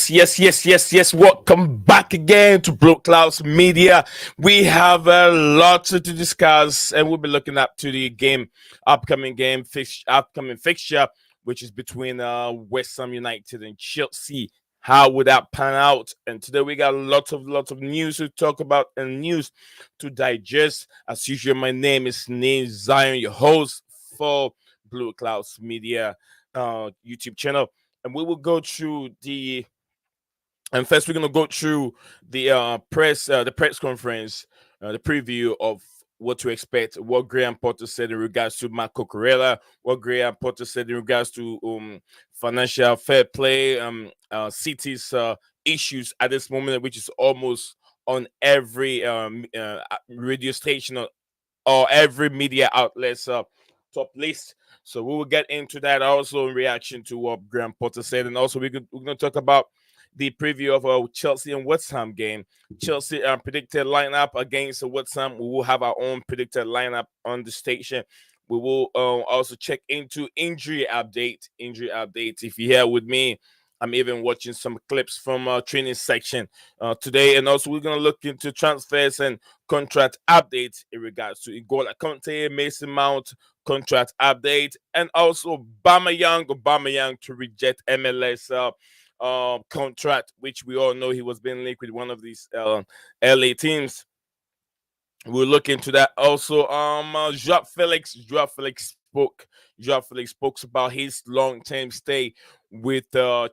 Yes. Welcome back again to Blue Clouds Media. We have a lot to discuss, and we'll be looking up to the upcoming fixture, which is between West Ham United and Chelsea. How would that pan out? And today we got lots of news to talk about and news to digest. As usual, my name is Name Zion, your host for Blue Clouds Media YouTube channel. And we will go through first we're gonna go through the press conference, the preview of what to expect, what Graham Potter said in regards to Marco Corella, what Graham Potter said in regards to financial fair play, City's issues at this moment, which is almost on every radio station or every media outlet's top list. So we will get into that also in reaction to what Graham Potter said, and also we're going to talk about the preview of a Chelsea and West Ham game. Chelsea predicted lineup against West Ham. We will have our own predicted lineup on the station. We will also check into injury update. If you're here with me, I'm even watching some clips from training section today, and also we're gonna look into transfers and contract updates in regards to N'Golo Kante, Mason Mount contract update, and also Aubameyang to reject MLS contract, which we all know he was being linked with one of these LA teams. We'll look into that also. Joao Felix spoke about his long-term stay with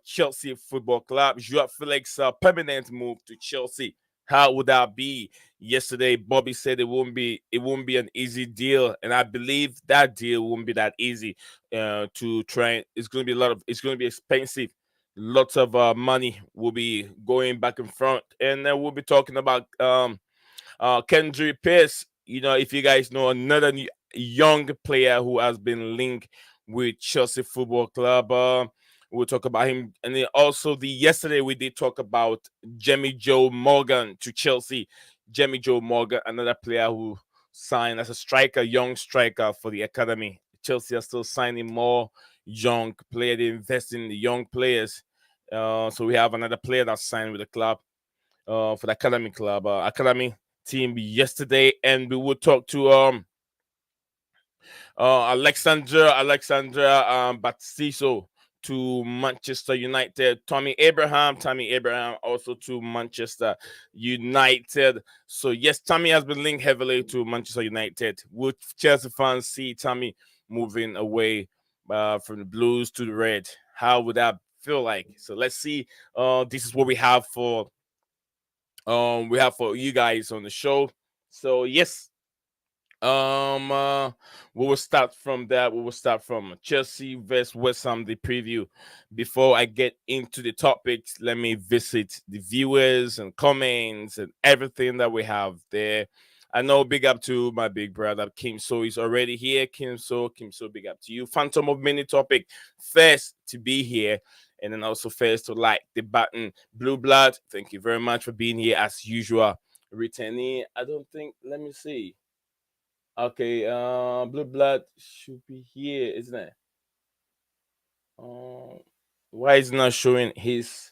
Chelsea Football Club. Joao Felix permanent move to Chelsea. How would that be? Yesterday, Bobby said it won't be an easy deal, and I believe that deal won't be that easy to try. It's going to be expensive. Lots of money will be going back and front, and then we'll be talking about Kendrick Pierce. You know, if you guys know, another young player who has been linked with Chelsea Football Club. We'll talk about him, and then also yesterday we did talk about Jamie Joe Morgan to Chelsea. Jamie Joe Morgan, another player who signed as a striker, young striker for the academy. Chelsea are still signing more young players. They invest in the young players. So we have another player that signed with the club for the academy team yesterday, and we will talk to Alexandra Batisto to Manchester United. Tammy Abraham also to Manchester United. So yes, Tammy has been linked heavily to Manchester United. Would Chelsea fans see Tammy moving away from the blues to the red. How would that feel like? So let's see. This is what we have for you guys on the show. So yes, we will start from that. We will start from Chelsea vs West Ham, the preview. Before I get into the topics, let me visit the viewers and comments and everything that we have there. I know, big up to my big brother Kim So is already here. Kim So, big up to you. Phantom of Mini Topic, first to be here, and then also first to like the button. Blue Blood, thank you very much for being here as usual. Returning, I don't think. Let me see. Okay, Blue Blood should be here, isn't it? Um, why is it not showing his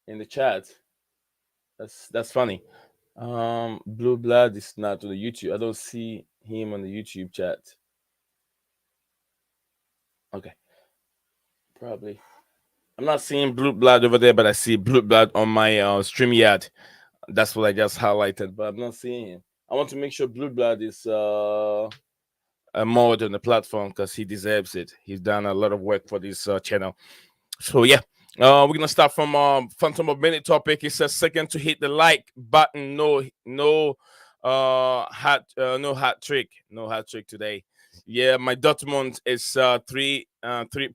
in the chat? That's funny. Blue Blood is not on the YouTube. I don't see him on the YouTube chat. Okay, probably. I'm not seeing Blue Blood over there, but I see Blue Blood on my StreamYard. That's what I just highlighted, but I'm not seeing him. I want to make sure Blue Blood is a mod on the platform because he deserves it. He's done a lot of work for this channel. So yeah, we're gonna start from Phantom of Minute topic. It says second to hit the like button. No hat trick, no hat trick today. Yeah, my Dortmund is 3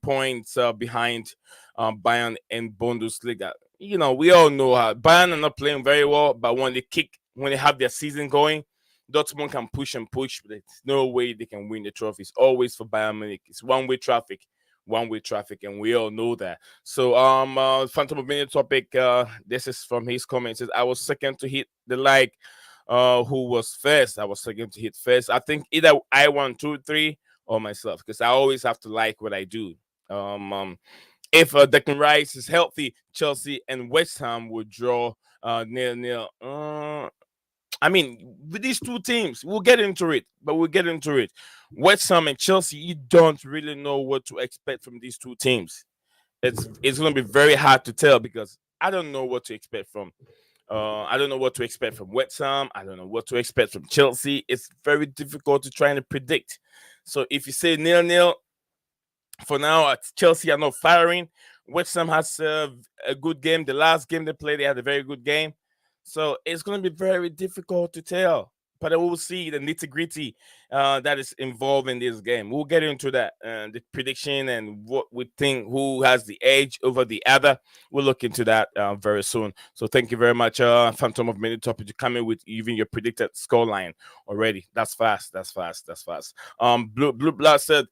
points behind Bayern in Bundesliga. You know, we all know how Bayern are not playing very well, but when they have their season going, Dortmund can push and push, but there's no way they can win the trophy. It's always for Bayern Munich. It's one-way traffic, and we all know that. So, Phantom of Minute topic. This is from his comments. Says, I was second to hit the like. Who was first? I was second to hit first. I think either I won 2, 3 or myself because I always have to like what I do. If Declan Rice is healthy, Chelsea and West Ham would draw 0-0. I mean, with these two teams, we'll get into it, but we'll get into it. West Ham and Chelsea, you don't really know what to expect from these two teams. It's going to be very hard to tell because I don't know what to expect from. I don't know what to expect from West Ham. I don't know what to expect from Chelsea. It's very difficult to try and predict. So if you say 0-0, for now, Chelsea are not firing. West Ham has a good game. The last game they played, they had a very good game. So it's going to be very difficult to tell. But we'll see the nitty gritty that is involved in this game. We'll get into that, the prediction and what we think who has the edge over the other. We'll look into that very soon. So thank you very much, Phantom of Minute Topic, to come in with even your predicted scoreline already. That's fast. That's fast. That's fast. Blue Blood said,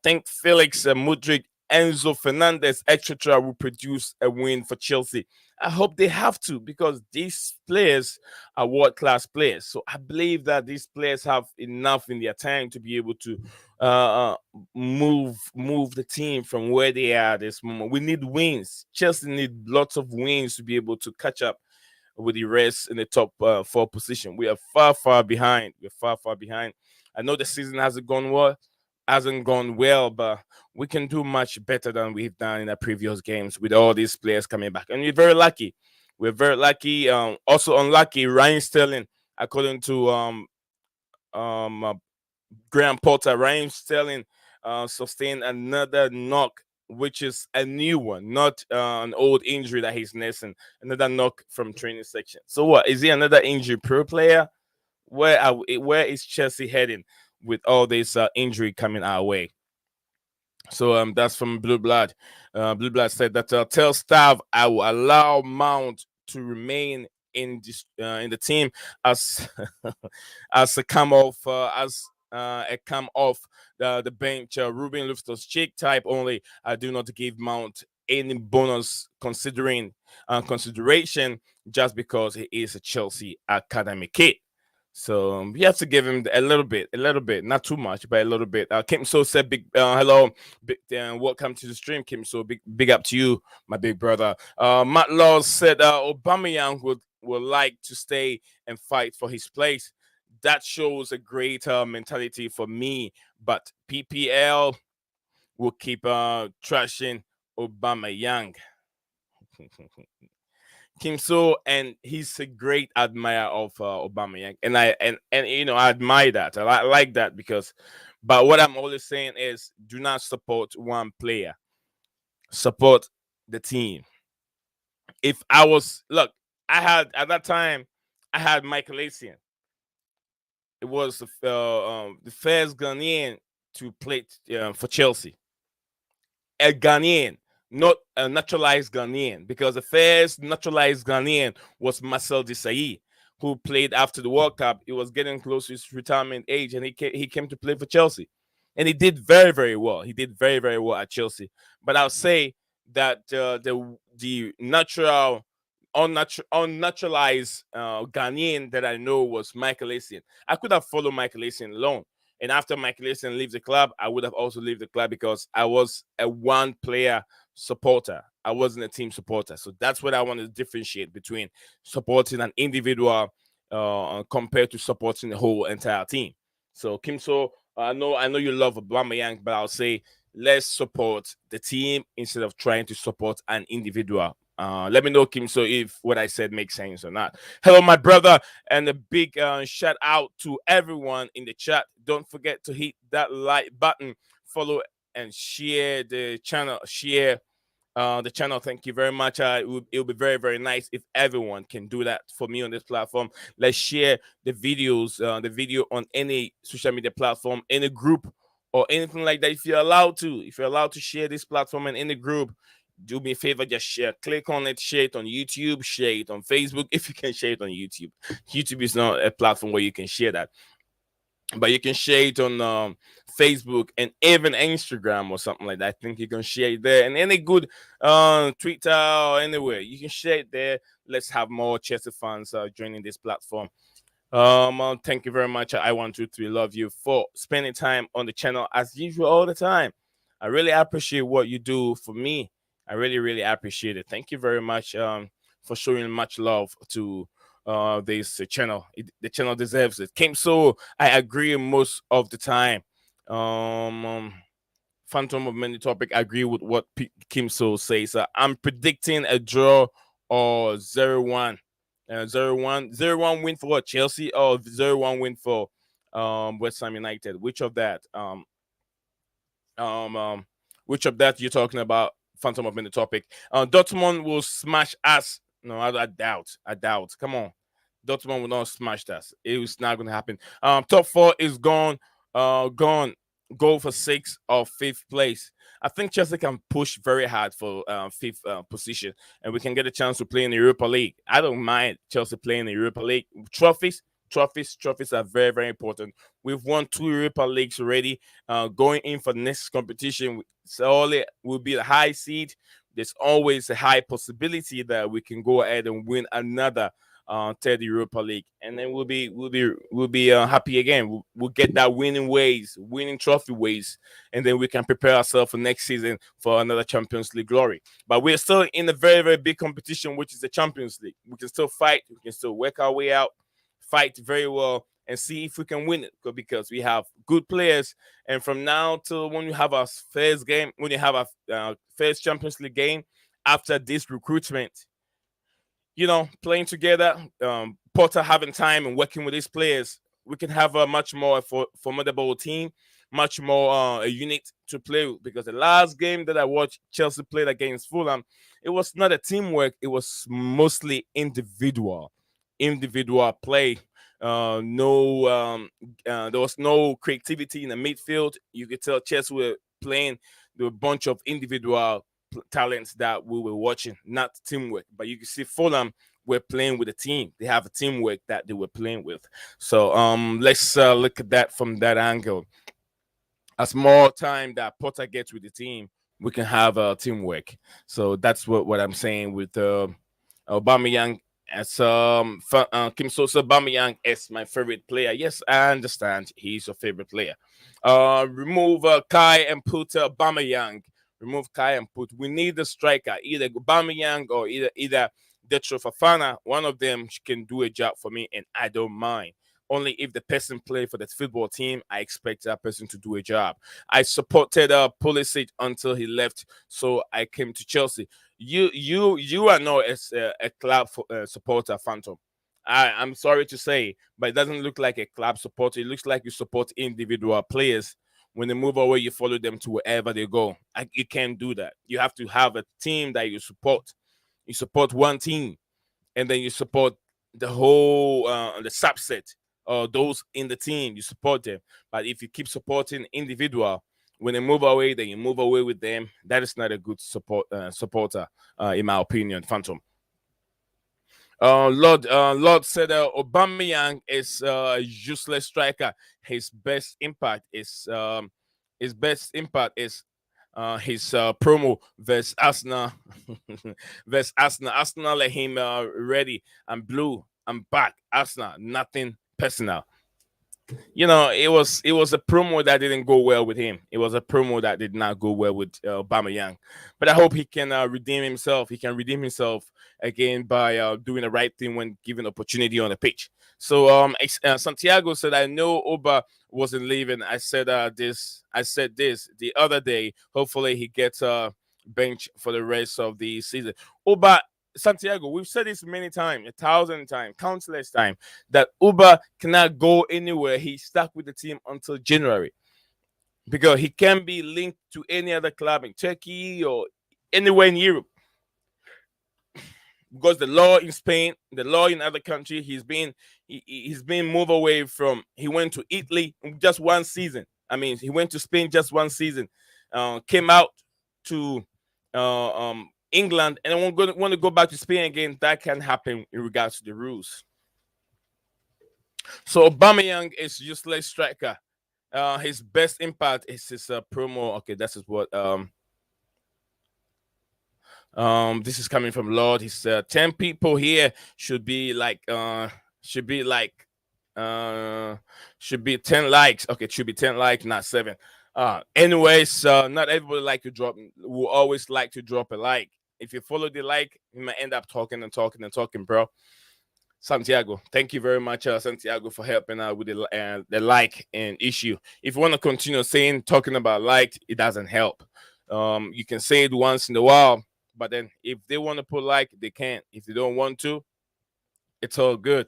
think Felix Mudrik, Enzo Fernandez, etc. will produce a win for Chelsea. I hope they have to because these players are world class players. So I believe that these players have enough in their time to be able to uh, uh, move the team from where they are at this moment. We need wins. Chelsea need lots of wins to be able to catch up with the rest in the top four position. We are far behind. We're far behind. I know the season hasn't gone well, but we can do much better than we've done in the previous games with all these players coming back. And we're very lucky. We're very lucky. Also unlucky, Ryan Sterling, according to um, uh, Graham Potter, Ryan Sterling sustained another knock, which is a new one, not an old injury that he's nursing. Another knock from training section. So what is he? Another injury pro player? Where is Chelsea heading with all this injury coming our way? So that's from Blue Blood. Blue Blood said that tell staff I will allow Mount to remain in the team as as a come off the bench. Ruben Loftus Cheek type only. I do not give Mount any bonus consideration just because he is a Chelsea academy kid. So you have to give him a little bit, not too much, but a little bit. Kim So said, "Big hello, welcome to the stream, Kim. So big up to you, my big brother." Matt Laws said, "Aubameyang would like to stay and fight for his place. That shows a greater mentality for me. But PPL will keep trashing Aubameyang." Kim So, and he's a great admirer of Aubameyang, and I admire that. I like that because But what I'm always saying is, do not support one player. Support the team. If I was look, I had at that time, I had Michael Essien. It was the first Ghanaian to play for Chelsea. A Ghanaian, not a naturalized Ghanaian, because the first naturalized Ghanaian was Marcel Desailly, who played after the World Cup. He was getting close to his retirement age, and he came to play for Chelsea, and he did very very well. He did very very well at Chelsea. But I'll say that the unnaturalized Ghanaian that I know was Michael Essien. I could have followed Michael Essien alone. And after Michael Essien leaves the club, I would have also left the club because I was a one player supporter. I wasn't a team supporter. So that's what I want to differentiate between supporting an individual compared to supporting the whole entire team. So Kim So, I know you love Aubameyang, but I'll say let's support the team instead of trying to support an individual. Let me know, Kim, so if what I said makes sense or not. Hello, my brother, and a big shout out to everyone in the chat. Don't forget to hit that like button, follow, and share the channel. Share the channel. Thank you very much. It will be very, very nice if everyone can do that for me on this platform. Let's share the video on any social media platform, any group, or anything like that. If you're allowed to share this platform in any group, do me a favor, just share, click on it, share it on YouTube, share it on Facebook. If you can share it on YouTube, YouTube is not a platform where you can share that, but you can share it on Facebook and even Instagram or something like that. I think you can share it there, and any good Twitter or anywhere you can share it there. Let's have more Chelsea fans joining this platform. Thank you very much. I want to love you for spending time on the channel as usual all the time. I really appreciate what you do for me. I really, really appreciate it. Thank you very much for showing much love to this channel. The channel deserves it. Came so I agree most of the time. Um, Phantom of Many Topic, I agree with what Kim So says. I'm predicting a draw or 0-1. 0-1 win for what? Chelsea, or 0-1 win for West Ham United? Um, um, which of that you're talking about? Phantom of Many Topic. Dortmund will smash us. No, I doubt. I doubt. Come on. Dortmund will not smash us. It was not going to happen. Top four is gone. Gone. Go for sixth or fifth place. I think Chelsea can push very hard for fifth position, and we can get a chance to play in the Europa League. I don't mind Chelsea playing in the Europa League. Trophies are very, very important. We've won 2 Europa Leagues already. Going in for the next competition, so will be a high seed. There's always a high possibility that we can go ahead and win another third Europa League, and then we'll be happy again. We'll get that winning trophy ways, and then we can prepare ourselves for next season for another Champions League glory. But we're still in a very very big competition, which is the Champions League. We can still fight. We can still work our way out, fight very well, and see if we can win it, because we have good players. And from now till when you have our first game, when you have our first Champions League game after this recruitment, playing together, Potter having time and working with his players, we can have a much more formidable team, much more a unit to play with. Because the last game that I watched Chelsea played against Fulham, it was not a teamwork, it was mostly individual play. No, there was no creativity in the midfield. You could tell Chelsea were playing a bunch of individual talents that we were watching, not teamwork. But you can see Fulham were playing with a team. They have a teamwork that they were playing with. So let's look at that from that angle. As more time that Potter gets with the team, we can have teamwork. So that's what I'm saying with Aubameyang. As Kim Sosa, Aubameyang is my favorite player. Yes, I understand he's your favorite player. Remove Kai and put Aubameyang. Remove Kai and put. We need a striker, either Aubameyang or either Detro Fafana. One of them can do a job for me, and I don't mind. Only if the person play for the football team, I expect that person to do a job. I supported Pulisic until he left, so I came to Chelsea. You are not as a club supporter, Phantom. I'm sorry to say, but it doesn't look like a club supporter. It looks like you support individual players When they move away, you follow them to wherever they go. You can't do that. You have to have a team that you support. You support one team, and then you support the subset or those in the team. You support them. But if you keep supporting individual, when they move away, then you move away with them. That is not a good supporter, in my opinion. Phantom. Lord said Aubameyang is a useless striker. His best impact is his promo versus Arsenal. Versus Arsenal. Arsenal let him ready and blue. I'm back. Arsenal, nothing personal. It was a promo that didn't go well with him. It was a promo that did not go well with Aubameyang. But I hope he can redeem himself. He can redeem himself again by doing the right thing when given opportunity on the pitch. So Santiago said, "I know Oba wasn't leaving. I said this. I said this the other day. Hopefully he gets bench for the rest of the season." Oba Santiago, we've said this many times, 1,000 times, countless times, that Uber cannot go anywhere. He's stuck with the team until January because he can be linked to any other club in Turkey or anywhere in Europe. Because the law in Spain, the law in other countries, he's been moved away from. He went to Italy just one season. I mean, he went to Spain just one season. Came out to England, and I want to go back to Spain again. That can happen in regards to the rules. So Aubameyang is useless striker. His best impact is his promo. Okay, that's what this is coming from Lord. He said 10 people here should be 10 likes. Okay, it should be 10 likes, not 7. Anyways, not everybody will always like to drop a like. If you follow the like, you might end up talking and talking and talking, bro. Santiago, thank you very much, Santiago, for helping out with the like and issue. If you want to continue talking about like, it doesn't help. You can say it once in a while, but then if they want to put like, they can. If they don't want to, it's all good.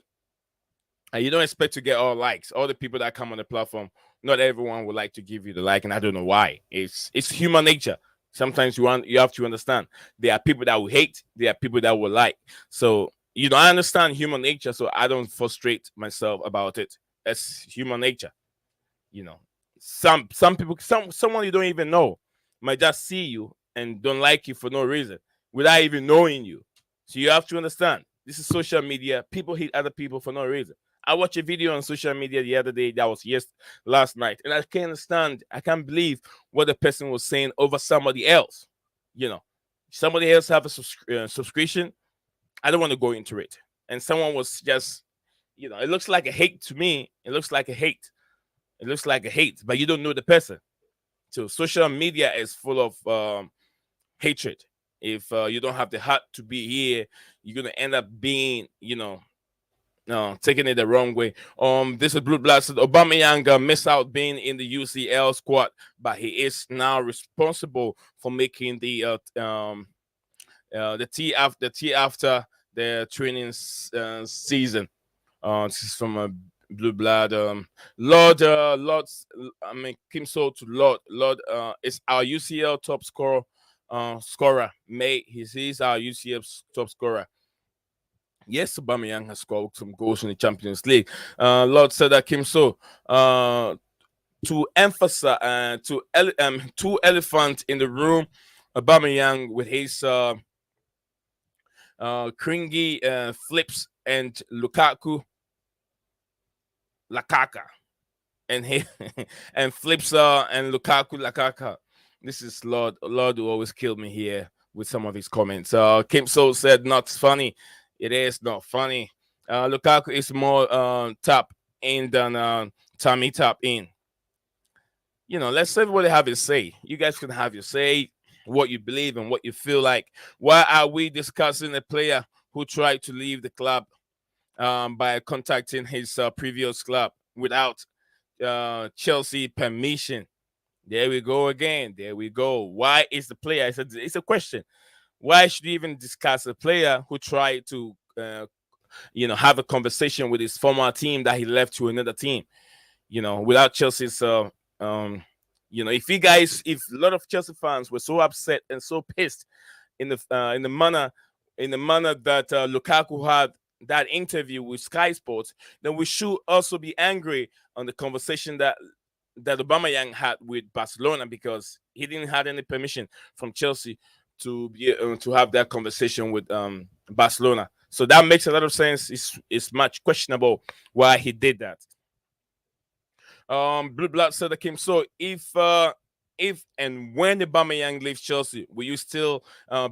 And you don't expect to get all likes. All the people that come on the platform, not everyone would like to give you the like, and I don't know why. It's human nature. Sometimes you have to understand. There are people that will hate. There are people that will like. So I understand human nature. So I don't frustrate myself about it. That's human nature. Some people, someone you don't even know might just see you and don't like you for no reason without even knowing you. So you have to understand. This is social media. People hate other people for no reason. I watched a video on social media the other day that was last night, and I can't understand. I can't believe what the person was saying over somebody else. Somebody else have a subscription. I don't want to go into it. And someone was just, it looks like a hate to me. It looks like a hate. It looks like a hate, but you don't know the person. So social media is full of hatred. If you don't have the heart to be here, you're gonna end up being, taking it the wrong way. This is Blue Blast. Aubameyang missed out being in the UCL squad, but he is now responsible for making the tea after the training season. This is from Blue Blood. Lord, Kim So to Lord is our UCL top scorer. He's our UCL top scorer. Yes, Aubameyang has scored some goals in the Champions League. Lord said that Kim So to emphasize two elephants in the room. Aubameyang with his cringy flips and Lakaka, and he and flips and Lakaka. This is Lord who always killed me here with some of his comments. Kim So said not funny. It is not funny. Lukaku is more tap in than Tommy tap in. Let's everybody have his say. You guys can have your say, what you believe and what you feel like. Why are we discussing a player who tried to leave the club by contacting his previous club without Chelsea permission? There we go again. There we go. Why is the player? It's a question. Why should you even discuss a player who tried to, have a conversation with his former team that he left to another team, without Chelsea's If you guys, if a lot of Chelsea fans were so upset and so pissed in the manner that Lukaku had that interview with Sky Sports, then we should also be angry on the conversation that Aubameyang had with Barcelona, because he didn't have any permission from Chelsea to have that conversation with Barcelona. So that makes a lot of sense. It's much questionable why he did that. Blue Blood said that Kim. So if and when Aubameyang leaves Chelsea, will you still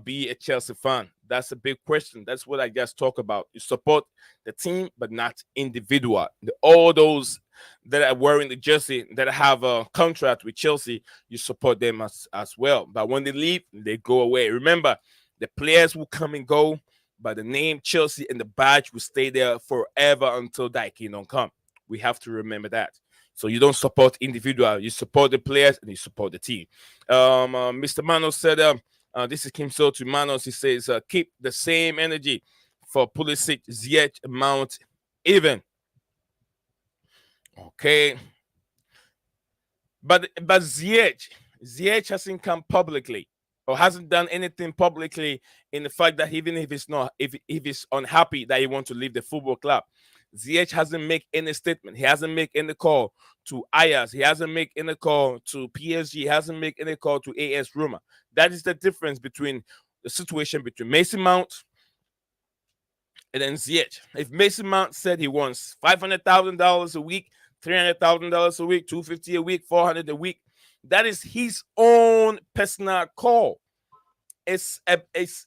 be a Chelsea fan? That's a big question. That's what I just talk about. You support the team, but not individual. All those that are wearing the jersey that have a contract with Chelsea, you support them as well. But when they leave, they go away. Remember, the players will come and go, but the name Chelsea and the badge will stay there forever until that kingdom come. We have to remember that. So you don't support individual, you support the players and you support the team. Mr. Manos said, this is Kim So to Manos. He says, keep the same energy for Pulisic, Ziyech, Mount, even. Okay. But Ziyech hasn't come publicly or hasn't done anything publicly in the fact that even if he's unhappy that he wants to leave the football club, Ziyech hasn't made any statement. He hasn't made any call to Ajax. He hasn't made any call to PSG. He hasn't made any call to AS Roma. That is the difference between the situation between Mason Mount and then Ziyech. If Mason Mount said he wants $500,000 a week, $300,000 a week, $250 a week, $400 a week, that is his own personal call. It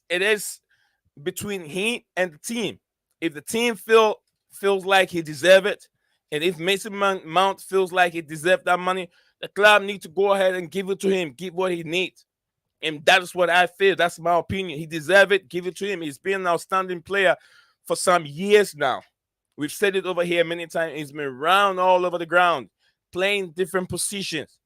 is between him and the team. If the team feels like he deserves it, and if Mason Mount feels like he deserves that money, the club needs to go ahead and give it to him, give what he needs. And that is what I feel. That's my opinion. He deserves it. Give it to him. He's been an outstanding player for some years now. We've said it over here many times. He's been around all over the ground, playing different positions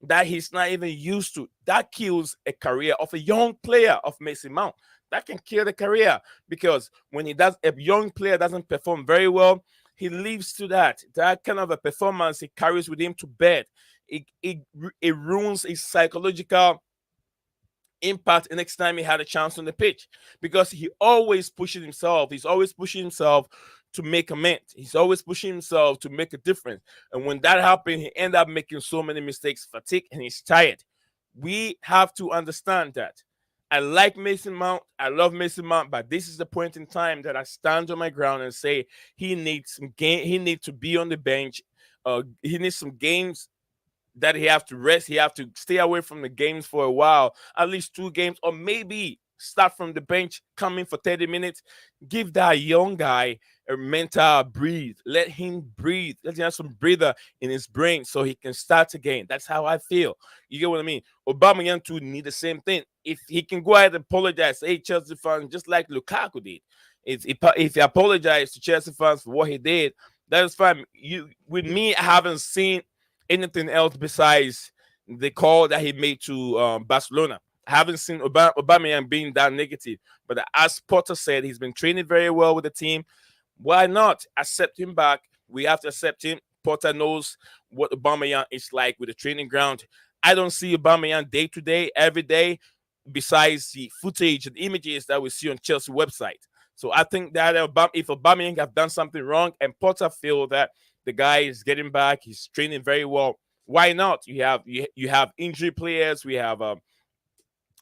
that he's not even used to. That kills a career of a young player of Mason Mount. That can kill the career, because when a young player doesn't perform very well, he leaves to that kind of a performance he carries with him to bed. It ruins his psychological impact the next time he had a chance on the pitch, because he always pushes himself. He's always pushing himself to make amends. He's always pushing himself to make a difference. And when that happens, he ends up making so many mistakes, fatigue, and he's tired. We have to understand that. I like Mason Mount. I love Mason Mount, but this is the point in time that I stand on my ground and say he needs some game. He needs to be on the bench. He needs some games that he have to rest. He have to stay away from the games for a while, at least 2 games, or maybe start from the bench, come in for 30 minutes. Give that young guy a mental breathe. Let him breathe. Let him have some breather in his brain so he can start again. That's how I feel. You get what I mean? Aubameyang too need the same thing. If he can go ahead and apologize, hey, Chelsea fans, just like Lukaku did. If he apologized to Chelsea fans for what he did, that is fine. With me, I haven't seen anything else besides the call that he made to Barcelona. I haven't seen Aubameyang being that negative. But as Potter said, he's been training very well with the team. Why not accept him back? We have to accept him. Potter knows what Aubameyang is like with the training ground. I don't see Aubameyang day to day, every day, besides the footage and images that we see on Chelsea website. So I think that if Aubameyang have done something wrong and Potter feel that the guy is getting back, he's training very well, why not? You have injury players. We have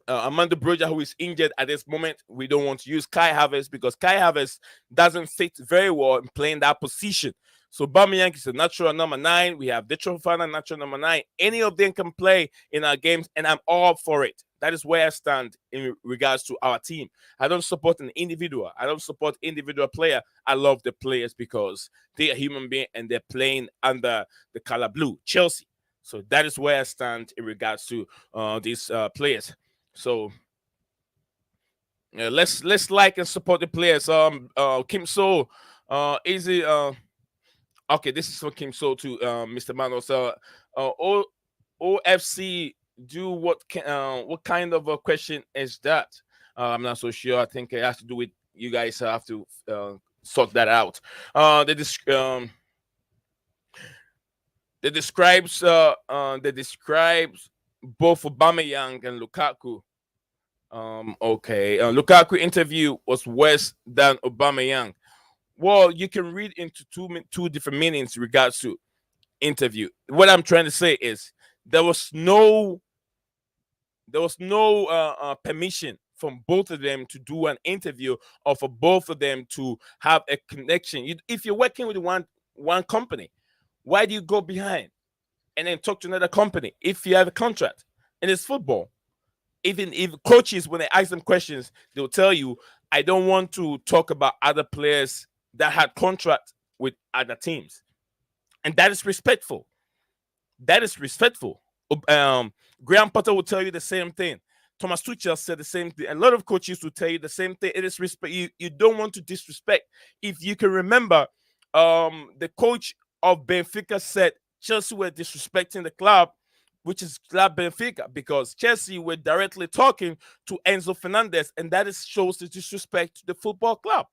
Amanda Broja, who is injured at this moment. We don't want to use Kai Havertz because Kai Havertz doesn't fit very well in playing that position. So Aubameyang is a natural number 9. We have Vitro Fana, natural number 9. Any of them can play in our games, and I'm all for it. That is where I stand in regards to our team. I don't support an individual. I don't support individual player. I love the players because they are human beings and they're playing under the color blue, Chelsea. So that is where I stand in regards to these players. So let's like and support the players. Kim So, easy. Okay, this is for Kim So to Mr. Manos. OFC do what kind of a question is that? I'm not so sure. I think it has to do with you guys have to sort that out. The They describes both Aubameyang and Lukaku. Okay, Lukaku interview was worse than Aubameyang. Well, you can read into two different meanings in regards to interview. What I'm trying to say is there was no permission from both of them to do an interview, or for both of them to have a connection. If you're working with one company, why do you go behind and then talk to another company if you have a contract? And it's football. Even if coaches, when they ask them questions, they'll tell you, I don't want to talk about other players that had contracts with other teams. And that is respectful. That is respectful. Graham Potter will tell you the same thing. Thomas Tuchel said the same thing. A lot of coaches will tell you the same thing. It is respect. You don't want to disrespect. If you can remember, the coach of Benfica said Chelsea were disrespecting the club, which is Club Benfica, because Chelsea were directly talking to Enzo Fernandez, and that shows the disrespect to the football club.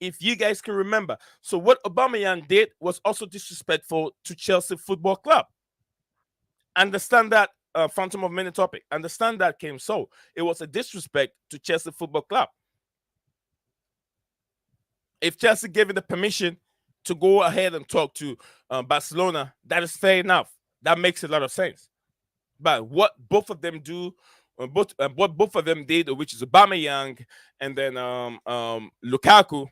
If you guys can remember. So what Aubameyang did was also disrespectful to Chelsea Football Club. Understand that, Phantom of Many topic. Understand that, came so. It was a disrespect to Chelsea Football Club. If Chelsea gave it the permission to go ahead and talk to Barcelona, that is fair enough. That makes a lot of sense. But what both of them do, what both of them did, which is Aubameyang and then Lukaku,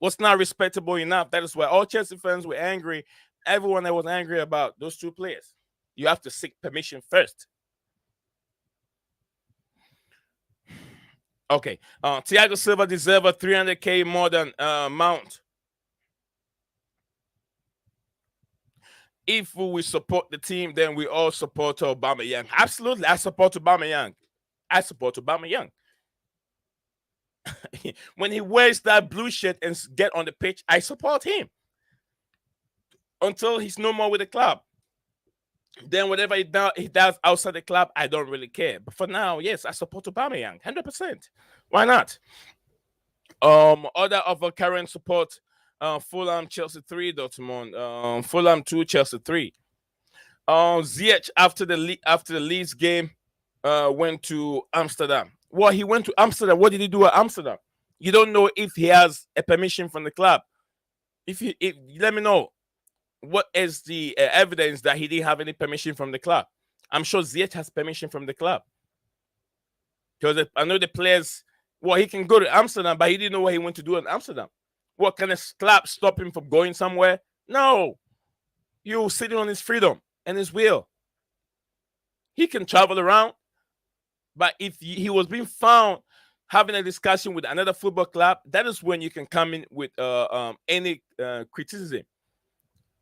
was not respectable enough. That is why all Chelsea fans were angry. Everyone that was angry about those two players. You have to seek permission first. Okay. Thiago Silva deserves a 300K more than Mount. If we support the team, then we all support Aubameyang. Absolutely, I support Aubameyang. I support Aubameyang. When he wears that blue shirt and get on the pitch, I support him. Until he's no more with the club. Then whatever he does outside the club, I don't really care. But for now, yes, I support Aubameyang, 100%. Why not? Other of our current support, Fulham, Chelsea 3, Dortmund. Fulham 2, Chelsea 3. Ziyech after the Leeds game went to Amsterdam. Well, he went to Amsterdam. What did he do at Amsterdam? You don't know if he has a permission from the club. If let me know. What is the evidence that he didn't have any permission from the club? I'm sure Ziyech has permission from the club. Because I know the players, well, he can go to Amsterdam, but he didn't know what he went to do in Amsterdam. What kind of club stop him from going somewhere? No. You're sitting on his freedom and his will. He can travel around, but if he was being found having a discussion with another football club, that is when you can come in with any criticism.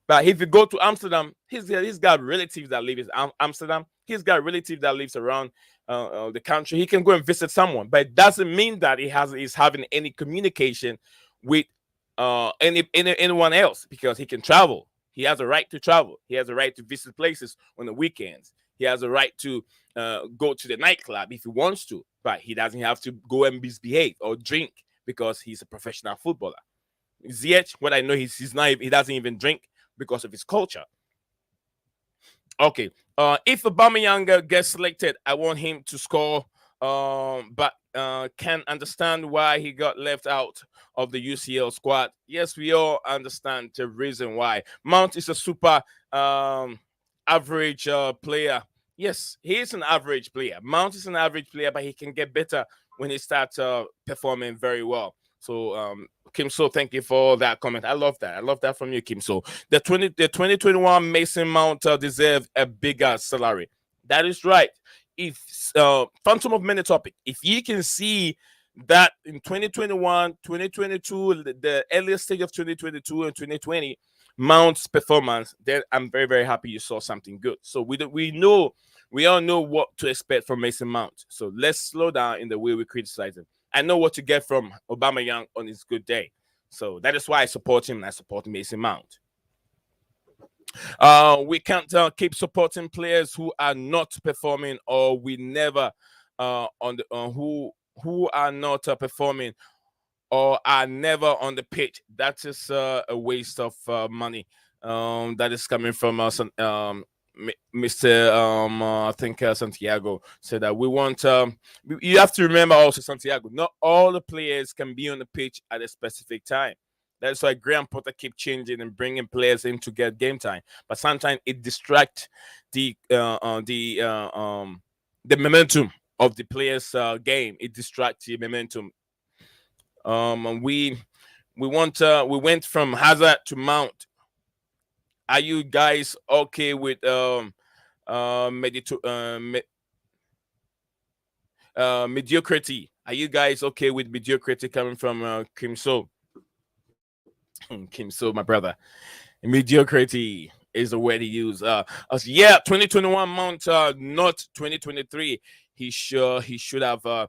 But if you go to Amsterdam, he's got relatives that live in Amsterdam. He's got relatives that lives around the country. He can go and visit someone, but it doesn't mean that he's having any communication with anyone else, because he can travel. He has a right to travel. He has a right to visit places on the weekends. He has a right to go to the nightclub if he wants to, but he doesn't have to go and misbehave or drink because he's a professional footballer. Ziyech, what I know, he doesn't even drink because of his culture. Okay. If Aubameyang gets selected, I want him to score, but can understand why he got left out of the UCL squad. Yes, we all understand the reason why. Mount is a super average player. Yes, he is an average player. Mount is an average player, but he can get better when he starts performing very well. So, Kim So, thank you for that comment. I love that. I love that from you, Kim So. The 2021 Mason Mount deserves a bigger salary. That is right. If Phantom of Many topic, if you can see that in 2021, 2022, the earliest stage of 2022 and 2020, Mount's performance, then I'm very, very happy you saw something good. So we all know what to expect from Mason Mount. So let's slow down in the way we criticize him. I know what to get from Aubameyang on his good day. So that is why I support him, and I support Mason Mount. We can't keep supporting players who are not performing, or we never who are not performing or are never on the pitch. That is a waste of money. That is coming from Mr. I think Santiago said that we want. You have to remember also, Santiago. Not all the players can be on the pitch at a specific time. That's why Graham Potter keep changing and bringing players in to get game time. But sometimes it distracts the the momentum of the players' game. It distracts the momentum. And we went from Hazard to Mount. Are you guys okay with mediocrity? Are you guys okay with mediocrity coming from Kim So? Kim So, my brother. Mediocrity is the word he used. Yeah, 2021 Mount, not 2023. He should have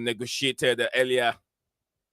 negotiated earlier.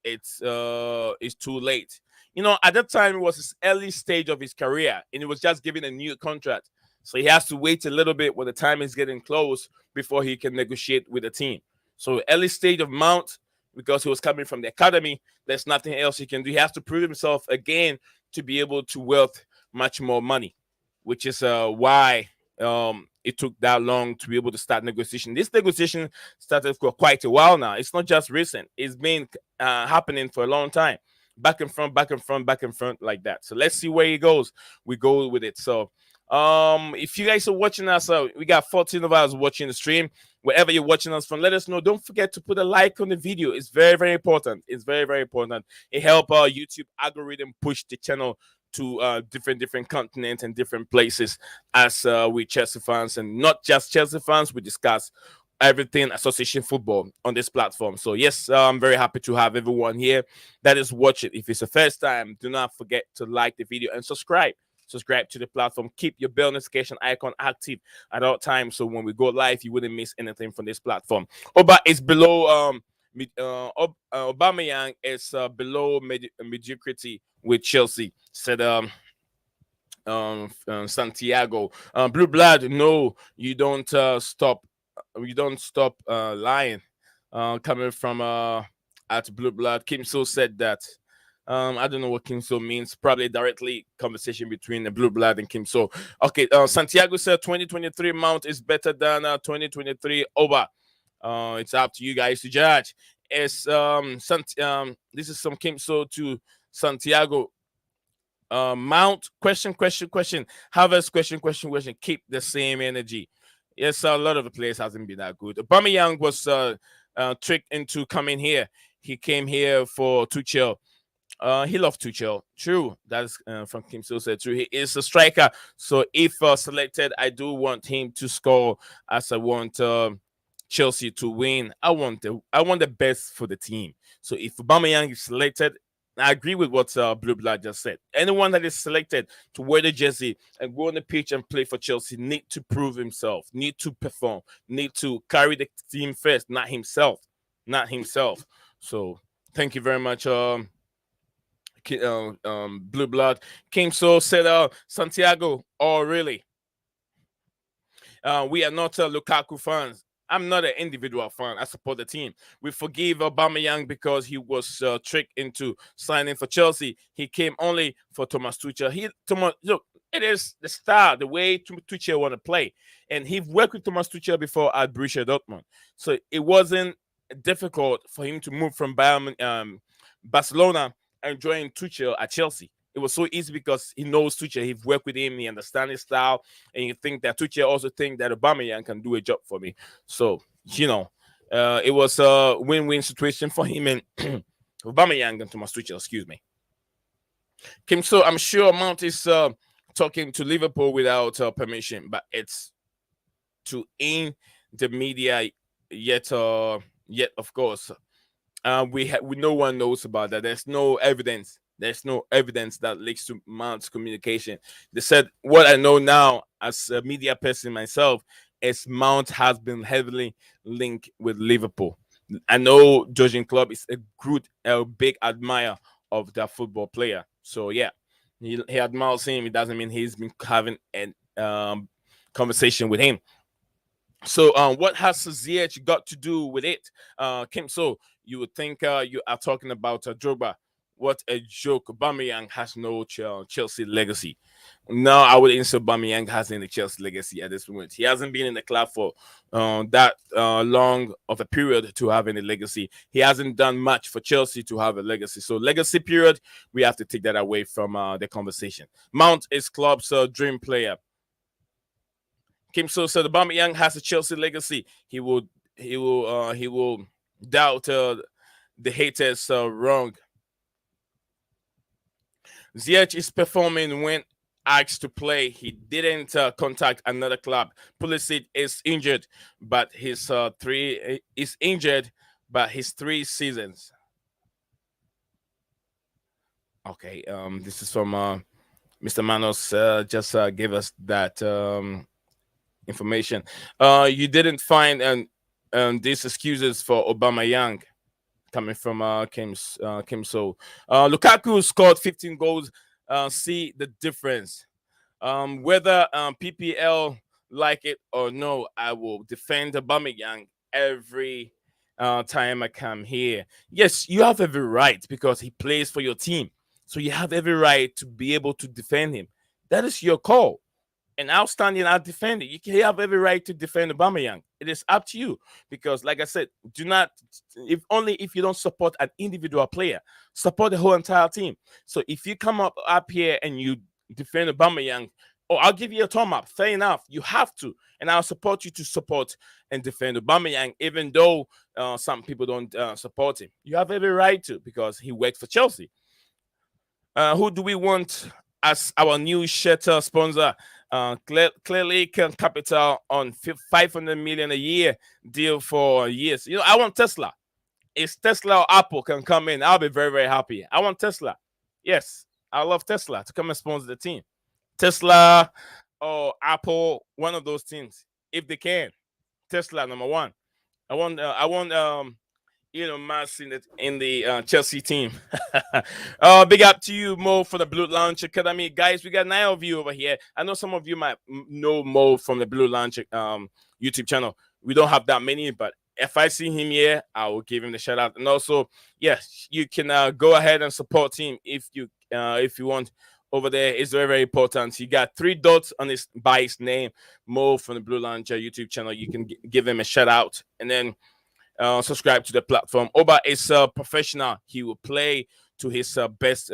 It's too late. At that time it was his early stage of his career, and he was just given a new contract. So he has to wait a little bit when the time is getting close before he can negotiate with the team. So early stage of Mount, because he was coming from the academy, there's nothing else he can do. He has to prove himself again to be able to wealth much more money, which is why it took that long to be able to start negotiation. This negotiation started for quite a while now. It's not just recent. It's been happening for a long time. Back and front, back and front, back and front, like that. So let's see where he goes. We go with it. So if you guys are watching us, we got 14 of us watching the stream. Wherever you're watching us from, let us know. Don't forget to put a like on the video. It's very, very important. It's very, very important. It helps our YouTube algorithm push the channel to different continents and different places as we Chelsea fans, and not just Chelsea fans. We discuss everything association football on this platform. So yes, I'm very happy to have everyone here that is watching. If it's the first time, do not forget to like the video and subscribe to the platform. Keep your bell notification icon active at all times, so when we go live you wouldn't miss anything from this platform. Oba is below Aubameyang is below mediocrity with Chelsea, said Santiago. Blue blood, no, you don't stop lying. Coming from at Blue blood, Kim So said that. I don't know what Kim So means. Probably directly conversation between the Blue blood and Kim So. Okay, Santiago said 2023 Mount is better than 2023 Oba. It's up to you guys to judge. It's this is some Kim So to Santiago. Mount, question. Harvest, question. Keep the same energy. Yes, a lot of the players hasn't been that good. Aubameyang was tricked into coming here. He came here for Tuchel. He loved Tuchel. True. That's from Kim So said true. He is a striker. So if selected, I do want him to score, as I want Chelsea to win. I want the best for the team. So if Aubameyang is selected, I agree with what Blue Blood just said. Anyone that is selected to wear the jersey and go on the pitch and play for Chelsea need to prove himself, need to perform, need to carry the team first, not himself. So thank you very much, Blue Blood. King So said, Santiago, oh really? We are not Lukaku fans. I'm not an individual fan. I support the team. We forgive Aubameyang because he was tricked into signing for Chelsea. He came only for Thomas Tuchel. Look, it is the style, the way Tuchel want to play, and he worked with Thomas Tuchel before at Borussia Dortmund, so it wasn't difficult for him to move from Barcelona and join Tuchel at Chelsea. It was so easy because he knows Tuchel. He's worked with him. He understands his style, and you think that Tuchel also think that Aubameyang can do a job for me. So it was a win-win situation for him and Aubameyang and Thomas Tuchel. Excuse me, Kim. So I'm sure Mount is talking to Liverpool without permission, but it's to in the media yet. Yet of course, no one knows about that. There's no evidence. There's no evidence that links to Mount's communication. They said what I know now as a media person myself is Mount has been heavily linked with Liverpool. I know Jurgen Klopp is a big admirer of that football player. So yeah, he admires him. It doesn't mean he's been having a conversation with him. So what has Ziyech got to do with it? Kim, so you would think you are talking about Drogba. What a joke. Aubameyang has no Chelsea legacy. No, I wouldn't say Aubameyang has any Chelsea legacy at this moment. He hasn't been in the club for that long of a period to have any legacy. He hasn't done much for Chelsea to have a legacy. So legacy period, we have to take that away from the conversation. Mount is club's dream player. Kim So said Aubameyang has a Chelsea legacy. He will doubt the haters wrong. Ziyech is performing when asked to play. He didn't contact another club. Pulisic is injured, but his 3 seasons. Okay, this is from Mr. Manos. Just gave us that information. You didn't find these excuses for Aubameyang coming from Kim So. Lukaku scored 15 goals. See the difference. Whether PPL like it or no, I will defend Aubameyang every time I come here. Yes, you have every right because he plays for your team. So you have every right to be able to defend him. That is your call. And outstanding out defender. You have every right to defend Aubameyang. It is up to you because, like I said, do not if you don't support an individual player, support the whole entire team. So if you come up here and you defend Aubameyang, oh, I'll give you a thumb up. Fair enough, you have to, and I'll support you to support and defend Aubameyang, even though some people don't support him. You have every right to because he worked for Chelsea. Who do we want as our new shirt sponsor? Clearly Capital on 500 million a year deal for years. I want Tesla. If Tesla or Apple can come in, I'll be very, very happy. I want Tesla. Yes, I love Tesla to come and sponsor the team. Tesla or Apple, one of those teams, if they can. Tesla number one. I want Elon Musk in the Chelsea team. Big up to you, Mo, for the Blue Lounge Academy. Guys, we got 9 of you over here. I know some of you might know Mo from the Blue Lounge YouTube channel. We don't have that many, but if I see him here, I will give him the shout out. And also, yes, you can go ahead and support him if you want. Over there is very, very important. He got 3 dots on by his name, Mo from the Blue Lounge YouTube channel. You can give him a shout out, and then subscribe to the platform. Oba is a professional. He will play to his best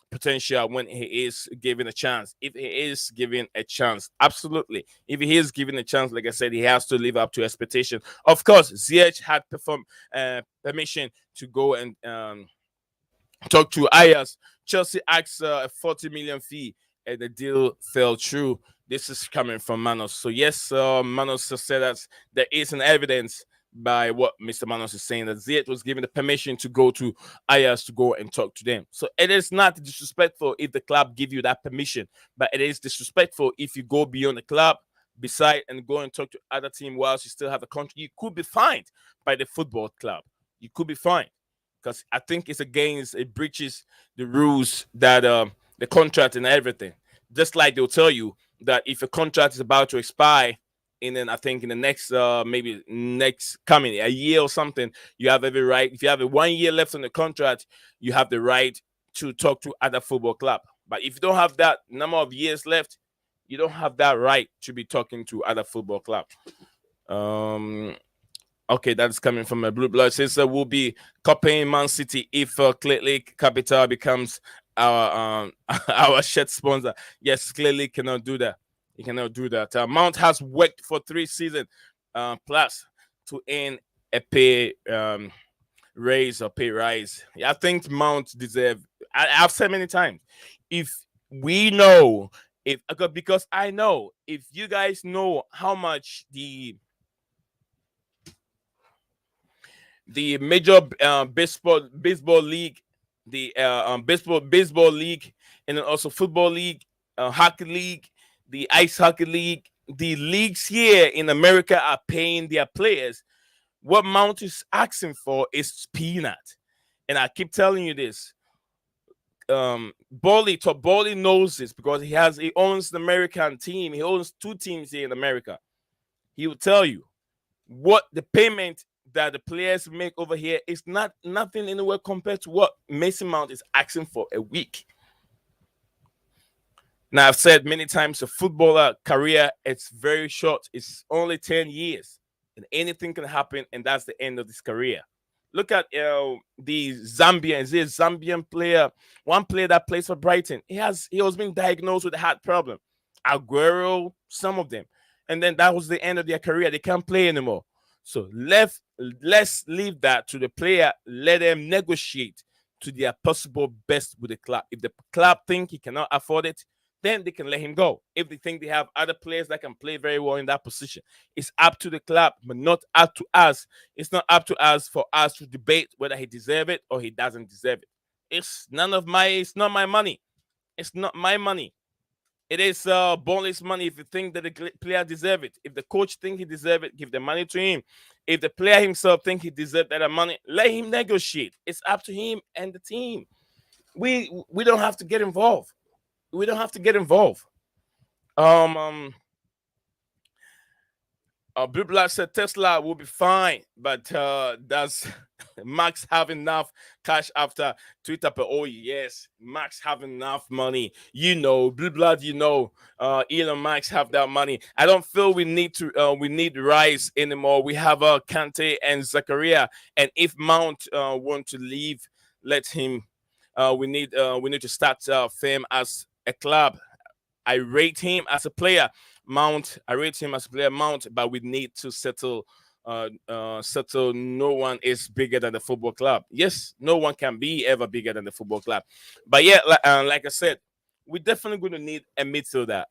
potential when he is given a chance. If he is given a chance, absolutely. If he is given a chance, like I said, he has to live up to expectation. Of course, Ziyech had permission to go and talk to Ayers. Chelsea asked a 40 million fee, and the deal fell through. This is coming from Manos. So yes, Manos said that there is an evidence by what Mr. Manos is saying that Ziyech was given the permission to go to Ayers to go and talk to them. So it is not disrespectful if the club give you that permission, but it is disrespectful if you go beyond the club, beside and go and talk to other team whilst you still have a contract. You could be fined by the football club. You could be fined because I think it breaches the rules that the contract and everything. Just like they'll tell you that if a contract is about to expire, and then I think in the next maybe next coming a year or something, you have every right. If you have 1 year left on the contract, you have the right to talk to other football club. But if you don't have that number of years left, you don't have that right to be talking to other football club. Okay, that's coming from a Blue Blood. Says we'll be copying Man City if Clearly Capital becomes our our shirt sponsor. Yes, Clearly cannot do that. He cannot do that. Mount has worked for 3 seasons plus to earn a pay raise or pay rise. I think Mount deserve. I've said many times, if we know, because I know, if you guys know how much the major baseball league, the baseball league, and then also football league, hockey league, the ice hockey league, the leagues here in America are paying their players. What Mount is asking for is peanut, and I keep telling you this. Bolly knows this because he owns the American team. He owns 2 teams here in America. He will tell you what the payment that the players make over here is not nothing anywhere compared to what Mason Mount is asking for a week. Now I've said many times a footballer career it's very short. It's only 10 years, and anything can happen, and that's the end of this career. Look at the Zambians. This Zambian player, one player that plays for Brighton. He was been diagnosed with a heart problem. Aguero, some of them, and then that was the end of their career. They can't play anymore. So let's leave that to the player. Let them negotiate to their possible best with the club. If the club think he cannot afford it, then they can let him go. If they think they have other players that can play very well in that position, it's up to the club, but not up to us. It's not up to us for us to debate whether he deserves it or he doesn't deserve it. It's not my money. It's not my money. It is bonus money if you think that the player deserve it. If the coach think he deserve it, give the money to him. If the player himself think he deserve that money, let him negotiate. It's up to him and the team. We don't have to get involved. We don't have to get involved. Blue Black said Tesla will be fine, but does Max have enough cash after Twitter? Oh yes, Max have enough money. Blue Blood. Elon Max have that money. I don't feel we need Rice anymore. We have Kante and Zakaria, and if Mount want to leave, let him. We need to start Fame as a club. I rate him as a player. Mount, I rate him as a player. Mount, but we need to settle. Settle. No one is bigger than the football club. Yes, no one can be ever bigger than the football club. But yeah, like I said, we're definitely going to need a midfielder.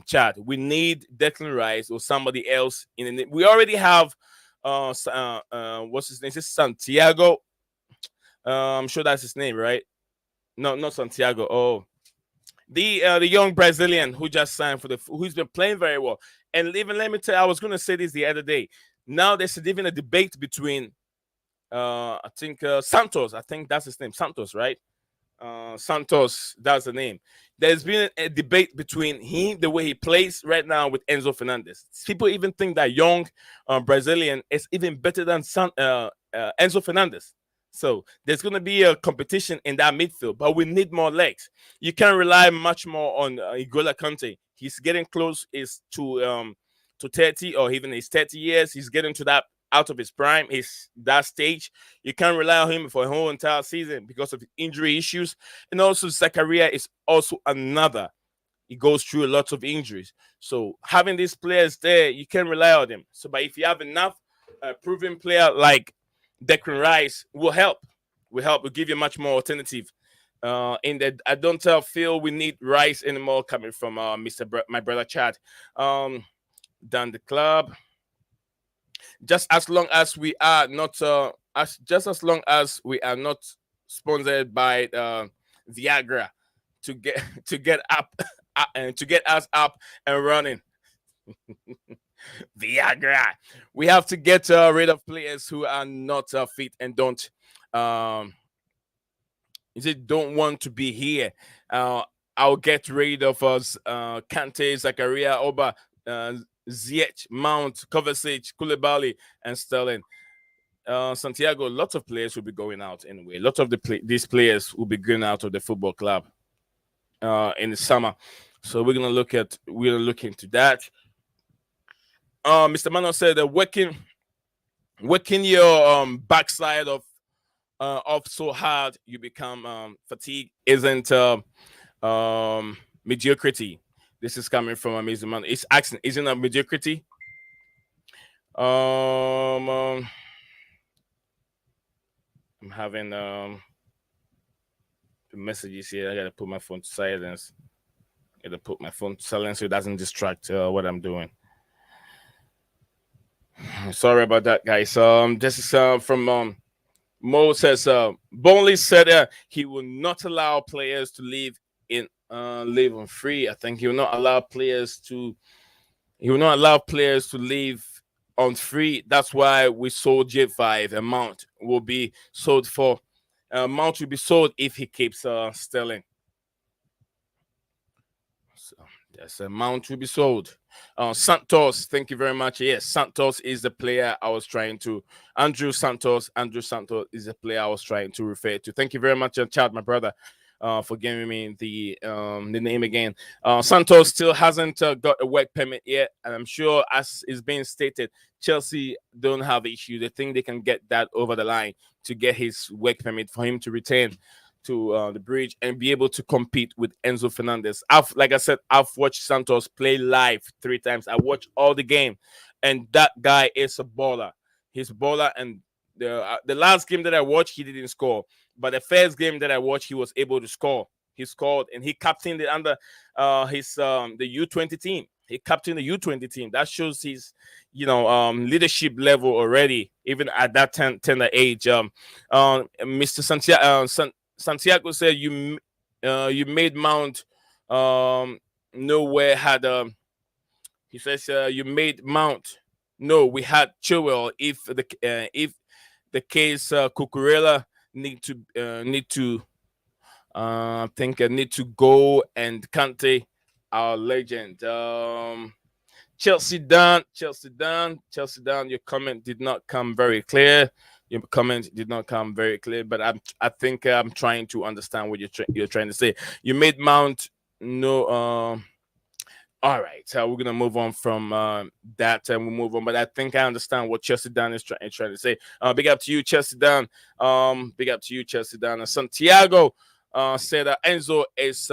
Chad, we need Declan Rice or somebody else in it. We already have. What's his name? Is Santiago? I'm sure that's his name, right? No, not Santiago. Oh, the young Brazilian who just signed who's been playing very well. And even let me tell you, I was going to say this the other day. Now there's even a debate between I think Santos. I think that's his name, Santos, right? Santos, that's the name. There's been a debate between him, the way he plays right now, with Enzo Fernandez. People even think that young Brazilian is even better than Enzo Fernandez. So there's going to be a competition in that midfield, but we need more legs. You can't rely much more on Igola Kante. He's getting close to 30, or even his 30 years. He's getting to that out of his prime. Is that stage. You can't rely on him for a whole entire season because of injury issues. And also Zakaria is also another. He goes through a lot of injuries. So having these players there, you can rely on them. So, but if you have enough proven player like Declan Rice, will help. Will give you much more alternative. I don't feel we need Rice anymore coming from my brother Chad. Done the club. Just as long as we are not as long as we are not sponsored by Viagra to get up and to get us up and running. Viagra. We have to get rid of players who are not fit and don't don't want to be here. I'll get rid of us Kante, Zakaria, Oba, Ziyech, Mount, Kovacic, Koulibaly, and Sterling. Santiago, lots of players will be going out anyway. A lot of these players will be going out of the football club in the summer. So we're gonna look into that. Mr. Mano said that working your backside off so hard you become fatigue isn't mediocrity. This is coming from Amazing Man. It's asking, isn't a mediocrity? I'm having the messages here. I gotta put my phone to silence. So it doesn't distract what I'm doing. Sorry about that, guys. This is from Mo says Burnley said he will not allow players to live on free. I think he will not allow players to live on free. That's why we sold J5. A Mount will be sold for. Mount will be sold if he keeps Sterling. So Yes, Mount will be sold. Santos, thank you very much. Yes, Santos is the player I was trying to. Andrew Santos. Andrew Santos is the player I was trying to refer to. Thank you very much, Chad, my brother, for giving me the name again. Santos still hasn't got a work permit yet, and I'm sure, as is being stated, Chelsea don't have issue. They think they can get that over the line to get his work permit for him to return to the bridge and be able to compete with Enzo Fernandez. Like I said, I've watched Santos play live 3 times. I watched all the game, and that guy is a baller. He's a baller, and the last game that I watched, he didn't score. But the first game that I watched, he was able to score. He scored, and he captained it under his the U20 team. He captained the U20 team. That shows his, leadership level already, even at that tender age. Mr. Santiago said you made Mount nowhere had he says you made Mount. No, we had Chilwell. If the case Cucurella need to think need to go, and Kante, our legend. Chelsea down. Your comment did not come very clear. Your comment did not come very clear, but I think I'm trying to understand what you're trying to say. You made Mount no. All right, so we're gonna move on from that, and we'll move on. But I think I understand what Chelsea Dan is trying to say. Big up to you, Chelsea Dan. Big up to you, Chelsea Dan. Santiago said that Enzo is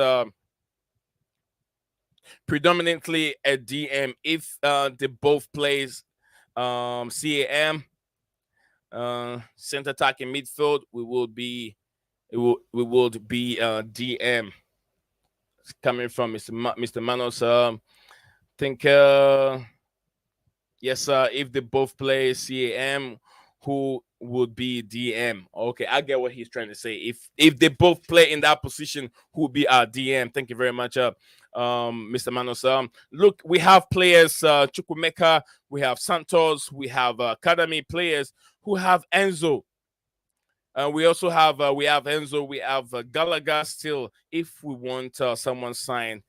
predominantly a DM. If they both plays CAM, center attacking midfield, we will be DM. Coming from Mr. Manos. Think yes, if they both play CAM, who would be DM? Okay, I get what he's trying to say. If they both play in that position, who would be our DM? Thank you very much, Mr. Manos. Look, we have players, Chukwemeka, we have Santos, we have academy players who have Enzo. We also have Enzo, we have Gallagher still. If we want someone signed,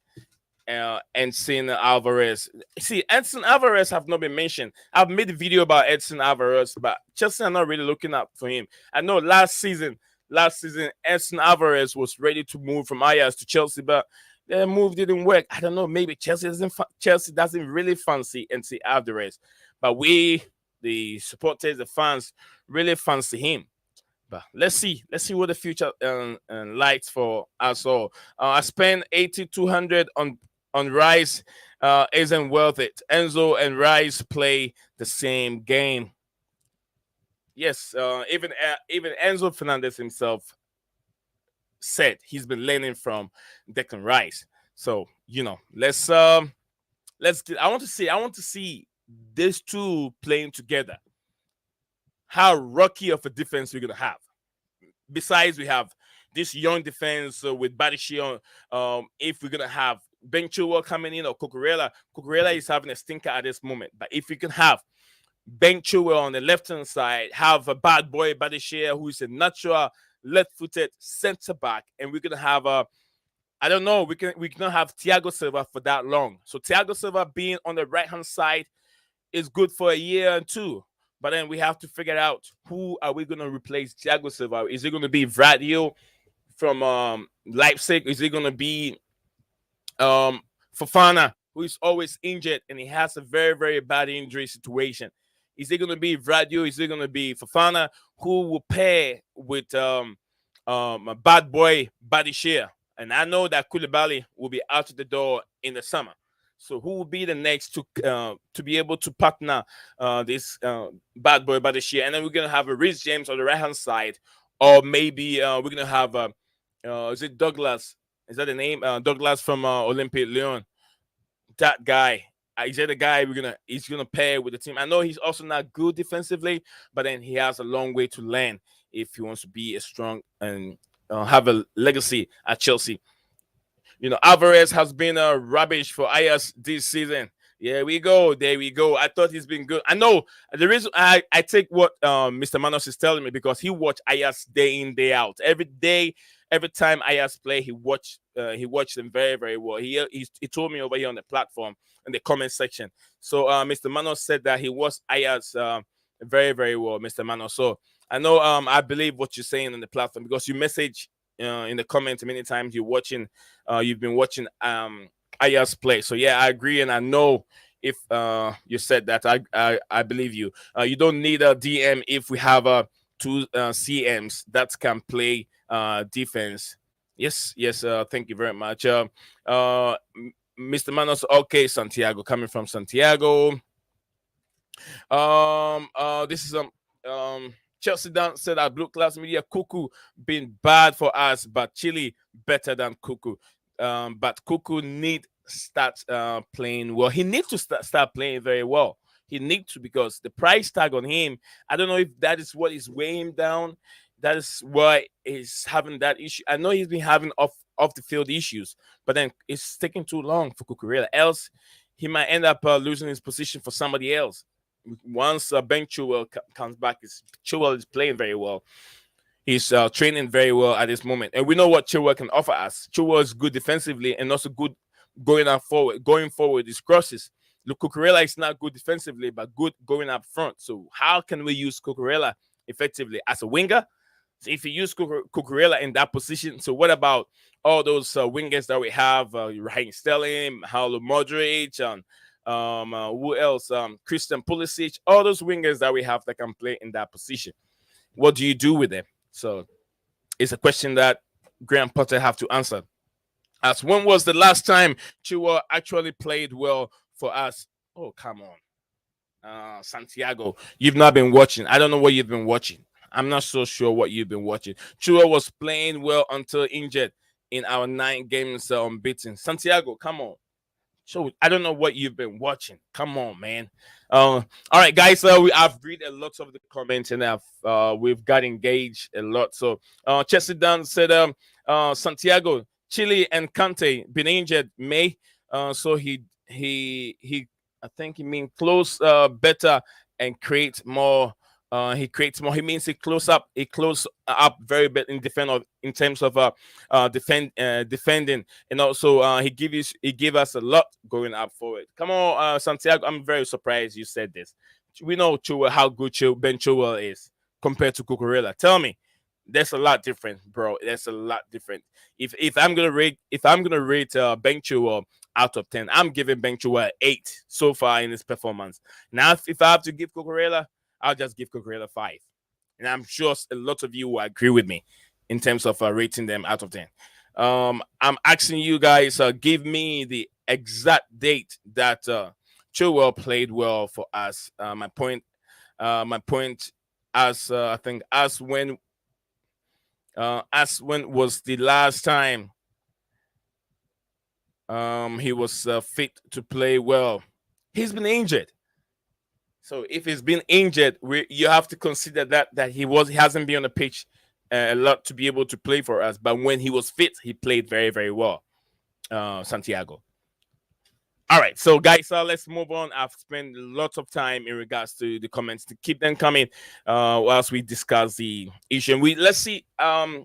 Edson Alvarez. See, Edson Alvarez have not been mentioned. I've made a video about Edson Alvarez, but Chelsea are not really looking up for him. I know last season, Edson Alvarez was ready to move from Ajax to Chelsea, but the move didn't work. I don't know. Maybe Chelsea doesn't really fancy Edson Alvarez, but we, the supporters, the fans, really fancy him. But let's see what the future lights for us all. I spent 8,200 on Rice. Isn't worth it. Enzo and Rice play the same game. Yes, even Enzo Fernandez himself said he's been learning from Declan Rice. So let's get. I want to see these two playing together. How rocky of a defense we're gonna have. Besides, we have this young defense with Badishi on. If we're gonna have Ben Chilwell coming in or Cucurella is having a stinker at this moment. But if we can have Ben Chilwell on the left hand side, have a bad boy Badishi who is a natural left-footed centre back, and we're gonna have I don't know, we cannot have Thiago Silva for that long. So Thiago Silva being on the right hand side is good for a year and two. But then we have to figure out who are we going to replace Thiago Silva. Is it going to be Vradio from Leipzig? Is it going to be Fofana, who is always injured and he has a very, very bad injury situation? Is it going to be Vradio? Is it going to be Fofana, who will pair with a bad boy Badishia? And I know that Koulibaly will be out of the door in the summer. So who will be the next to be able to partner this bad boy Badishia? And then we're gonna have a Reece James on the right hand side, or maybe we're gonna have is it Douglas? Is that the name? Douglas from Olympique Lyon. That guy. Is that the guy he's gonna pair with the team? I know he's also not good defensively, but then he has a long way to learn if he wants to be a strong and have a legacy at Chelsea. Alvarez has been rubbish for Ajax this season. There we go. I thought he's been good. I know the reason I take what Mr. Manos is telling me, because he watched Ajax day in, day out. Every day Every time Ayaz play, he watched them very very well. He told me over here on the platform in the comment section. So Mr. Manos said that he watched Ayaz very very well, Mr. Manos. So I know I believe what you're saying on the platform because you message in the comments many times you've been watching Ayaz play. So yeah, I agree, and I know if you said that, I believe you. You don't need a DM if we have two CMs that can play defense. Yes, yes. Thank you very much, Mr. Manos. Okay, Santiago, coming from Santiago. This is Chelsea Down said that Blue Class Media Cuckoo been bad for us, but Chile better than Cuckoo. But Cuckoo need start playing well. He needs to start playing very well. He needs to because the price tag on him. I don't know if that is what is weighing him down. That is why he's having that issue. I know he's been having off the field issues, but then it's taking too long for Cucurella. Else, he might end up losing his position for somebody else once Ben Chilwell comes back. Chilwell is playing very well. He's training very well at this moment, and we know what Chilwell can offer us. Chilwell is good defensively and also good going up forward. Going forward, his crosses. Look, Cucurella is not good defensively, but good going up front. So how can we use Cucurella effectively as a winger? So if you use Cucurella in that position, so what about all those wingers that we have? Raheem Sterling, Paulo Modric, and who else? Christian Pulisic, all those wingers that we have that can play in that position. What do you do with them? So it's a question that Graham Potter have to answer. As when was the last time Chua actually played well for us? Oh, come on. Santiago, you've not been watching. I don't know what you've been watching. I'm not so sure what you've been watching. Chua was playing well until injured in our 9 games unbeaten. Santiago, come on. So I don't know what you've been watching. Come on, man. All right, guys. I've read a lot of the comments and we've got engaged a lot. So Chelsea Dunn said Santiago, Chile and Kante been injured May. So he I think he means close better and create more. He creates more. He means he close up. He close up very bit in in terms of defending, and also he give us a lot going up forward. Come on, Santiago. I'm very surprised you said this. We know Chua, how good Ben Chilwell is compared to Cucurella. Tell me, that's a lot different, bro. That's a lot different. If I'm gonna rate Ben Chilwell out of 10, I'm giving Ben Chilwell 8 so far in his performance. Now, if I have to give Cucurella, I'll just give Cucurella 5. And I'm sure a lot of you will agree with me in terms of rating them out of 10. I'm asking you guys, give me the exact date that Chilwell played well for us. My point, I think as when was the last time he was fit to play well. He's been injured. So if he's been injured, you have to consider that he hasn't been on the pitch a lot to be able to play for us. But when he was fit, he played very very well. Santiago. All right, so guys, let's move on. I've spent lots of time in regards to the comments to keep them coming whilst we discuss the issue. And let's see. I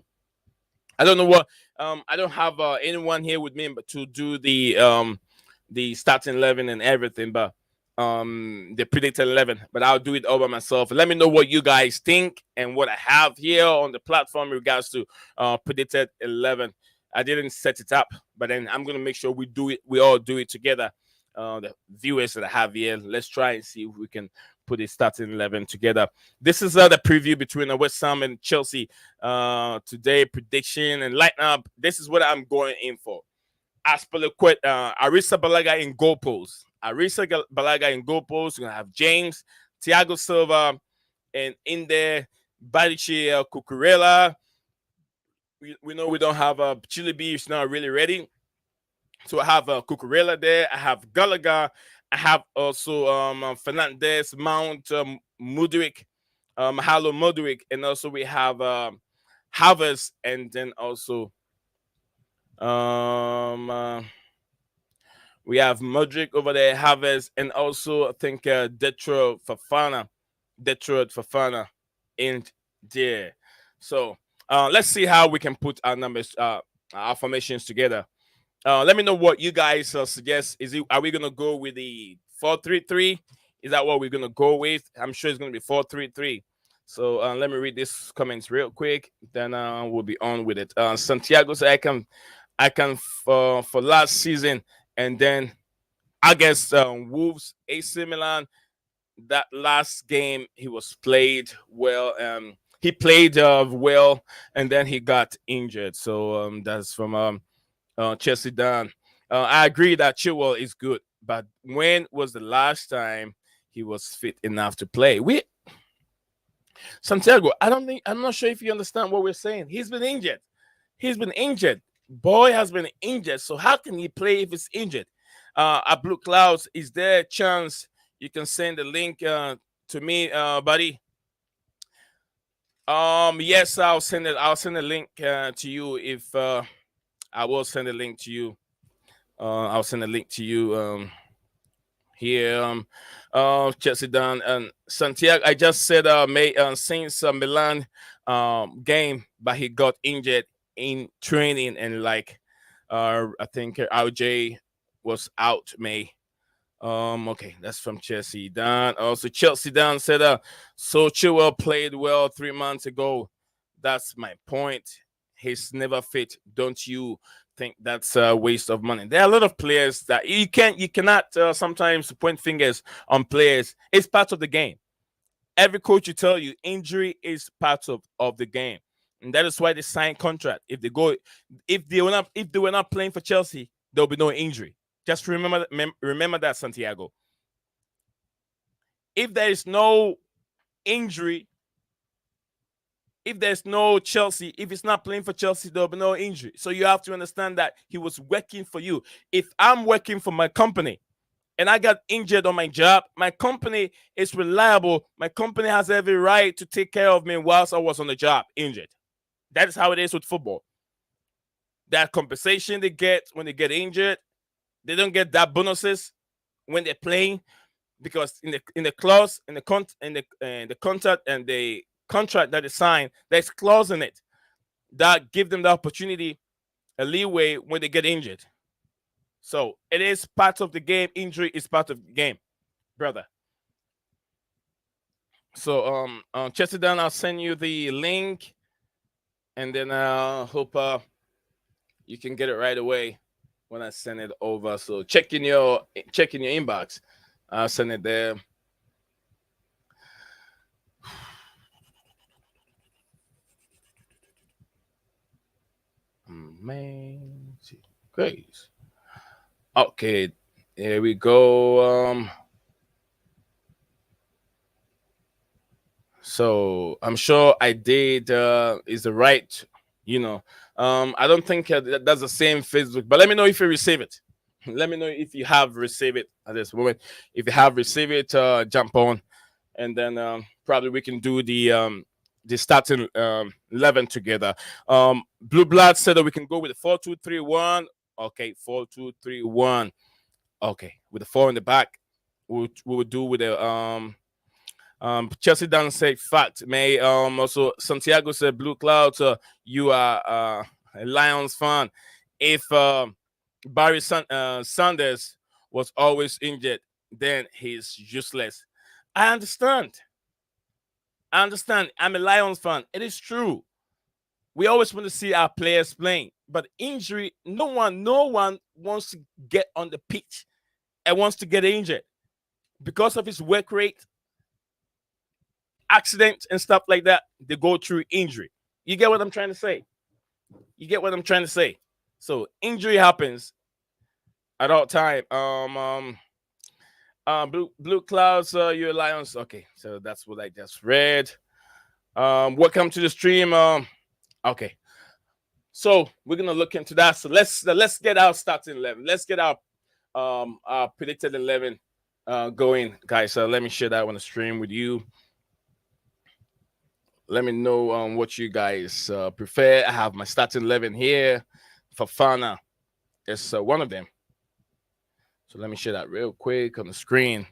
don't know what. I don't have anyone here with me, but to do the starting 11 and everything, but the predicted 11. But I'll do it all by myself. Let me know what you guys think and what I have here on the platform in regards to predicted 11. I didn't set it up, but then I'm gonna make sure we do it. We all do it together. The viewers that I have here, let's try and see if we can put a starting 11 together. This is the preview between West Ham and Chelsea today. Prediction and lineup. This is what I'm going in for. As per the Arisa Balaga in goal post. Arisa Balaga in goal post. We're gonna have James, Thiago Silva, and in there, Badici Cucurella. We know we don't have Chile B is not really ready. So I have Cucurella there. I have Gallagher. I have also Fernandez, Mount, Mudryk, Mahalo Mudryk, and also we have Havertz, and then also we have Mudryk over there, Havertz, and also I think Detroit Fafana in there. So Let's see how we can put our numbers, our formations together. Let me know what you guys suggest. Are we gonna go with the 4-3-3? Is that what we're gonna go with? I'm sure it's gonna be 4-3-3. So let me read these comments real quick. Then we'll be on with it. Santiago said, I can for last season, and then I guess Wolves, AC Milan. That last game he was played well. He played well, and then he got injured. So that's from Chelsea Dan. I agree that Chilwell is good, but when was the last time he was fit enough to play? Santiago, I'm not sure if you understand what we're saying. He's been injured. He's been injured. Boy has been injured. So how can he play if he's injured? At Blue Clouds, is there a chance you can send the link to me, buddy? Yes, I'll send it. I'll send a link to you if I will send a link to you. I'll send a link to you here. Chelsea down and Santiago. I just said May since Milan game, but he got injured in training and like I think RJ was out May. Okay, that's from Chelsea down. Also, Chelsea down said so Chilwell played well 3 months ago. That's my point. He's never fit. Don't you think that's a waste of money? There are a lot of players that you cannot sometimes point fingers on players. It's part of the game. Every coach will tell you injury is part of the game, and that is why they sign contract. If they were not playing for Chelsea, there'll be no injury. Just remember that, Santiago. If there is no injury, if there's no Chelsea, if he's not playing for Chelsea, there'll be no injury. So you have to understand that he was working for you. If I'm working for my company and I got injured on my job, my company is reliable. My company has every right to take care of me whilst I was on the job injured. That is how it is with football. That compensation they get when they get injured, they don't get that bonuses when they're playing because in the clause in the contract and the contract that they sign, there's clause in it that give them the opportunity, a leeway when they get injured. So it is part of the game. Injury is part of the game, brother. So Chester down, I'll send you the link, and then I hope you can get it right away when I send it over. So check in your inbox. I'll send it there. Man, great. Okay, here we go. So I'm sure I did is the right, you know. I don't think that's the same Facebook, but let me know if you receive it. Let me know if you have received it at this moment. If you have received it, jump on, and then probably we can do the starting 11 together. Blue Blood said that we can go with the 4-2-3-1. Okay, 4-2-3-1. Okay, with the four in the back, we will do with the Chelsea doesn't say fact. May also Santiago said Blue Clouds. You are a Lions fan. If Barry Sanders was always injured, then he's useless. I understand. I understand. I'm a Lions fan. It is true. We always want to see our players playing, but injury. No one wants to get on the pitch and wants to get injured because of his work rate, accidents and stuff like that. They go through injury. You get what I'm trying to say? You get what I'm trying to say? So injury happens at all time. Blue Clouds, you're Lions. Okay, so that's what I just read. Welcome to the stream. Okay, so we're gonna look into that. So let's get our starting 11. Let's get our predicted 11 going, guys. So let me share that on the stream with you. Let me know what you guys prefer. I have my starting 11 here. Fafana is one of them. So let me share that real quick on the screen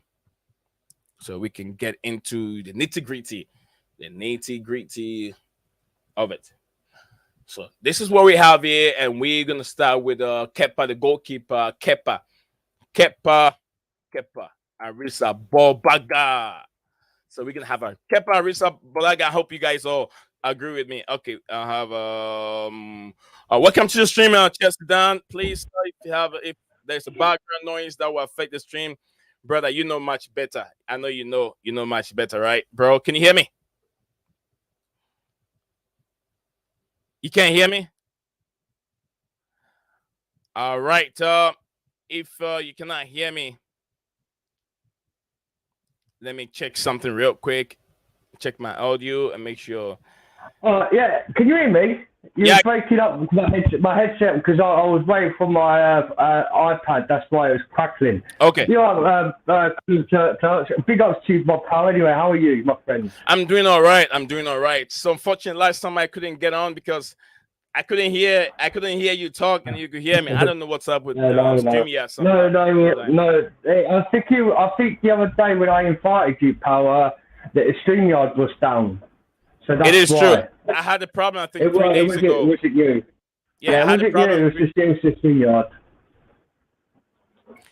so we can get into the nitty gritty of it. So this is what we have here, and we're gonna start with Kepa, the goalkeeper. Kepa, Arisa Bobaga. So we're gonna have a Kepa Arisa Bobaga. I hope you guys all agree with me. Okay, I have welcome to the stream, Chelsea Dan. Please, if there's a background noise that will affect the stream, brother, you know much better. I know you know much better, right, bro? Can you hear me? You can't hear me? All right. If you cannot hear me, let me check something real quick. Check my audio and make sure. Yeah. Can you hear me? You're breaking up my headset because I was waiting for my iPad. That's why it was crackling. Okay. Yeah. Big ups to you, my pal. Anyway, how are you, my friend? I'm doing all right. So unfortunately, last time I couldn't get on because I couldn't hear you talk and you could hear me. I don't know what's up with StreamYard. No. I think the other day when I invited you, pal, the StreamYard was down. So that's it is why. true. I had a problem. I think 3 days ago. Was it you? Yeah, I had a problem. It was the StreamYard.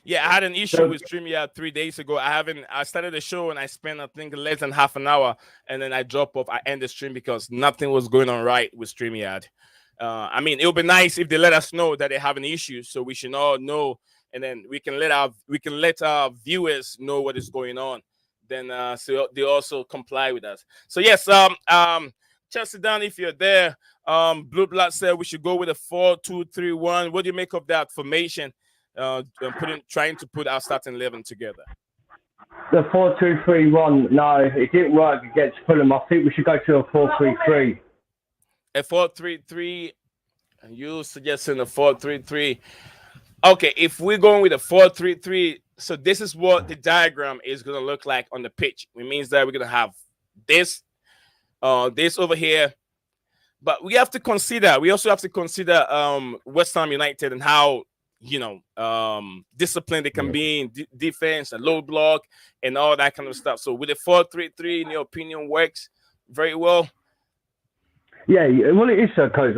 Yeah, I had an issue with StreamYard 3 days ago. I started the show and I spent, I think, less than half an hour, and then I dropped off. I ended the stream because nothing was going on right with StreamYard. I mean, it would be nice if they let us know that they have an issue, so we should all know, and then we can let our viewers know what is going on. Then so they also comply with us. So yes, Chelsea Dan, if you're there, Blue Blood said we should go with a 4-2-3-1. What do you make of that formation? Trying to put our starting 11 together. The 4-2-3-1. No, it didn't work against Fulham. I think we should go to a 4-3-3. A 4-3-3, and you suggesting a 4-3-3. Okay, if we're going with a 4-3-3, so this is what the diagram is going to look like on the pitch. It means that we're going to have this over here. But we also have to consider West Ham United and how, disciplined they can be in defense and low block and all that kind of stuff. So with a 4-3-3, in your opinion, works very well? Yeah, well, it is, Coach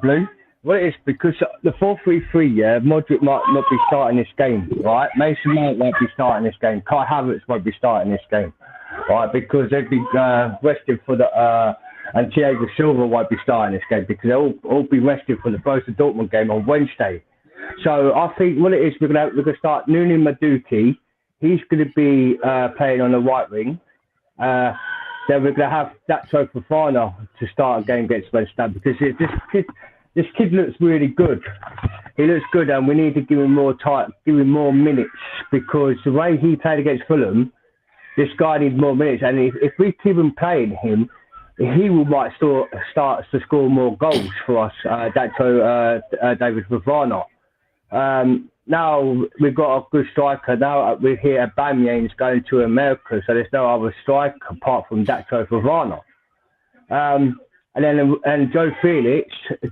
Blue. Well, it is because the 4-3-3, Modric might not be starting this game, right? Mason Mount won't be starting this game. Kai Havertz won't be starting this game, right? Because they've been rested for and Thiago Silva won't be starting this game because they'll all be rested for the Borussia Dortmund game on Wednesday. So I think what it is, we're gonna start Nuni Madueke. He's going to be playing on the right wing. Then we're going to have Dato Fofana to start a game against West Ham because this kid looks really good. He looks good, and we need to give him more time, give him more minutes because the way he played against Fulham, this guy needs more minutes. And if we keep him playing him, he might start to score more goals for us, David Fofana. Now we've got a good striker. Now we hear Aubameyang's going to America, so there's no other striker apart from Dato Fofana. And Joe Felix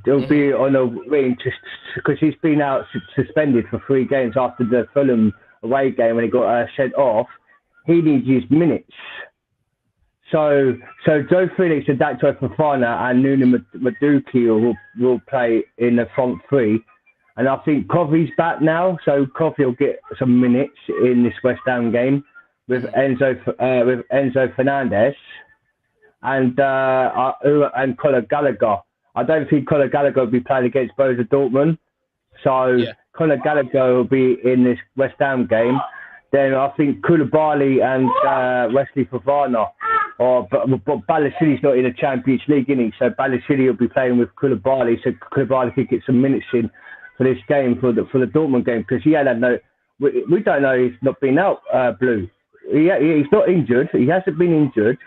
will be on a wing just because he's been out suspended for 3 games after the Fulham away game when he got sent off. He needs his minutes. So Joe Felix and Dato Fofana and Nuna Madueke will play in the front 3. And I think Coffey's back now, so Coffey will get some minutes in this West Ham game with Enzo Fernandez and Conor Gallagher. I don't think Conor Gallagher will be playing against Borussia Dortmund, so Conor Gallagher will be in this West Ham game. Then I think Koulibaly and Wesley Fofana. But Balotelli's not in the Champions League, is he? So Balotelli will be playing with Koulibaly, so Koulibaly could get some minutes in for this game, for the Dortmund game, because we don't know he's not been out, Blue. He's not injured. He hasn't been injured,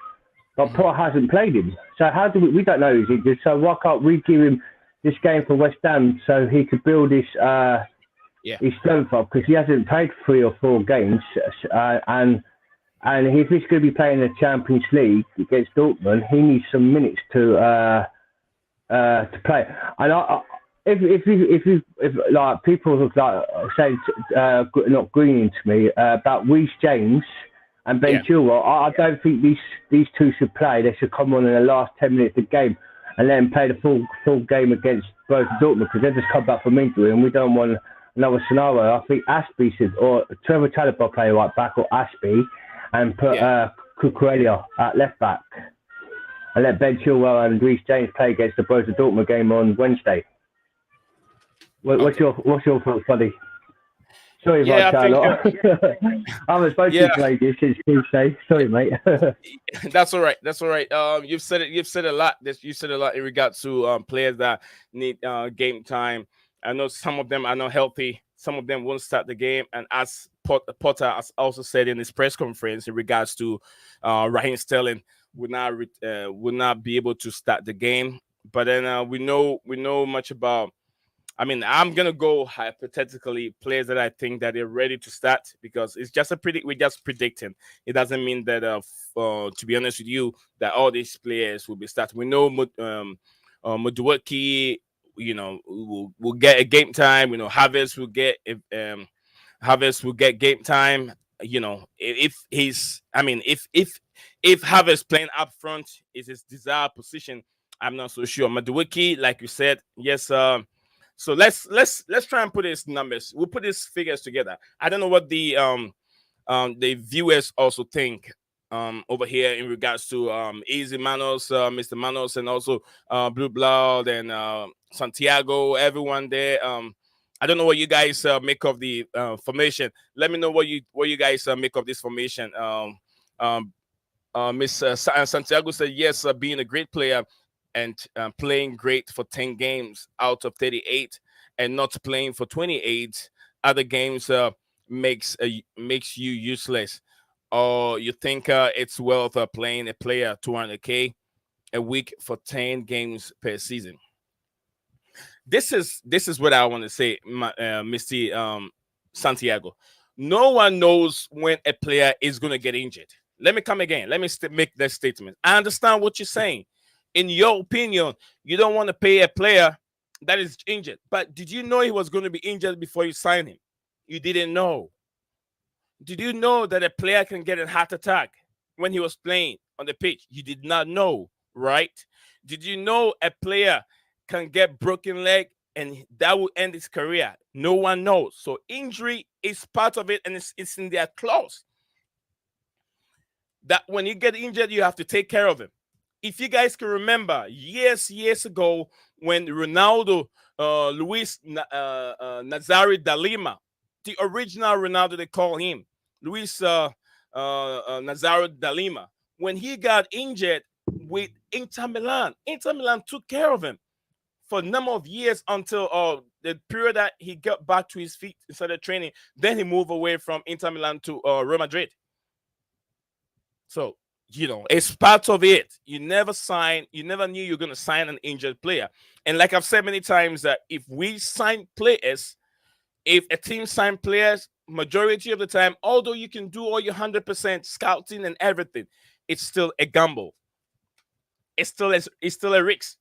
but Potter hasn't played him. So how do we don't know he's injured. So why can't we give him this game for West Ham so he could build his strength up, because he hasn't played 3 or 4 games, and if he's going to be playing the Champions League against Dortmund, he needs some minutes to play. And if like people like say not agreeing to me about Reece James and Ben Chilwell, I don't think these two should play. They should come on in the last 10 minutes of the game. and let him play the full game against both Dortmund because they just come back from injury, and we don't want another scenario. I think Aspie should, or Trevor Chalobah play right back, or Aspie, and put Cucurella at left back, and let Ben Chilwell and Reece James play against the Borussia Dortmund game on Wednesday. What's your thoughts, buddy? Sorry about that. I haven't spoken to you ladies since Tuesday. Sorry, mate. That's all right. That's all right. You've said it. You've said a lot. You said a lot in regards to players that need game time. I know some of them are not healthy. Some of them won't start the game. And as Potter has also said in his press conference in regards to Raheem Sterling would not be able to start the game. But then we know much about. I mean, I'm gonna go hypothetically players that I think that they're ready to start because it's just we're just predicting. It doesn't mean that, to be honest with you, that all these players will be starting. We know Madueke, will get a game time. Havertz will get game time. If Havertz playing up front is his desired position, I'm not so sure. Madueke, like you said, yes. So let's try and put these numbers. We'll put these figures together. I don't know what the viewers also think over here in regards to Easy Manos, Mr. Manos, and also Blue Blood and Santiago, everyone there. I don't know what you guys make of the formation. Let me know what you guys make of this formation. Miss Santiago said yes, being a great player and playing great for 10 games out of 38 and not playing for 28 other games makes you useless. Or you think it's worth playing a player $200K a week for 10 games per season? This is what I want to say, Mr. Santiago. No one knows when a player is going to get injured. Let me come again. Let me make that statement. I understand what you're saying. In your opinion, you don't want to pay a player that is injured. But did you know he was going to be injured before you signed him? You didn't know. Did you know that a player can get a heart attack when he was playing on the pitch? You did not know, right? Did you know a player can get broken leg and that will end his career? No one knows. So injury is part of it, and it's in their clause that when you get injured, you have to take care of him. If you guys can remember, years ago, when Ronaldo, Luis Nazario da Lima, the original Ronaldo they call him, Luis Nazario da Lima, when he got injured with Inter Milan took care of him for a number of years until the period that he got back to his feet and started training. Then he moved away from Inter Milan to Real Madrid. So, it's part of it. You never knew you were going to sign an injured player. And like I've said many times, that if a team sign players, majority of the time, although you can do all your 100% scouting and everything, it's still a gamble. It's still a risk.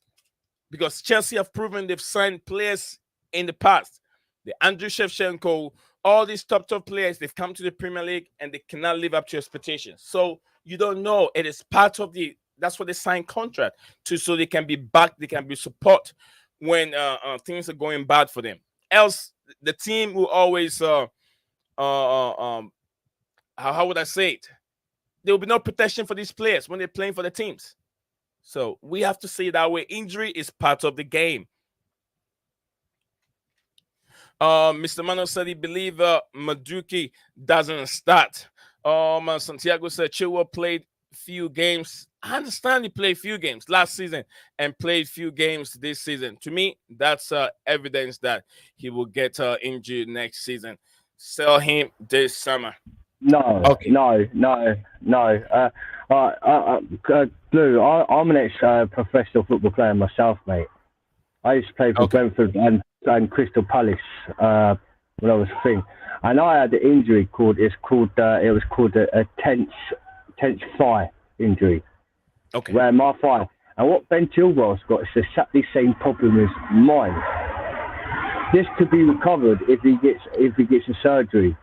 Because Chelsea have proven they've signed players in the past. The Andriy Shevchenko, all these top players, they've come to the Premier League and they cannot live up to expectations. So you don't know. It is part of that's what they sign contract to, so they can be back, they can be support when things are going bad for them. Else, the team will always, how would I say it? There will be no protection for these players when they're playing for the teams. So we have to say that way. Injury is part of the game. Mr. Mano said he believes Madueke doesn't start. Santiago said Chilwell played few games. I understand he played few games last season and played few games this season. To me, that's evidence that he will get injured next season. Sell him this summer. No. Blue, I'm an ex-professional football player myself, mate. I used to play for Brentford and Crystal Palace when I was a thing, and I had an injury called a tense thigh injury. Okay. Where my thigh, and what Ben Chilwell's got is exactly the same problem as mine. This could be recovered if he gets a surgery.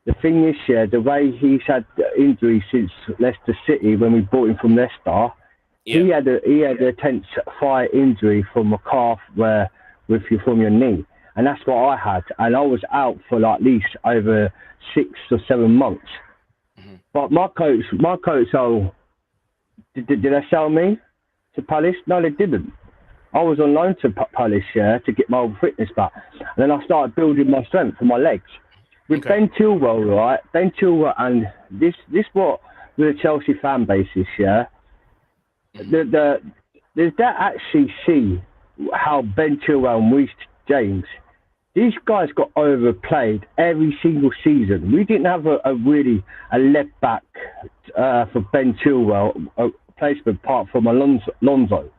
The thing is, the way he's had injury since Leicester City when we bought him from Leicester, Yeah. He had a tense thigh injury from a calf where with you from your knee, and that's what I had, and I was out for like at least over 6 or 7 months. Hmm. But my coach, did they sell me to Palace? No, they didn't. I was on loan to Palace, yeah, to get my old fitness back. And then I started building my strength for my legs. With Okay. Ben Chilwell, right? Ben Chilwell, and this what the Chelsea fan base is, yeah. Hmm. The Does that actually see how Ben Chilwell and Reece James, these guys got overplayed every single season. We didn't have a left back for Ben Chilwell a placement apart from Alonso,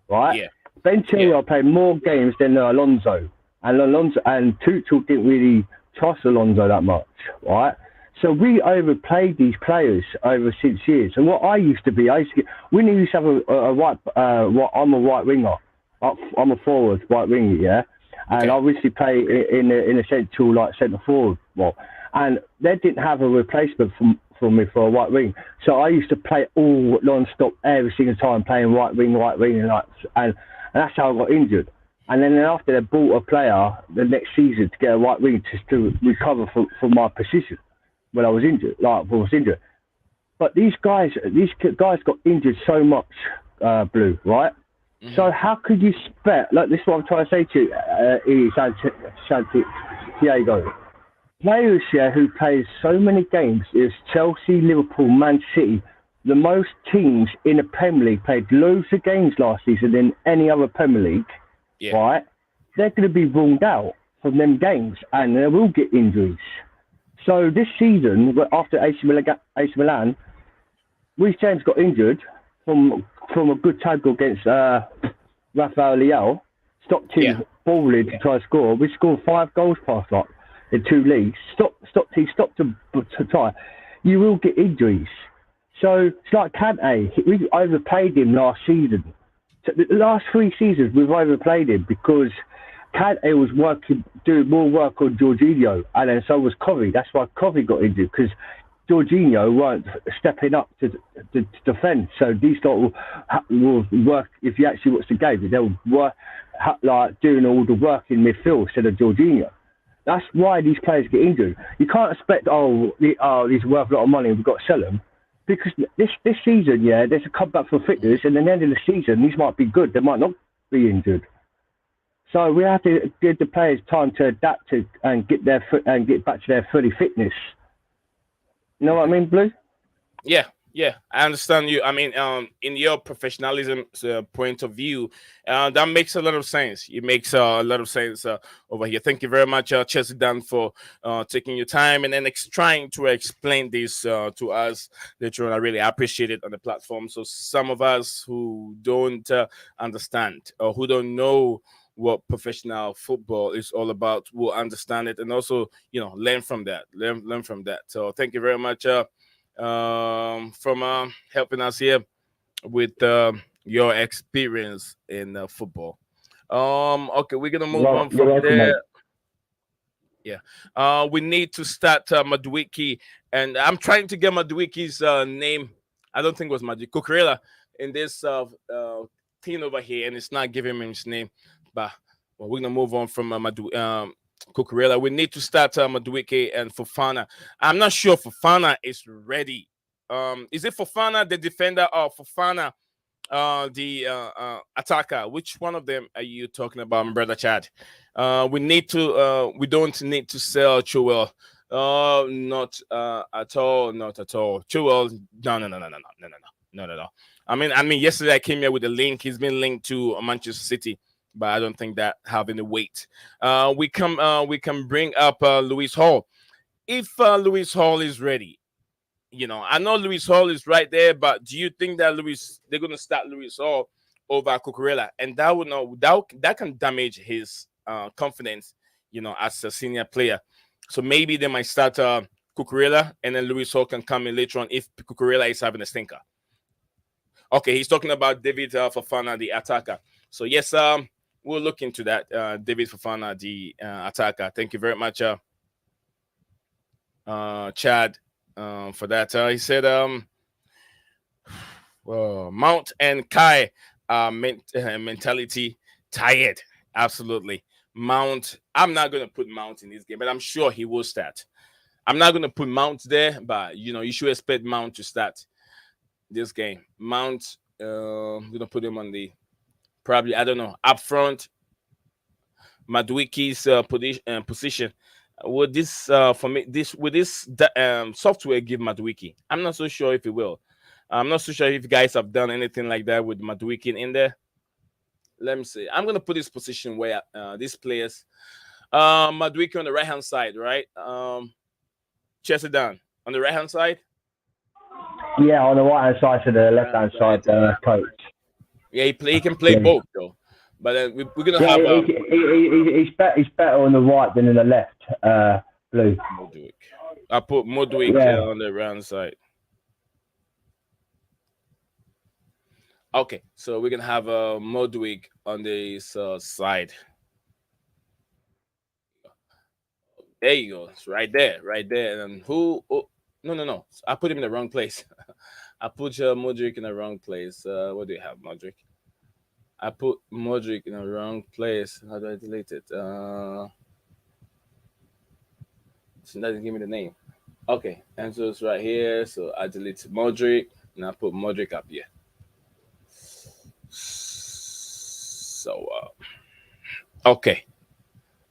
right? Yeah. Ben Yeah. Chilwell played more games than Alonso and Tuchel didn't really trust Alonso that much, right? So we overplayed these players over 6 years. And what I used to be, we used to have a right. I'm a right winger. I'm a forward, right winger, yeah. And I Okay. obviously play in a central like centre forward role. And they didn't have a replacement for me for a right wing. So I used to play all non-stop every single time, playing right wing, and that's how I got injured. And then after they bought a player the next season to get a right wing to recover from my position when I was injured, But these guys got injured so much, Blue, right? Hmm. So how could you expect? Like this is what I'm trying to say to you, Santiago. Players here who plays so many games is Chelsea, Liverpool, Man City. The most teams in the Premier League played loads of games last season than any other Premier League, Yeah. right? They're going to be ruled out from them games and they will get injuries. So this season, after AC Milan, Reece James got injured from a good tackle against Rafael Leao. Stopped Yeah. him balling to try to score. We scored 5 goals past like in 2 leagues. Stopped to try. You will get injuries. So it's like Kante. We overplayed him last season. So the last 3 seasons we've overplayed him because Kante was doing more work on Jorginho, and then so was Covey. That's why Covey got injured because Jorginho weren't stepping up to defend. So these lot will work if you actually watch the game. They'll work like doing all the work in midfield instead of Jorginho. That's why these players get injured. You can't expect he's worth a lot of money. We've got to sell him because this season, yeah, there's a comeback for fitness, and at the end of the season, these might be good. They might not be injured. So we have to give the players time to adapt to and get back to their fully fitness. You know what I Okay. mean, Blue? Yeah, yeah, I understand you. I mean, in your professionalism point of view, that makes a lot of sense. It makes a lot of sense over here. Thank you very much, Chelsea Dan, for taking your time and then trying to explain this to us later on. I really appreciate it on the platform. So some of us who don't understand or who don't know what professional football is all about will understand it and also learn from that learn from that. So thank you very much from helping us here with your experience in football. Okay, we're gonna move on You're from welcome, there. mate. Yeah, we need to start Maduiki, and I'm trying to get Maduiki's name. I don't think it was Maduiki Kukurela in this thing over here, and it's not giving me his name. But well, we're gonna move on from Cucurella. We need to start Madueke and Fofana. I'm not sure Fofana is ready. Is it Fofana the defender or Fofana the attacker? Which one of them are you talking about, my brother Chad? We don't need to sell Chilwell. Not at all, not at all. Chilwell, no, no, no, no, no, no, no, no, no, no, no, no. I mean, yesterday I came here with a link. He's been linked to Manchester City, but I don't think that have any weight. We can bring up Luis Hall if Luis Hall is ready. I know Luis Hall is right there, but do you think that they're gonna start Luis Hall over Cucurella, and that would not that can damage his confidence, as a senior player. So maybe they might start Cucurella, and then Luis Hall can come in later on if Cucurella is having a stinker. Okay, he's talking about David Fofana, the attacker. So yes, we'll look into that. David Fofana, the attacker. Thank you very much, Chad, for that. He said, Mount and Kai mentality tired. Absolutely. Mount, I'm not going to put Mount in this game, but I'm sure he will start. I'm not going to put Mount there, but you should expect Mount to start this game. Mount, I'm going to put him on the probably, I don't know, up front. Maduiki's position. Would this for me this with this software give Maduiki? I'm not so sure if it will. I'm not so sure if you guys have done anything like that with Maduiki in there. Let me see. I'm gonna put this position where these players, Maduiki on the right hand side, right? Chest it down on the right hand side. Yeah, on the right hand side to the left hand side, coach. Yeah, he can play both though. But then we're gonna Yeah, have he's better on the right than on the left. Blue. Modric. I put Modric on the right hand side. Okay, so we're gonna have Modric on this side. There you go. It's right there, right there. And who? Oh, no. I put him in the wrong place. I put Modric in the wrong place. What do you have, Modric? I put Modric in the wrong place. How do I delete it? It doesn't give me the name. Okay, and so it's right here. So I delete Modric and I put Modric up here. So okay.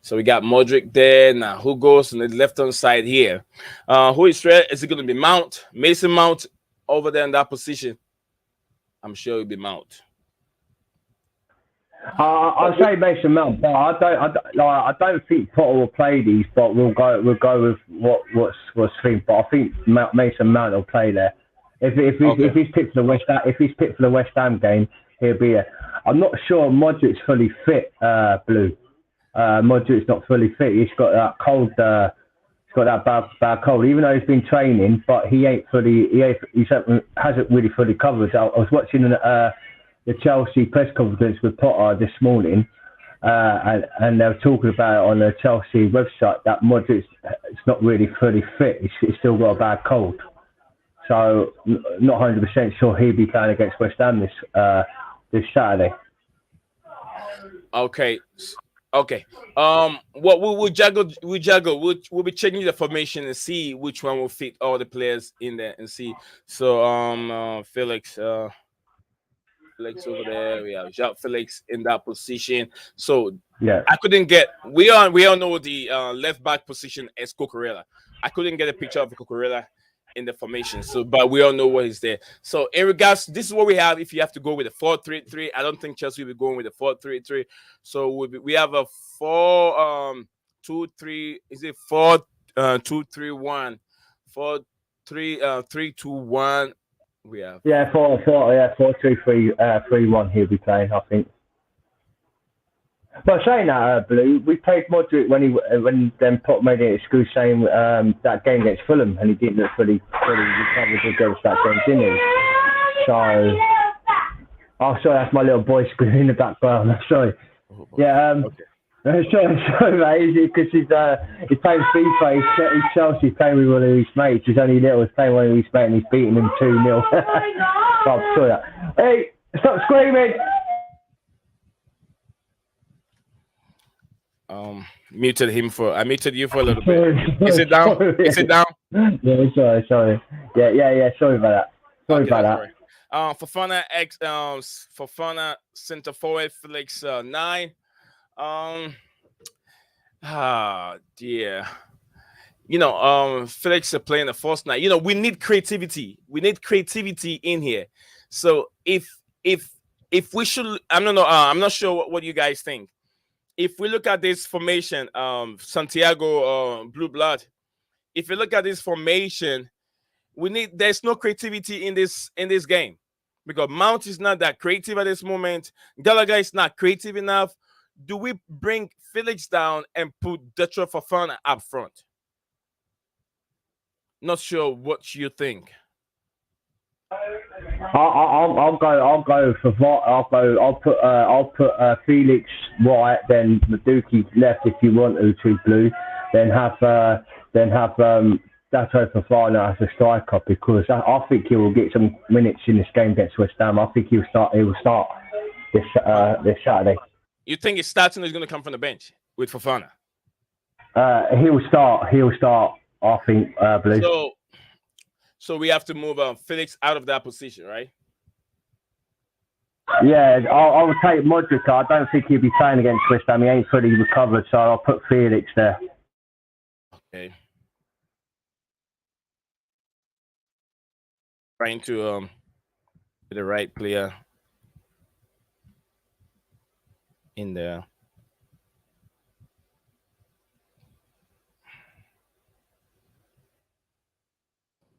So we got Modric there. Now who goes on the left hand side here? Who is red? Is it gonna be Mount? Mason Mount over there in that position? I'm sure it'll be Mount. I'll say Mason Mount, but I don't think Potter will play these, but we'll go with what's thing. But I think Mason Mount will play there. If he's picked for the West Ham game, he'll be there. I'm not sure Modric's fully fit. Blue. Modric's not fully fit. He's got that cold. He's got that bad cold. Even though he's been training, but he hasn't really fully covered. I was watching the Chelsea press conference with Potter this morning, and they were talking about it on the Chelsea website that Modric is not really fully fit. He's still got a bad cold, so not 100% sure he'll be playing against West Ham this Saturday. Okay. What we'll juggle. We'll be checking the formation and see which one will fit all the players in there and see. So Felix over there. We have Jacques Felix in that position. So yeah, I couldn't get. We all know the left back position as Cucurella. I couldn't get a picture of Cucurella in the formation. So, but we all know what is there. So, in regards, this is what we have. If you have to go with a 4-3-3, I don't think Chelsea will be going with a 4-3-3. So we have a 4-2-3. Is it 4-2-3-1? 4-3-3-2-1. We have 4-3-3-1. He'll be playing, I think. But saying that, Blue, we played Modric when then Pop made it excuse saying that game against Fulham, and he didn't look fully recovered against that game, didn't he? So, sorry, that's my little boy screaming in the background. I'm sorry. Yeah. Okay. Sorry, mate. Because he's playing FIFA. He's Chelsea playing with one of his mates. He's only little. He's playing one of his mates, and he's beating him 2-0. So I'm sorry. Hey, stop screaming! Muted him I muted you for a little bit. Is it down? Is it down? Yeah, sorry. Yeah. Sorry about that. Fofana center forward, Felix 9. Dear. Felix playing the first 9. We need creativity. We need creativity in here. So if we should, I'm not sure what you guys think. If we look at this formation, Santiago Blue Blood, if you look at this formation, there's no creativity in this game because Mount is not that creative at this moment. Gallagher is not creative enough. Do we bring Felix down and put Detro Fofana up front? Not sure what you think. I'll go for what I'll put Felix right, then Maduki left if you want to Blue, then have Dato Fofana as a striker because I think he will get some minutes in this game against West Ham. I think he'll start. He will start this Saturday. You think his starting is going to come from the bench with Fofana? He will start. He will start. I think. Blue. So we have to move Felix out of that position, right? Yeah, I will take Modric. I don't think he'll be playing against West Ham. He ain't fully recovered, so I'll put Felix there. Okay. Trying to get the right player in there.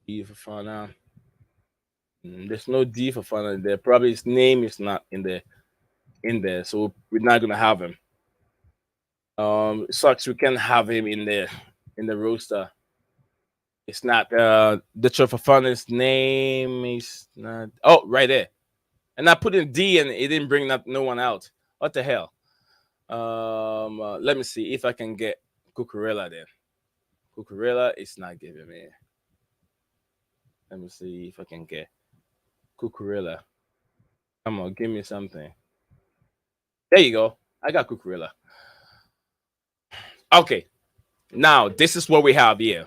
D for Fofana. There's no D for Fofana there. Probably his name is not in there, so we're not gonna have him. It sucks we can't have him in the roster. It's not the Fofana's name is not. Oh, right there. And I put in D and it didn't bring no one out. What the hell? Let me see if I can get Cucurella then. Cucurella is not giving me. Let me see if I can get Cucurella. Come on, give me something. There you go. I got Cucurella. Okay. Now this is what we have here.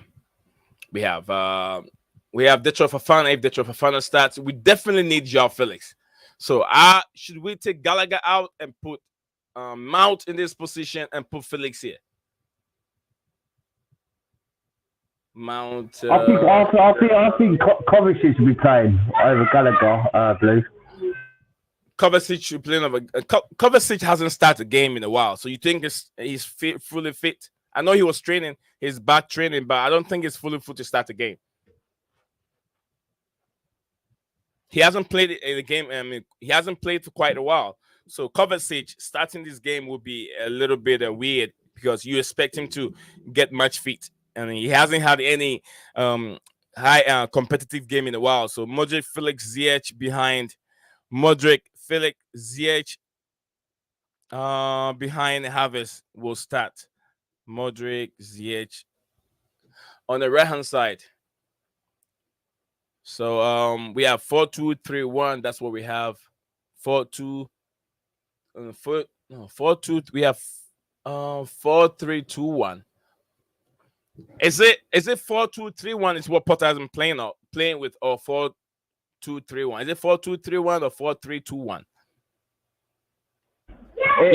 We have Detroit Fofana. If Detroit Fofana starts, we definitely need Joao Felix. So should we take Gallagher out and put Mount in this position and put Felix here? Mount. I think Kovacic will be playing over Gallagher. Blue. Kovacic should play over. Kovacic hasn't started a game in a while, so you think he's fully fit? I know he was training, his back training, but I don't think he's fully fit to start the game. He hasn't played in the game. I mean, he hasn't played for quite a while. So Kovacic starting this game would be a little bit weird because you expect him to get much fit, and he hasn't had any high competitive game in a while. So Modric, Felix, Ziyech behind. Modric, Felix, Ziyech behind Havertz will start. Modric, Ziyech on the right hand side. So we have 4-2-3-1. That's what we have. 4-2. 4-2. We have 4-3-2-1. Is it 4-2-3-1? Is what Potter has been playing with, or 4-2-3-1? Is it 4-2-3-1 or 4-3-2-1? I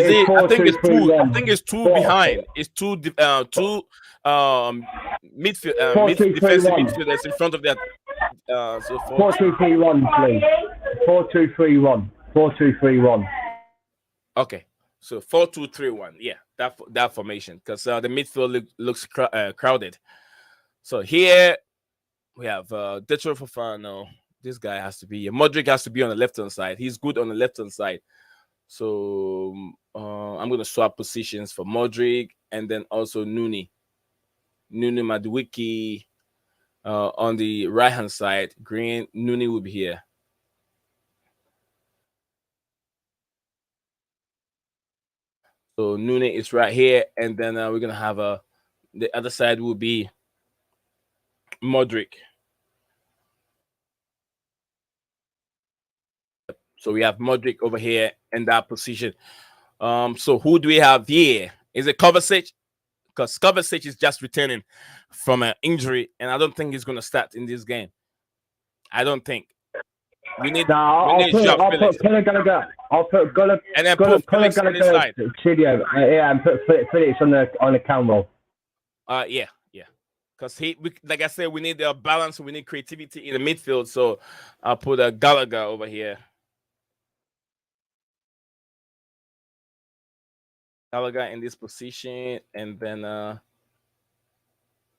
think it's two. I think it's two behind. It's two midfield defensive midfielders in front of that. So 4-2-3-1, please. 4-2-3-1. 4-2-3-1. Okay, so 4-2-3-1. Yeah, that formation, because the midfield looks crowded. So here we have Detroit Fofana. This guy has to be. Modric has to be on the left hand side. He's good on the left hand side. So I'm going to swap positions for Modric and then also Nuni Madueke on the right hand side. Green Nuni will be here. So Nuni is right here, and then we're gonna have the other side will be Modric. So we have Modric over here in that position. So who do we have here? Is it Kovacic? Because Kovacic is just returning from an injury, and I don't think he's gonna start in this game. I don't think. We need. I'll put Gallagher. I'll put Gallagher. And then put Felix on this side. Studio. Yeah, and put Felix on the camera. Yeah. Because like I said, we need a balance. We need creativity in the midfield. So I'll put a Gallagher over here. Gallagher in this position, and then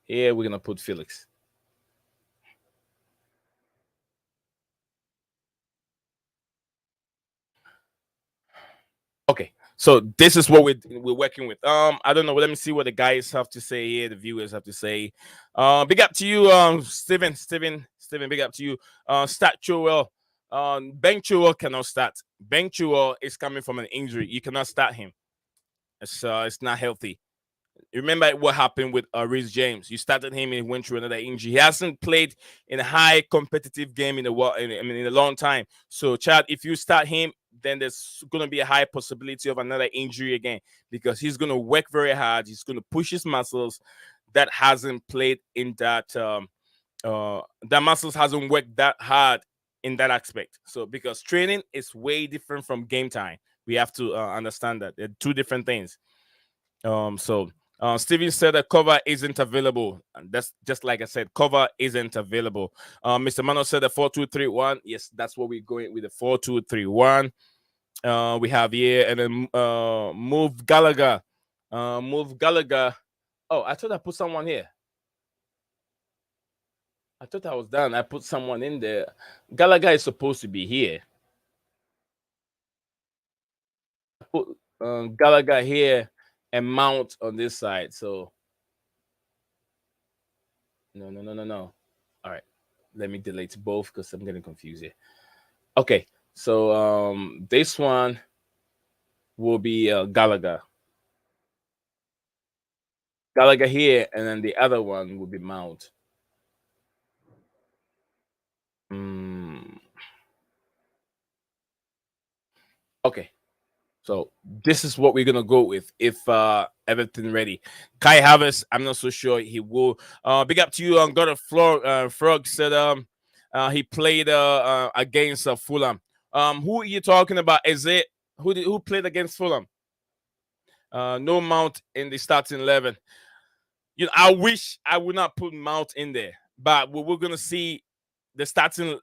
here we're gonna put Felix. Okay, so this is what we're working with. I don't know. Let me see what the guys have to say here. The viewers have to say. Big up to you, Steven. Big up to you. Start Chilwell. Ben Chilwell cannot start. Ben Chilwell is coming from an injury. You cannot start him. It's not healthy. Remember what happened with Reece James. You started him and he went through another injury. He hasn't played in a high competitive game in in a long time. So, Chad, if you start him, then there's going to be a high possibility of another injury again because he's going to work very hard. He's going to push his muscles that hasn't played in that muscles hasn't worked that hard in that aspect. So, because training is way different from game time, we have to understand that they're two different things. Steven said that cover isn't available. And that's just like I said, cover isn't available. Mr. Mano said the 4-2-3-1. Yes, that's what we're going with, the 4-2-3-1. We have here, and then move Gallagher. Move Gallagher. Oh, I thought I put someone here. I thought I was done. I put someone in there. Gallagher is supposed to be here. I put Gallagher here and Mount on this side. So no. All right, let me delete both because I'm getting confused here. Okay, so this one will be Gallagher here, and then the other one will be Mount. Okay. So this is what we're gonna go with if everything ready. Kai Havertz, I'm not so sure he will. Big up to you on God of Frog said he played against Fulham. Who are you talking about? Is it who played against Fulham? No Mount in the starting 11. You know, I wish I would not put Mount in there, but we're gonna see the starting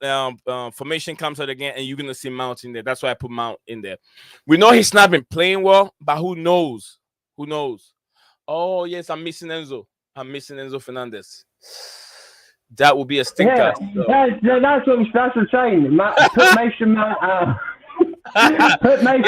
formation comes out again, and you're gonna see Mount in there. That's why I put Mount in there. We know he's not been playing well, but who knows? Who knows? Oh yes, I'm missing Enzo. I'm missing Enzo Fernandez. That will be a stinker. Yeah, that's what I'm saying. Put Mason Mount out. Put Mason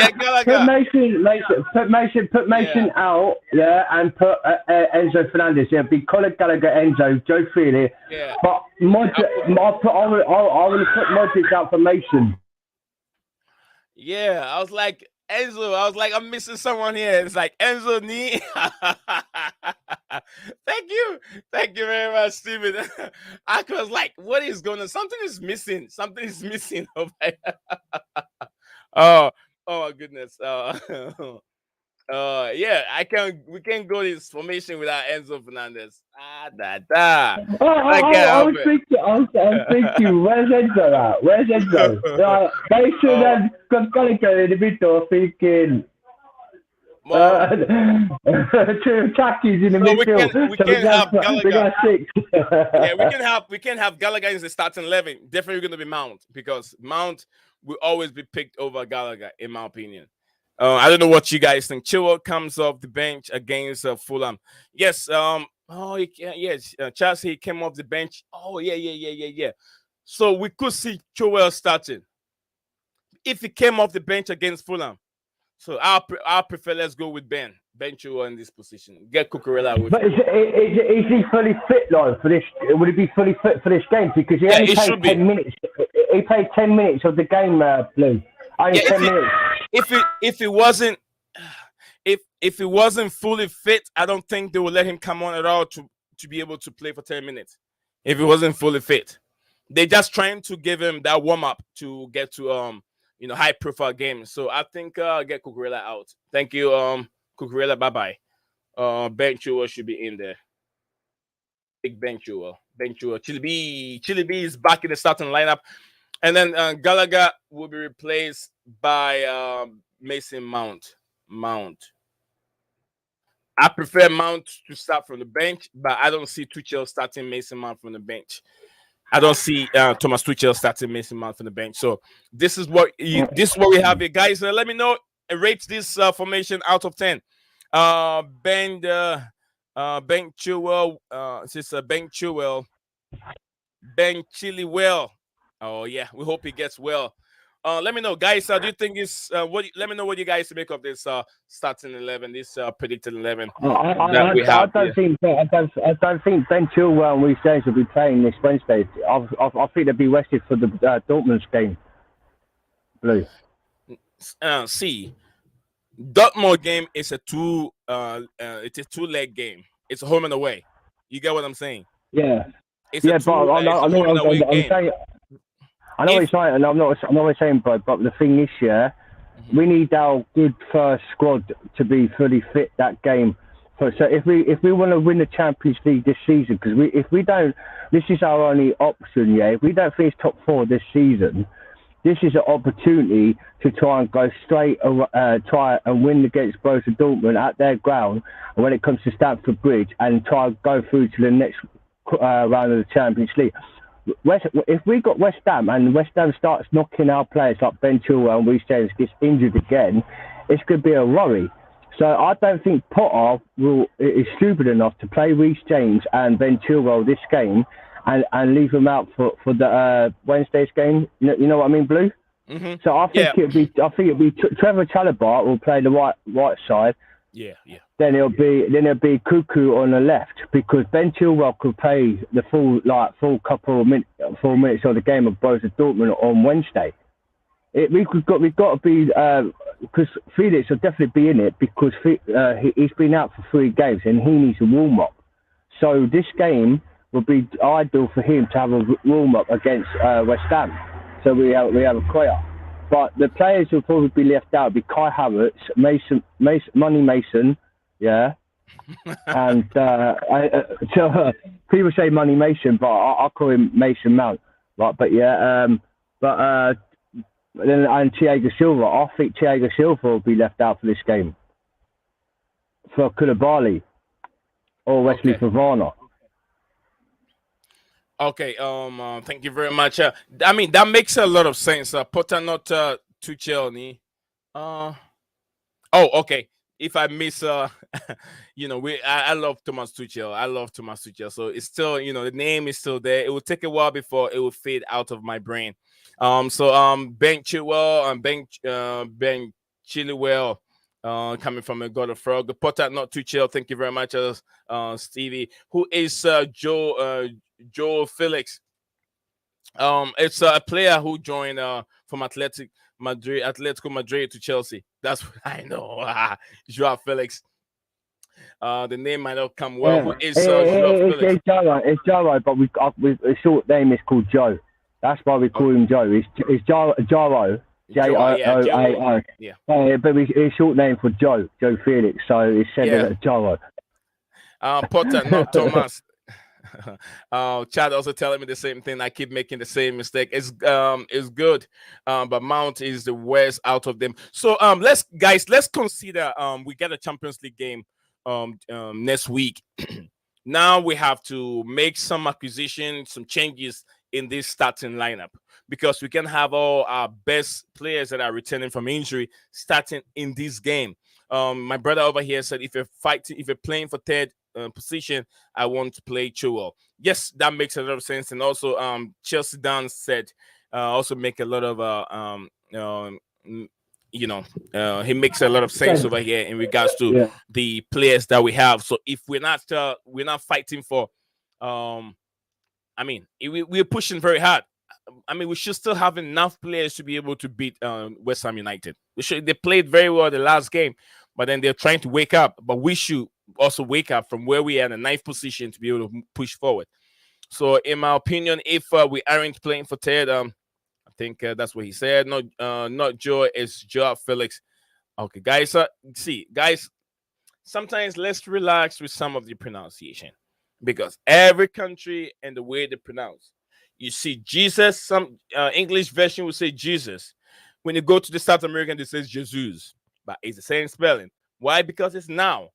out, yeah, and put Enzo Fernandez. Yeah, be Colin Gallagher, Enzo, Joe Freely. Yeah. But Modric, I will put Modric out for Mason. Yeah, I was like Enzo. I was like, I'm missing someone here. It's like Enzo Nee. Thank you very much, Steven. I was like, what is going on? Something is missing. Something is missing. Oh my goodness. Yeah, we can't go this formation without Enzo Fernandez. I was thinking, where's Enzo at? Where's Enzo? Mason and Gallagher in the middle, thinking. Two attackers in the midfield. We can have Gallagher. Yeah, we can have Gallagher in the starting 11. Definitely going to be Mount because Mount will always be picked over Gallagher, in my opinion. I don't know what you guys think. Chilwell comes off the bench against Fulham. Yes. Chelsea came off the bench. Oh yeah. So we could see Chilwell starting if he came off the bench against Fulham. So I prefer let's go with Ben Chilwell in this position. Get Cucurella with. But is he fully fit though for this? Would he be fully fit for this game? Because he only played 10 minutes. He played 10 minutes of the game, Blue. Only 10 minutes. If he wasn't fully fit, I don't think they would let him come on at all to be able to play for 10 minutes. If he wasn't fully fit, they're just trying to give him that warm up to get to high profile games. So I think get Cucurella out. Thank you, Cucurella. Bye bye. Ben Chilwell should be in there. Big Ben Chilwell. Chili B is back in the starting lineup, and then Gallagher will be replaced by Mason Mount. I prefer Mount to start from the bench, but I don't see Tuchel starting Mason Mount from the bench. I don't see Thomas Tuchel starting Mason Mount from the bench. So this is what we have here, guys. Let me know and rate this formation out of 10. Ben Chilwell, Ben Chilwell. Oh yeah, we hope he gets well. Let me know, guys. Do you think it's let me know what you guys make of this starting 11, this predicted 11 that we have. I don't think Ben Chilwell and Reece James will be playing this Wednesday. I think they'll be rested for the Dortmund game. Blue. See, Dortmund game is it's a two-leg game. It's a home and away. You get what I'm saying? Yeah, It's a yeah, but two. It's a home and away I'm game. saying. I know what If you're saying, and I'm not saying, but the thing is, yeah, Mhm. we need our good first squad to be fully fit that game. So if we want to win the Champions League this season, because if we don't, this is our only option. Yeah, if we don't finish top four this season, this is an opportunity to try and go straight, try and win against Borussia Dortmund at their ground, and when it comes to Stamford Bridge, and try and go through to the next round of the Champions League. If we got West Ham and West Ham starts knocking our players like Ben Chilwell and Reece James gets injured again, it's going to be a worry. So I don't think Potter is stupid enough to play Reece James and Ben Chilwell this game and leave them out for the Wednesday's game. You know what I mean, Blue? Mhm. So Yeah. I think it'd be Trevor Chalobah will play the right side. Yeah. Yeah. Then it'll be Cuckoo on the left because Ben Chilwell could play the full couple of minutes, 4 minutes of the game of Borussia Dortmund on Wednesday. We've got to be because Felix will definitely be in it because he's been out for 3 games and he needs a warm up. So this game would be ideal for him to have a warm up against West Ham. So we have a quota. But the players will probably be left out. Be Kai Havertz, Money Mason, yeah, and people say Money Mason, but I call him Mason Mount, right? But yeah, then and Thiago Silva. I think Thiago Silva will be left out for this game for Koulibaly or Wesley Okay. Fofana. Okay. Thank you very much. I mean, that makes a lot of sense. Potter not Tuchel ni. Uh. Oh, okay. If I miss, I love Thomas Tuchel. I love Thomas Tuchel. So it's still, the name is still there. It will take a while before it will fade out of my brain. Ben Chilwell and Ben Chilwell, coming from a God of Frog. The Potter, not Tuchel. Thank you very much, Stevie. Who is Joe Felix? It's a player who joined from Atletico Madrid to Chelsea. That's what I know. Joao Felix. The name might not come well. Yeah, Who is Joao Felix? it's Jaro, but his short name is called Joe. That's why we Oh, call him Joe. It's Jaro, Joao, yeah, Joao. Jooao. Yeah, But his short name for Joe Felix. So it's said yeah. Jaro. Potter, not Thomas. Chad also telling me the same thing. I keep making the same mistake. It's good, but Mount is the worst out of them. So let's consider we get a Champions League game next week. Now we have to make some acquisitions, some changes in this starting lineup because we can have all our best players that are returning from injury starting in this game. My brother over here said if you're playing for third position, I want to play Chilwell. Yes, that makes a lot of sense. And also, Chelsea Dan said also make a lot of he makes a lot of sense over here in regards to Yeah. the players that we have. So if we're not fighting for, we're pushing very hard. I mean, we should still have enough players to be able to beat West Ham United. They played very well the last game, but then they're trying to wake up. But we should also wake up from where we are in the ninth position to be able to push forward. So, in my opinion, if we aren't playing for Ted, I think that's what he said. Not Joe, it's Joao Felix. Okay, guys. Guys, sometimes let's relax with some of the pronunciation because every country and the way they pronounce. You see, Jesus. Some English version will say Jesus. When you go to the South American, they say Jesus, but it's the same spelling. Why? Because it's now.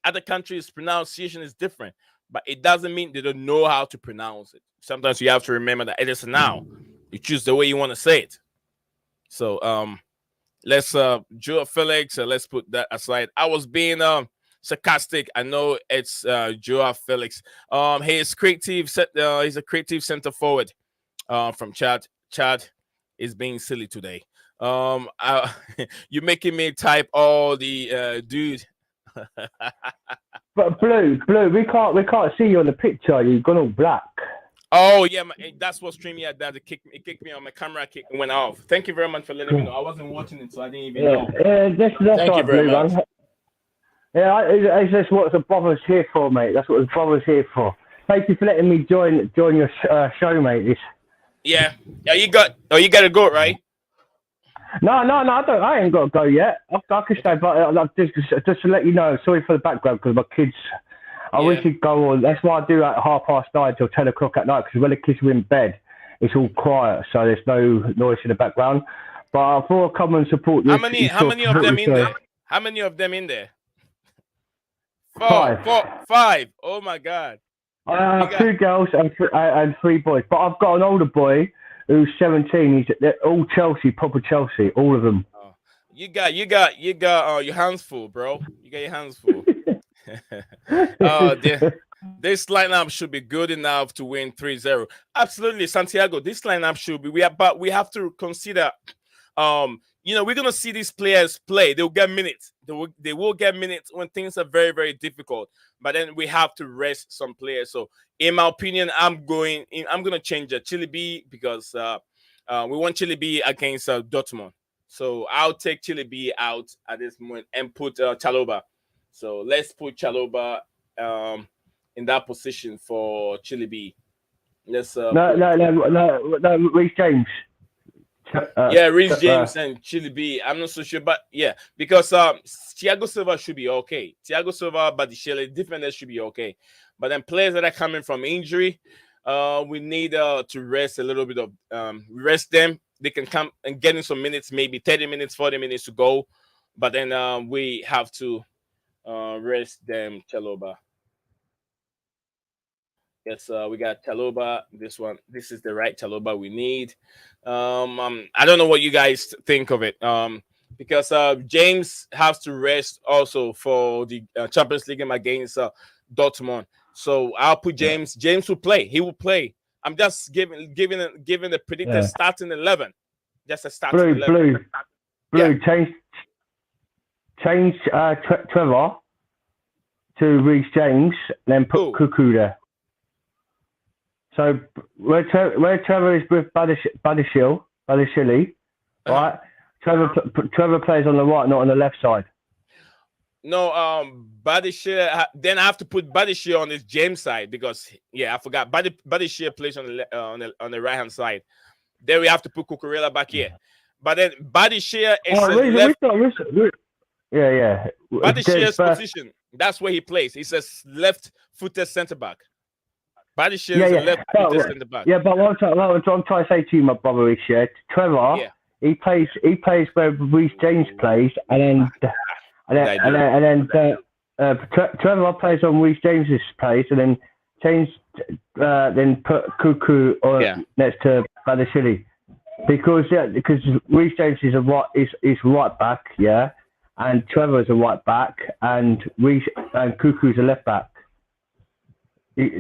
Other countries' pronunciation is different, but it doesn't mean they don't know how to pronounce it. Sometimes you have to remember that it is now. You choose the way you want to say it. So let's Joe Felix, let's put that aside. I was being sarcastic. I know it's Joao Felix. He's he's a creative center forward from Chad. Chad is being silly today. You're making me type all the dude. But blue, we can't see you on the picture. You've gone all black. Oh yeah, that's what stream had done. It kicked me on my camera. Went off. Thank you very much for letting me know. I wasn't watching it, so I didn't even Yeah, know. that's Thank you right, very Blue much. Man. Yeah, it's just what the brother's here for, mate. That's what the brother's here for. Thank you for letting me join your show, mate. Yeah, you got. Oh, you got to go, right? No, I don't. I ain't got to go yet. I can stay, Okay. but just to let you know. Sorry for the background because my kids. I wish Yeah. you'd go on. That's why I do at 9:30 till 10 o'clock at night because when the kids are in bed, it's all quiet, so there's no noise in the background. But I thought I'd come and support How this. many? How many of them in there? How many of them in there? Five. Five. Oh my God. I You have got. two girls and three boys. But I've got an older boy who's 17. They're all Chelsea, proper Chelsea, all of them. Oh, you got your hands full, bro. You got your hands full. Oh, this lineup should be good enough to win 3-0. Absolutely, Santiago. This lineup should be. But we have to consider. We're gonna see these players play. They'll get minutes. They will get minutes when things are very, very difficult. But then we have to rest some players. So, in my opinion, I'm gonna change Chile B because we want Chile B against Dortmund. So I'll take Chile B out at this moment and put Chaloba. So let's put Chaloba in that position for Chile B. Let's no, Reece James. Reece James and Chile B. I'm not so sure, but yeah, because Thiago Silva should be okay. Thiago Silva, Badiashile, defenders should be okay. But then players that are coming from injury, we need to rest a little bit of rest them. They can come and get in some minutes, maybe 30 minutes, 40 minutes to go. But then we have to rest them, Chaloba. Yes, we got Chaloba. This is the right Chaloba we need. I don't know what you guys think of it. Because James has to rest also for the Champions League game against Dortmund. So I'll put James. James will play. He will play. I'm just giving the predicted starting 11. Just a starting 11. Blue. Change Trevor to Reece James, then put Cuckoo there. So where Trevor is with Badiashile, right? Trevor plays on the right, not on the left side. No, Badiashile. Then I have to put Badiashile on this James side because I forgot. Badiashile plays on the right hand side. Then we have to put Cucurella back here. But then Badiashile is Badishile's position. That's where he plays. He's a left-footed centre back. Badiashile is a left-footed centre back. Yeah, but what I'm trying to say to you, my brother, is Trevor. Yeah. He plays where Reece James plays, and then Trevor plays on Reece James's place, and then put Cuckoo next to Badiashile, because Reece James is right back, and Trevor is a right back, and Cuckoo's a left back.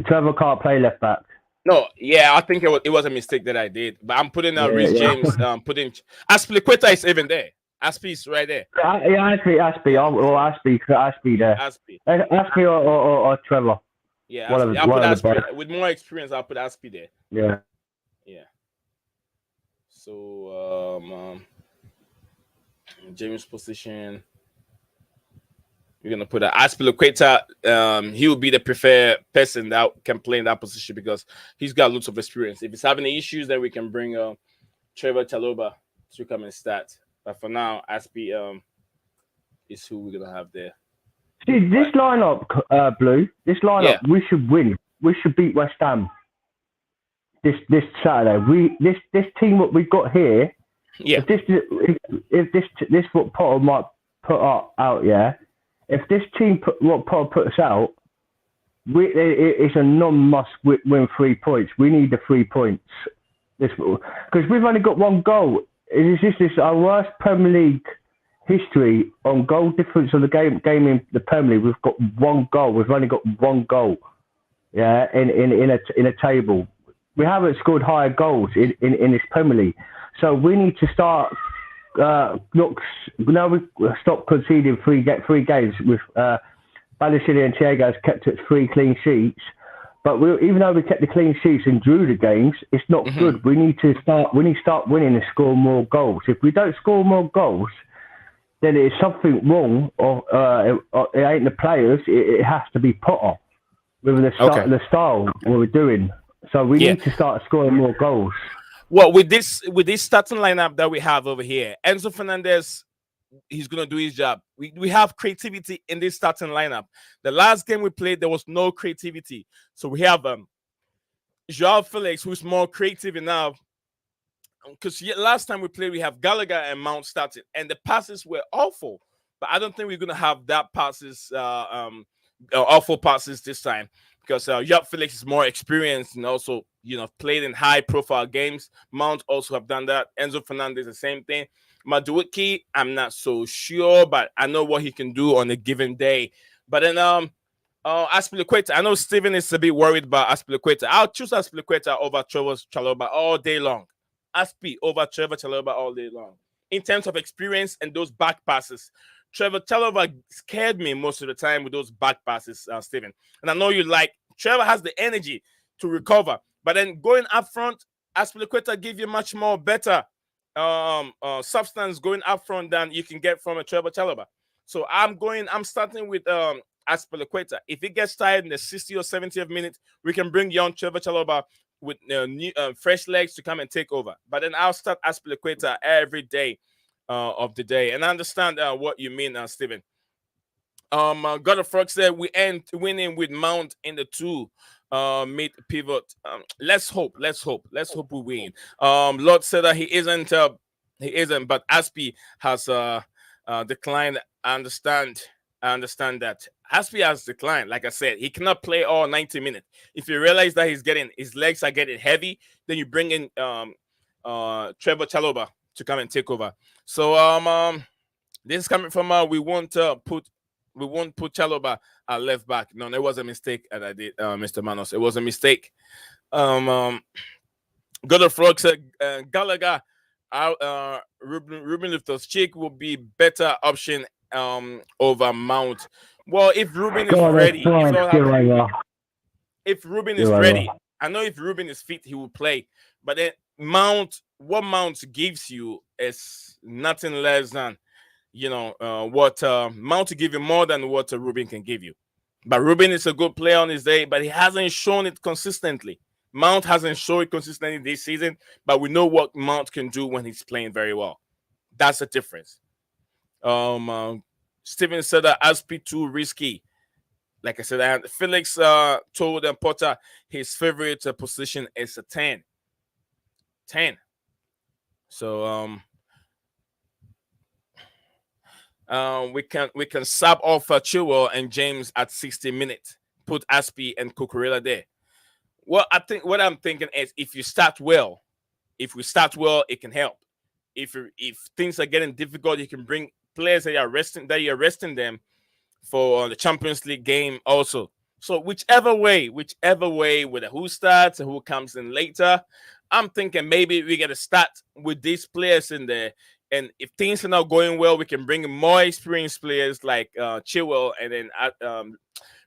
Trevor can't play left back. No, I think it was a mistake that I did. But I'm putting Reece James, putting Aspilicueta is even there. Aspi is right there. Aspi, or Aspi there. Aspi or Trevor. Yeah, I'll put Aspi. With more experience, I'll put Aspi there. Yeah. So, James' position. We're gonna put Aspilicueta. He will be the preferred person that can play in that position because he's got lots of experience. If he's having any issues, then we can bring Trevor Chaloba to come and start. But for now, Aspi is who we're gonna have there. See, this lineup, Blue. This lineup, we should win. We should beat West Ham this Saturday. This team what we've got here. Yeah. If this what Potter might put out, if this team what Potter puts out, it's a non-must win 3 points. We need the 3 points. Because we've only got one goal. This is our worst Premier League history on goal difference of the game in the Premier League. We've got one goal. We've only got one goal. In a table, we haven't scored higher goals in this Premier League. So we need to start. We stop conceding three games with Badiashile and Thiago has kept it 3 clean sheets. But even though we kept the clean sheets and drew the games, it's not Hmm. good. We need to start. We need to start winning and score more goals. If we don't score more goals, then it's something wrong, or it ain't the players. It has to be Potter with Okay. the style what we're doing. So we Yeah. need to start scoring more goals. Well, with this starting lineup that we have over here, Enzo Fernandez, he's gonna do his job. We have creativity in this starting lineup. The last game we played, there was no creativity. So we have Joao Felix, who's more creative enough. Because last time we played, we have Gallagher and Mount started, and the passes were awful. But I don't think we're gonna have that passes, awful passes this time because Joao Felix is more experienced and also played in high-profile games. Mount also have done that. Enzo Fernandez the same thing. Madueke, I'm not so sure, but I know what he can do on a given day. But then Aspilicueta, I know Steven is a bit worried about Aspilicueta. I'll choose Aspilicueta over Trevor Chalobah all day long. Aspi over Trevor Chalobah all day long. In terms of experience and those back passes, Trevor Chalobah scared me most of the time with those back passes, Steven. And I know you like Trevor has the energy to recover, but then going up front, Aspilicueta give you much more better substance going up front than you can get from a Trevor Chalobah. So I'm starting with Aspilicueta. If he gets tired in the 60th or 70th minute, we can bring young Trevor Chalobah with new, fresh legs to come and take over. But then I'll start Aspilicueta every day of the day. And I understand what you mean, Stephen. God of Frog said we end winning with Mount in the two mid pivot. Let's hope. Let's hope we win. Lord said that he isn't, but Aspi has declined. I understand that Aspi has declined. Like I said, he cannot play all 90 minutes. If you realize that his legs are getting heavy, then you bring in Trevor Chalobah to come and take over. So this is coming from we won't put Chalobah at left back. No, it was a mistake that I did, Mr. Manos. It was a mistake. Um, God of Frog said Gallagher, Ruben Loftus-Cheek will be better option over Mount. Well, if Ruben is God, that's ready, fine. if Ruben is Give over. ready, I know if Ruben is fit, he will play. But then what Mount gives you is nothing less than what Mount to give you more than what Ruben can give you. But Ruben is a good player on his day, but he hasn't shown it consistently. Mount hasn't shown it consistently this season, but we know what Mount can do when he's playing very well. That's the difference. Steven said that Aspi too risky. Like I said, and Felix told Potter his favorite position is a 10. 10. So we can sub off Chilwell and James at 60 minutes. Put Aspi and Cucurella there. What I'm thinking is if we start well, it can help. If things are getting difficult, you can bring players that you're resting them for the Champions League game also. So whichever way with who starts and who comes in later, I'm thinking maybe we get to start with these players in there. And if things are not going well, we can bring in more experienced players like Chilwell and then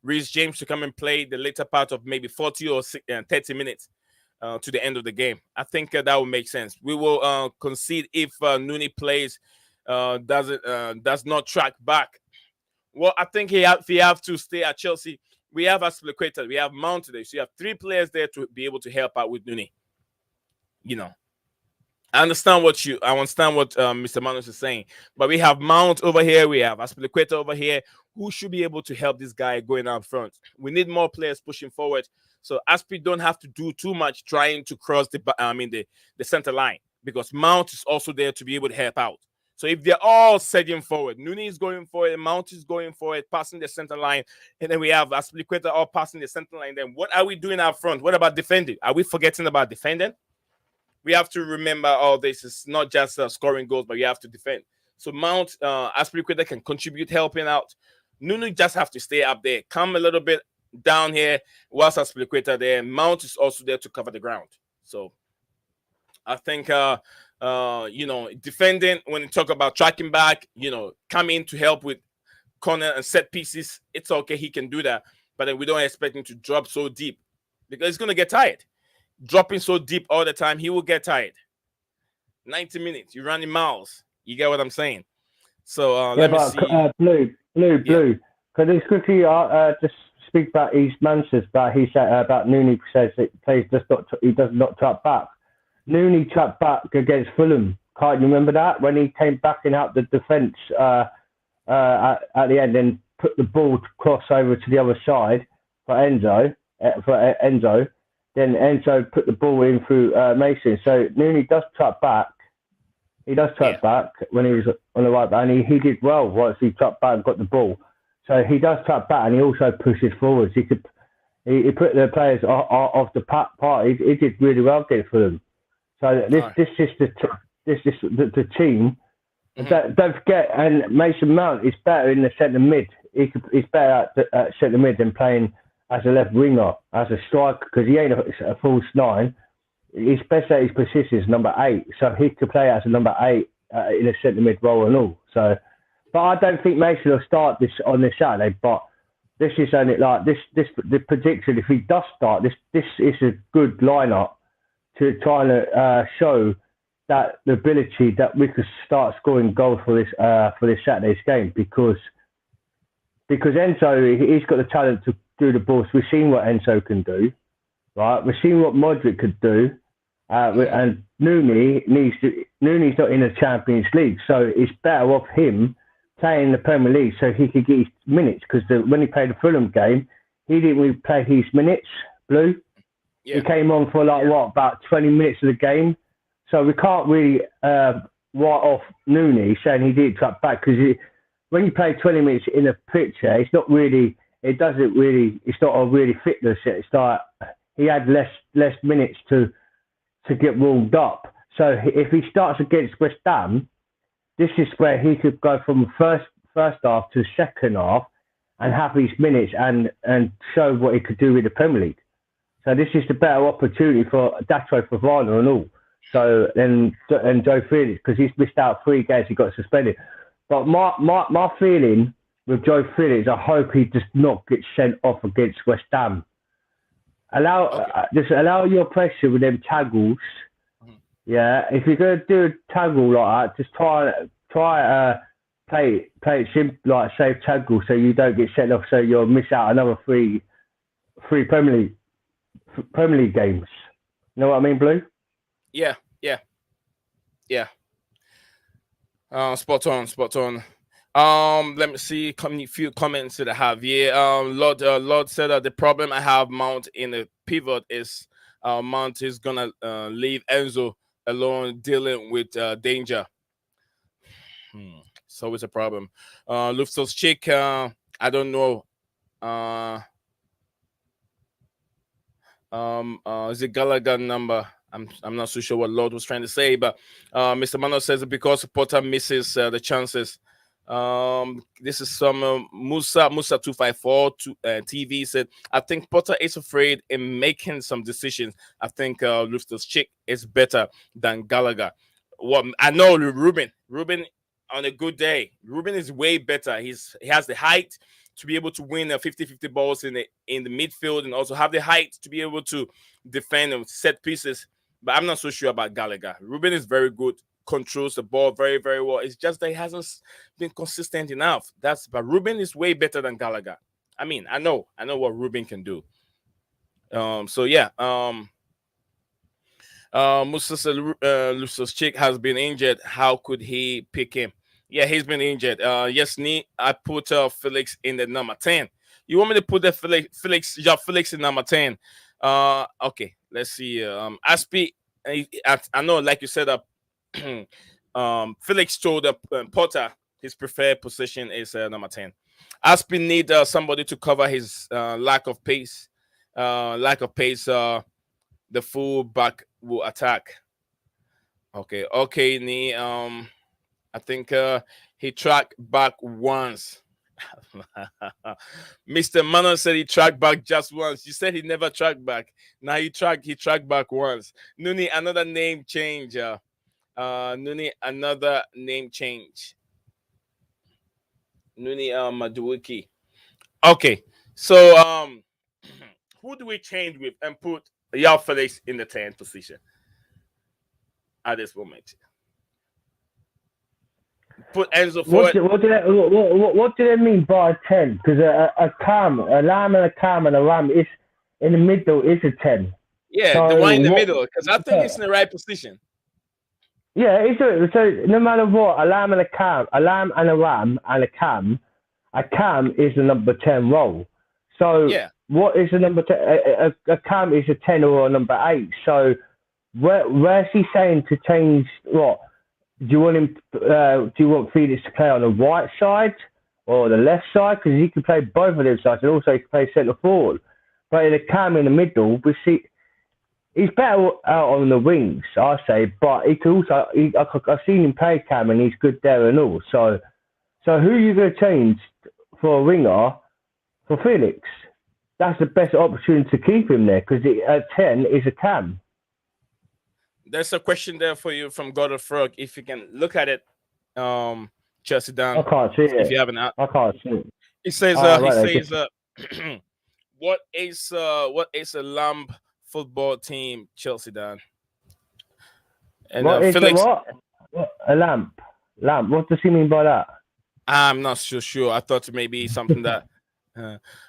Reece James to come and play the later part of maybe 40 or 30 minutes to the end of the game. I think that would make sense. We will concede if Nuni plays does not track back. Well, I think if he have to stay at Chelsea, we have Aspilicueta, we have Mount today, so you have three players there to be able to help out with Nuni. I understand what Mr. Manos is saying, but we have Mount over here, we have Aspilicueta over here, who should be able to help this guy going out front. We need more players pushing forward, so Aspi don't have to do too much trying to cross the center line because Mount is also there to be able to help out. So if they're all setting forward, Nuni is going forward, Mount is going forward, passing the center line, and then we have Aspilicueta all passing the center line. Then what are we doing out front? What about defending? Are we forgetting about defending? We have to remember all this is not just scoring goals, but you have to defend. So Mount, Aspilicueta can contribute, helping out. Nunu just have to stay up there, come a little bit down here, whilst Aspilicueta there. Mount is also there to cover the ground. So I think, defending, when you talk about tracking back, come in to help with corner and set pieces, it's okay. He can do that. But then we don't expect him to drop so deep because he's gonna get tired. Dropping so deep all the time, he will get tired. 90 minutes, you're running miles. You get what I'm saying? So Yeah, let me but see. Yeah. blue. Could this quickly just speak about his Manchester? About he said about Nooney says that plays he does not trap back. Nooney trapped back against Fulham. Can't you remember that when he came backing out the defence at the end and put the ball to cross over to the other side for Enzo Then Enzo put the ball in through Mason. So Nooney does trap back. He does Yeah. trap back when he was on the right back, and he did well once he trapped back and got the ball. So he does trap back, and he also pushes forwards. He put the players off the part. He did really well against Fulham. So All this is the team. right. Don't forget, and Mason Mount is better in the centre mid. He's better at centre mid than playing as a left winger, as a striker, because he ain't a false nine. He's best at his position is number 8, so he could play as a number 8 in a centre mid role and all. So, but I don't think Mason will start this on this Saturday. But this is only like the prediction. If he does start, this is a good lineup to try and show that the ability that we could start scoring goals for this Saturday's game because Enzo, he's got the talent to do the balls. We've seen what Enzo can do, right? We've seen what Modric could do, and Nooney's not in the Champions League, so it's better off him playing in the Premier League so he could get his minutes. Because when he played the Fulham game, he didn't really play his minutes. Blue, Yeah. he came on for about 20 minutes of the game. So we can't really write off Nooney saying he didn't trap back because when you play 20 minutes in a picture, it's not really. It's not a really fitness. It's like he had less minutes to get warmed up. So if he starts against West Ham, this is where he could go from first half to second half and have his minutes and show what he could do with the Premier League. So this is the better opportunity for Dato Fofana and all. So and Joe Felix, because he's missed out 3 games, he got suspended. But my feeling with Joe Felix, I hope he does not get sent off against West Ham. Just allow your pressure with them tackles. Yeah, if you're gonna do a tackle like that, just try play it simple, like safe tackle, so you don't get sent off, so you'll miss out another three Premier League games. You know what I mean, Blue? Yeah. Spot on. Let me see. Few comments that I have here. Lord said that the problem I have Mount in the pivot is Mount is gonna leave Enzo alone dealing with danger. It's always a problem. Luftos Chick, I don't know. Is it Gallagher number? I'm not so sure what Lord was trying to say, but Mr. Mano says because Potter misses the chances. This is some Musa 254 TV said I think Potter is afraid in making some decisions. I think Luftus Chick is better than Gallagher. What I know, Ruben on a good day, Ruben is way better. He has the height to be able to win 50-50 balls in the midfield and also have the height to be able to defend and set pieces. But I'm not so sure about Gallagher. Ruben is very good, controls the ball very, very well. It's just that he hasn't been consistent enough. But Ruben is way better than Gallagher. I mean, I know what Ruben can do. So yeah. Musa Lucius Chick has been injured. How could he pick him? Yeah, he's been injured. Yes, I put Felix in the number 10. You want me to put the Felix in number 10? Okay, let's see. Aspi, I know, like you said, Felix told Potter his preferred position is number 10. Aspi need somebody to cover his lack of pace. The full back will attack. Okay, Ni. I think he tracked back once. Mr. Manon said he tracked back just once. You said he never tracked back. Now he tracked back once. Nuni, another name change. Nuni, another name change. Nuni Maduwiki. Okay. So who do we change with and put Yao Felix in the 10th position at this moment? Put Enzo forward. What do they mean by 10? Because a lamb and a cam and a ram is in the middle is a 10. Yeah, So the one in the middle, because I think it's in the right position. Yeah, so no matter what, a lamb and a ram and a cam is the number 10 role. So what is the number 10? A cam is a 10 or a number 8. So where's he saying to change what? Do you want Felix to play on the right side or the left side? Because he can play both of those sides, and also he can play centre forward. But in a cam in the middle, we see he's better out on the wings, I say. But he can also, I've seen him play cam, and he's good there and all. So who are you going to change for a winger for Felix? That's the best opportunity to keep him there, because at 10 is a cam. There's a question there for you from God of Frog. If you can look at it, Chelsea down. I can't see it. If you haven't, I can't see it. He says, what is a lamb football team, Chelsea down? And What is Felix, what? A lamp. What does he mean by that? I'm not so sure. I thought maybe something that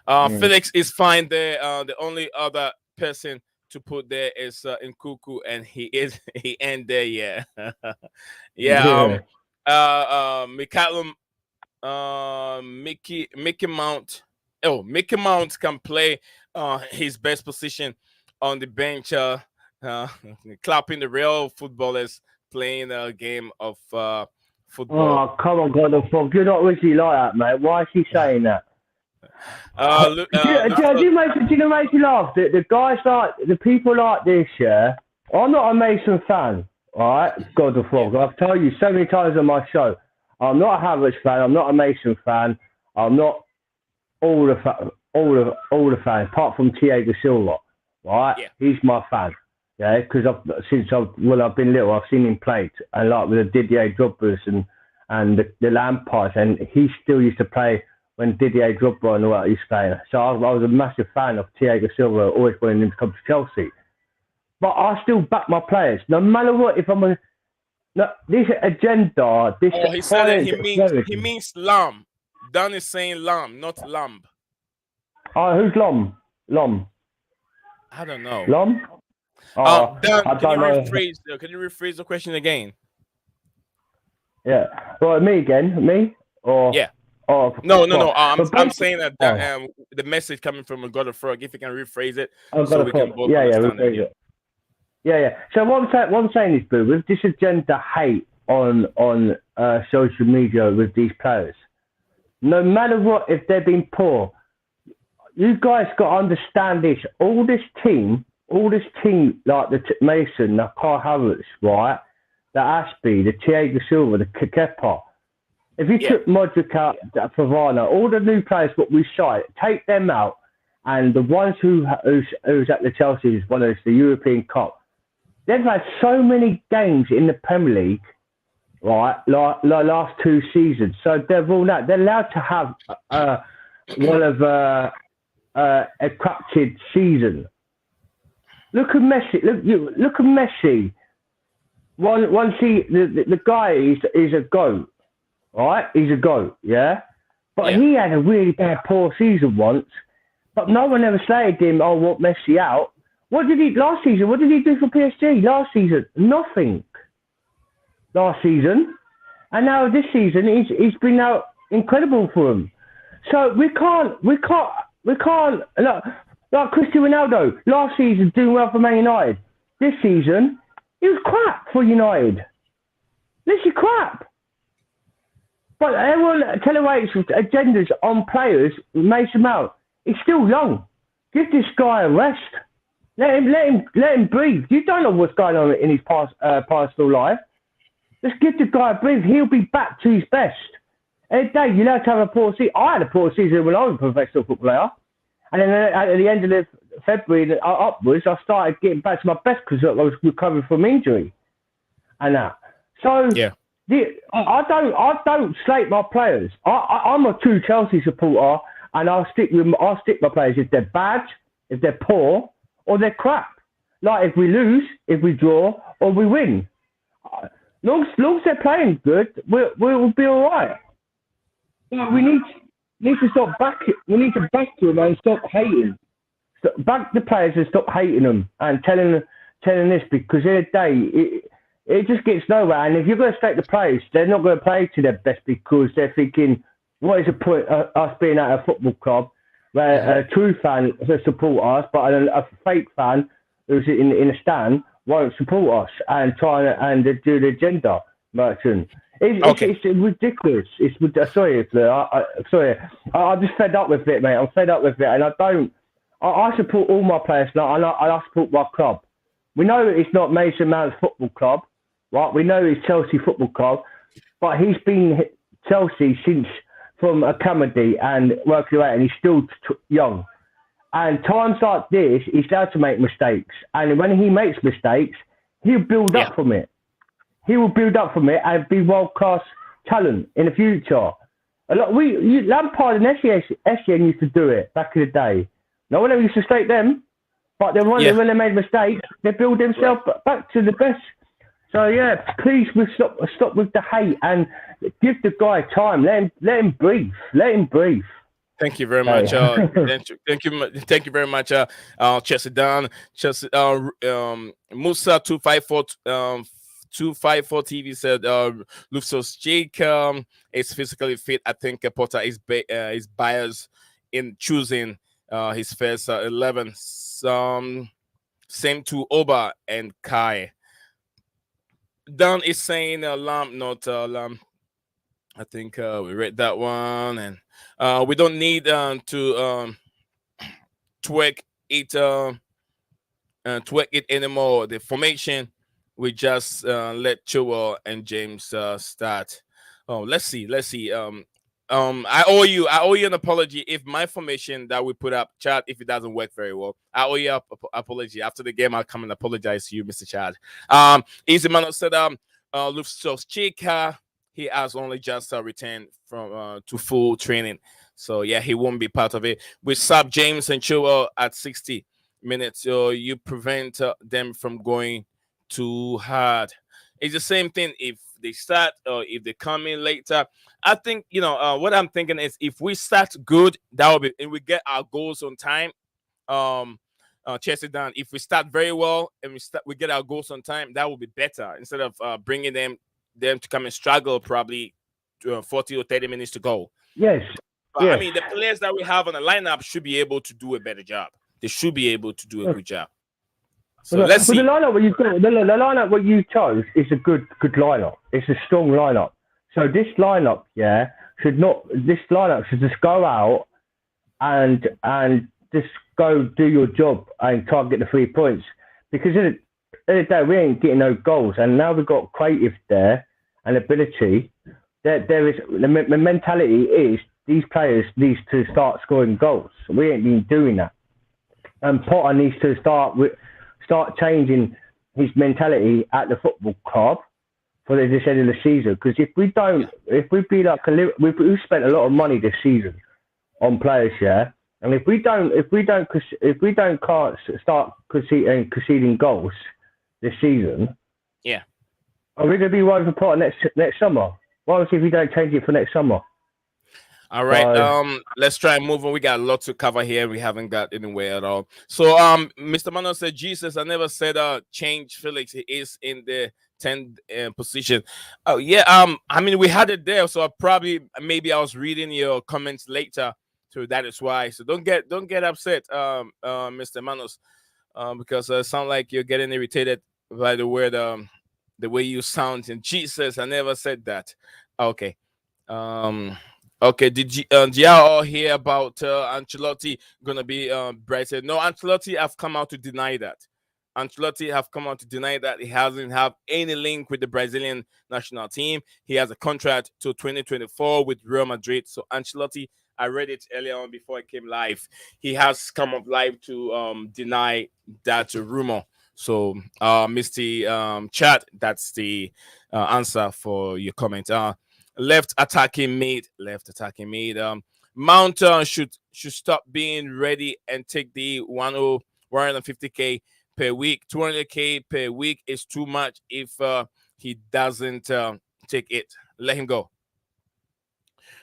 Felix is fine there. The only other person to put there is Nkuku, and he ain't there yet. McCallum, Mickey Mount. Oh, Mickey Mount can play his best position on the bench, clapping the real footballers playing a game of football. Oh, come on, God of Frog. You're not really like that, mate. Why is he saying that? Do you make you laugh? The guys like the people like this, yeah. I'm not a Mason fan, alright? God of Frog. I've told you so many times on my show. I'm not a Havertz fan. I'm not a Mason fan. I'm not all the fans, apart from Thiago Silva, right? Yeah. He's my fan, yeah. Because I've been little, I've seen him play, and like with the Didier Drogba's and the Lampards, and he still used to play when Didier Drogba and all that used to play. So I was a massive fan of Thiago Silva, always wanting him to come to Chelsea. But I still back my players, no matter what. If I'm this agenda, this. Oh, he said that he means lamb. Dan is saying lamb, not lamb. Oh, who's Lom? I don't know. Lom? Dan, can you rephrase the question again? Yeah. Well, me again? Me? Or yeah. Oh, no. I'm saying that the message coming from a God of Frog, if you can rephrase it, so we can both understand it. Yeah. So what I'm saying is, Boo, with this agenda hate on social media with these players, no matter what, if they've been poor, you guys got to understand this. All this team like the Mason, the Kai Havertz, right? The Ashby, the Thiago Silva, the Kepa. If you took Modric out, Favana, all the new players what we signed, take them out, and the ones who's at the Chelsea is one of the European Cup. They've had so many games in the Premier League, right? Like last 2 seasons, so they're allowed to have one of a crafted season. Look at Messi. Look at Messi. Once the guy is a goat. Right, he's a goat, yeah? But he had a really poor season once, but no one ever slated him, want Messi out. What did he last season? What did he do for PSG last season? Nothing. Last season. And now this season, he's been out incredible for him. So we can't, look, like Cristiano Ronaldo, last season doing well for Man United. This season, he was crap for United. Literally crap. But everyone telewaits agendas on players, Mason Mount. He's still young. Give this guy a rest. Let him breathe. You don't know what's going on in his personal life. Just give the guy a breathe. He'll be back to his best. Every day, you're allowed to have a poor season. I had a poor season when I was a professional footballer. And then at the end of February upwards, I started getting back to my best because I was recovering from injury. And that. So... yeah. I don't slate my players. I'm a true Chelsea supporter, and I'll stick my players. If they're bad, if they're poor or they're crap. Like if we lose, if we draw, or we win. Long as they're playing good, we'll be all right. But we need to stop back. We need to back them and stop hating. Back the players and stop hating them and telling this, because in a day it just gets nowhere. And if you're going to stake the players, they're not going to play to their best because they're thinking, what is the point of us being at a football club where a true fan support us, but a fake fan who's in a stand won't support us and try and do the gender merchant. It's ridiculous. Sorry, sorry. I'm just fed up with it, mate. I'm fed up with it, and I support all my players now, and I support my club. We know it's not Mason Mount's football club, right? We know it's Chelsea Football Club, but he's been Chelsea since from academy and working away, and he's still young. And times like this, he's allowed to make mistakes. And when he makes mistakes, he'll build up from it. He will build up from it and be world-class talent in the future. Lampard and Essien used to do it back in the day. No one ever used to stake them, but then when they made mistakes, they build themselves back to the best. So yeah, please stop with the hate and give the guy time. Let him breathe. Let him breathe. Thank you very much. Thank you very much. Chelsea Don, Chelsea Musa 254 TV said Lufsos Jake is physically fit. I think Potter is biased in choosing his first 11. Same to Oba and Kai. Don is saying Lamb, not Lamb. I think we read that one, and we don't need to twerk it anymore. The formation, we just let Chilwell and James start. Oh, let's see. I owe you an apology if my formation that we put up, Chad, if it doesn't work very well. I owe you an apology. After the game, I'll come and apologize to you, Mr. Chad. Easy Man said Lufsos Chika, he has only just returned from to full training. So yeah, he won't be part of it. With Sub James and Chilwell at 60 minutes, you prevent them from going too hard. It's the same thing if they start or if they come in later. I think, what I'm thinking is if we start good, that will be, and we get our goals on time. Chase it down. If we start very well and we get our goals on time, that will be better instead of bringing them to come and struggle probably 40 or 30 minutes to go. Yes. But, I mean, the players that we have on the lineup should be able to do a better job. They should be able to do a good job. So let's see. The lineup what you chose is a good lineup. It's a strong lineup. So this lineup, should just go out and just go do your job and try and get the 3 points. Because in the day we ain't getting no goals, and now we've got creative there and ability. There is the mentality is these players need to start scoring goals. We ain't been doing that, and Potter needs to start changing his mentality at the football club for this end of the season. Because if we spent a lot of money this season on players, and if we don't can't start conceding goals this season, are we going to be worried for Potter next summer? Why if we don't change it for next summer? All right, let's try and move on. We got a lot to cover here. We haven't got anywhere at all. So, Mr. Manuel said, Jesus, I never said change Felix. He is in the 10th position. Oh, yeah. I mean, we had it there. So maybe I was reading your comments later. So that is why. So don't get upset, Mr. Manos, because it sounds like you're getting irritated by the word, the way you sound. And Jesus, I never said that. Okay. Okay, did y'all all hear about Ancelotti gonna be Brighton? No, Ancelotti have come out to deny that. Ancelotti have come out to deny that he hasn't have any link with the Brazilian national team. He has a contract till 2024 with Real Madrid. So Ancelotti, I read it earlier on before it came live. He has come up live to deny that rumor. So, Mr. Chat, that's the answer for your comment. Left attacking mid. Mount should should stop being ready and take the 150K per week. 200K per week is too much if he doesn't take it. Let him go.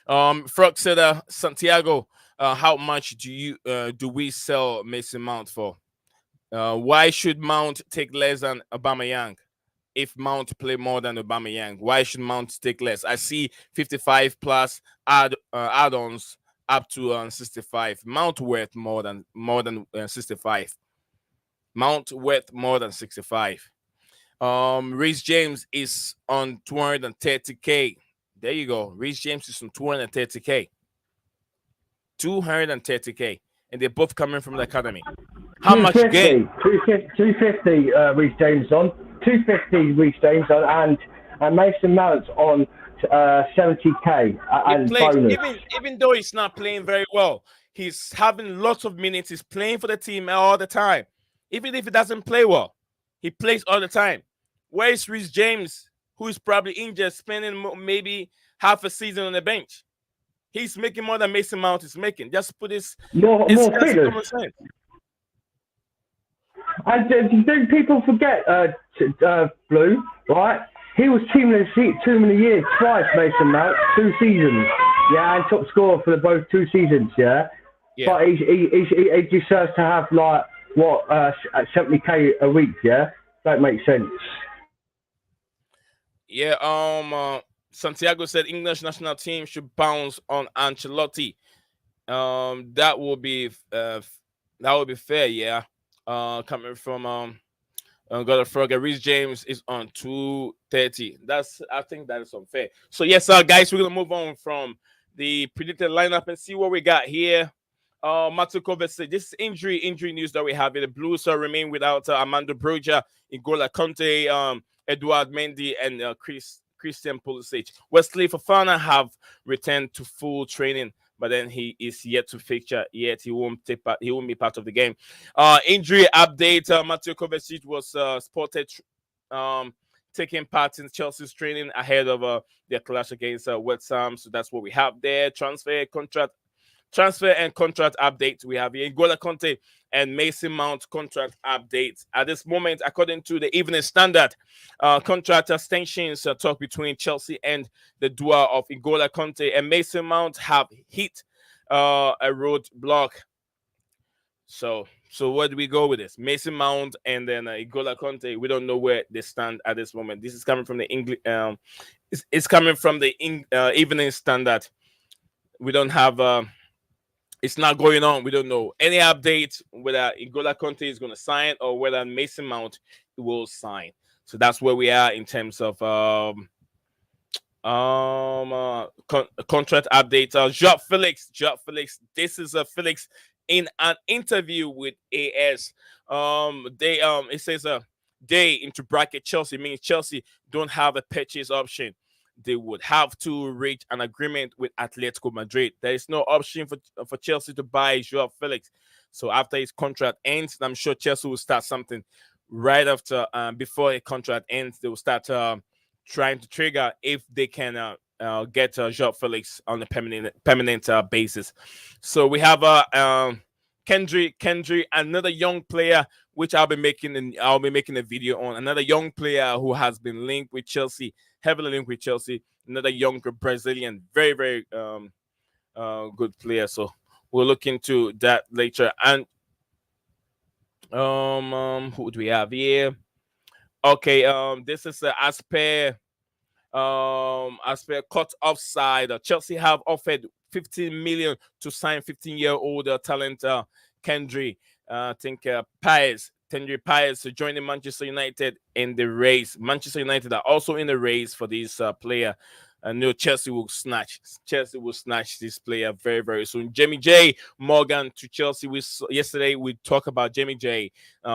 Frog said, Santiago, how much do we sell Mason Mount for? Why should Mount take less than Aubameyang? If Mount play more than Aubameyang, why should Mount take less? I see 55 plus add-ons up to 65. Mount worth more than 65. Mount worth more than 65. Reece James is on 230K. There you go. Reece James is on 230K. 230K. And they're both coming from the academy. How much gain? 250 Reece James on. 250 Reece James on. And Mason Mount on 70K and bonus. Even though he's not playing very well, he's having lots of minutes. He's playing for the team all the time. Even if he doesn't play well, he plays all the time. Where is Reece James, who is probably injured, spending maybe half a season on the bench? He's making more than Mason Mount is making. Just put his more figures. And don't people forget, Blue, right? He was team of the year twice, Mason Mount, 2 seasons. Yeah, and top scorer for both 2 seasons, yeah? But he deserves to have, like, 70K a week, yeah? That makes sense. Yeah, Santiago said English national team should bounce on Ancelotti. That would be fair, yeah. Coming from got a frog. Reece James is on 230. I think that is unfair. So yes, guys, we're gonna move on from the predicted lineup and see what we got here. Matthew Kovac said this injury news that we have. The Blues remain without Armando Broja, N'Golo Conte, Edouard Mendy, and Christian Pulisic. Wesley Fofana have returned to full training, but then he is yet to feature. Yet he won't take part. He won't be part of the game. Injury update: Mateo Kovacic was spotted taking part in Chelsea's training ahead of their clash against West Ham. So that's what we have there. Transfer and contract update. We have here N'Golo Conte and Mason Mount contract updates. At this moment, according to the Evening Standard, contract extensions talk between Chelsea and the duo of N'Golo Conte and Mason Mount have hit a roadblock. So where do we go with this? Mason Mount and then N'Golo Conte. We don't know where they stand at this moment. This is coming from the English. It's coming from the Evening Standard. We don't have. It's not going on. We don't know any update whether N'Golo Conte is going to sign or whether Mason Mount will sign. So that's where we are in terms of contract update. João Felix. This is Felix in an interview with AS. It says they into bracket Chelsea means Chelsea don't have a purchase option. They would have to reach an agreement with Atletico Madrid. There is no option for Chelsea to buy Joao Felix. So after his contract ends, I'm sure Chelsea will start something right after, before a contract ends. They will start trying to trigger if they can get Joao Felix on a permanent basis. So we have Kendry, another young player, which I'll be making a video on. Another young player who has been linked with Chelsea, heavily linked with Chelsea. Another younger Brazilian, very, very good player. So we'll look into that later. And who do we have here? Okay, this is as per cut offside. Chelsea have offered 15 million to sign 15-year-old talent Kendry. I think Kendry Paez joining Manchester United in the race. Manchester United are also in the race for this player. I know Chelsea will snatch this player very, very soon. Jamie J. Morgan to Chelsea. Yesterday we talked about Jamie J.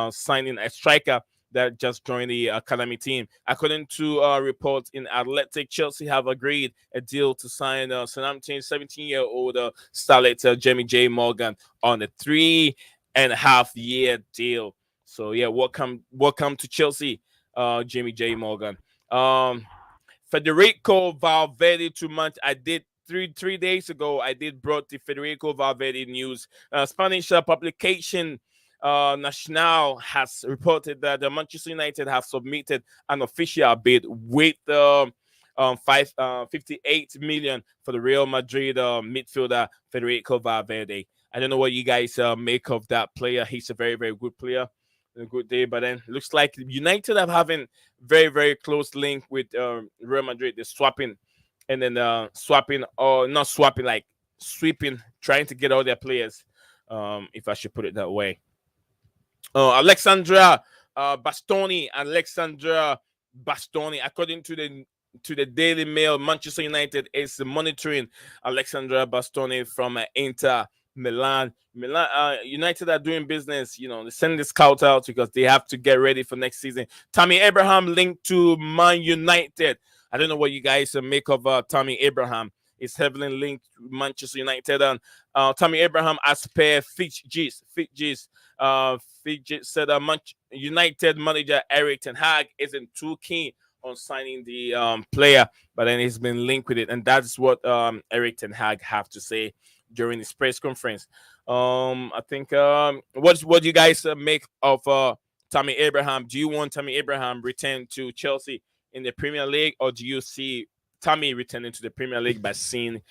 Signing a striker that just joined the academy team. According to reports in Athletic, Chelsea have agreed a deal to sign Southampton 17-year-old starlet Jamie J. Morgan on a 3.5-year deal. So yeah, welcome to Chelsea, Jamie J. Morgan. Federico Valverde to Manchester. three days ago, I did brought the Federico Valverde news. Spanish publication Nacional has reported that the Manchester United have submitted an official bid with 58 million for the Real Madrid midfielder Federico Valverde. I don't know what you guys make of that player. He's a very, very good player. A good day, but then looks like United are having very, very close link with Real Madrid. They're swapping and then swapping, or not swapping, like sweeping, trying to get all their players, if I should put it that way. Alexandra Bastoni, according to the Daily Mail, Manchester United is monitoring Alexandra Bastoni from Inter Milan. United are doing business. They send the scout out because they have to get ready for next season. Tammy Abraham linked to Man United. I don't know what you guys make of Tammy Abraham. Is heavily linked to Manchester United, and Tammy Abraham, as per Fitch said United manager Eric Ten Hag isn't too keen on signing the player, but then he's been linked with it, and that's what Eric Ten Hag have to say during his press conference. I think what do you guys make of Tammy Abraham? Do you want Tammy Abraham return to Chelsea in the Premier League, or do you see Tammy returning to the Premier League by seeing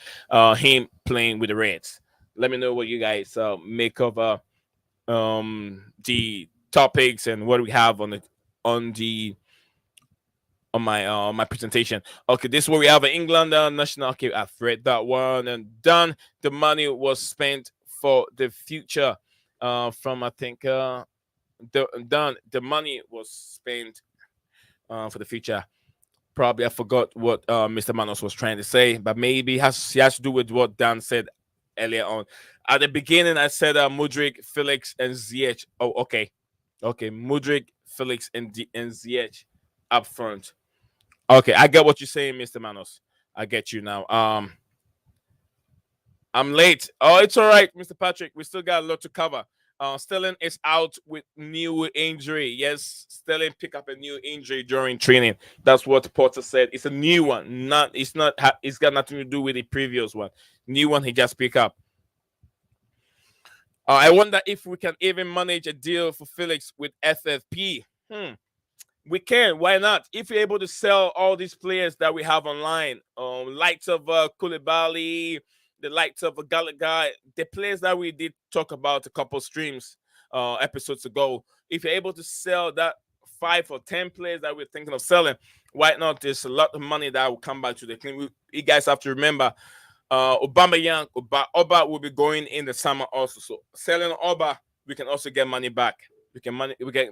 him playing with the Reds? Let me know what you guys make of the topics and what we have on my presentation. Okay, this is what we have in England national. Okay, I've read that one and done. The money was spent for the future. From I think the money was spent for the future. Probably I forgot what Mr. Manos was trying to say, but maybe he has to do with what Dan said earlier on. At the beginning, I said Mudryk, Felix, and Ziyech. Oh, okay. Mudryk, Felix, and Ziyech up front. Okay, I get what you're saying, Mr. Manos. I get you now. I'm late. Oh, it's all right, Mr. Patrick. We still got a lot to cover. Sterling is out with new injury. Yes, Sterling picked up a new injury during training. That's what Potter said. It's a new one. It's got nothing to do with the previous one. New one he just picked up. I wonder if we can even manage a deal for Felix with FFP. We can. Why not? If you're able to sell all these players that we have online, likes of Koulibaly, the likes of Gallagher, the players that we did talk about a couple streams, episodes ago. If you're able to sell that 5 or 10 players that we're thinking of selling, why not? There's a lot of money that will come back to the team. You guys have to remember, Oba will be going in the summer also. So selling Oba, we can also get money back.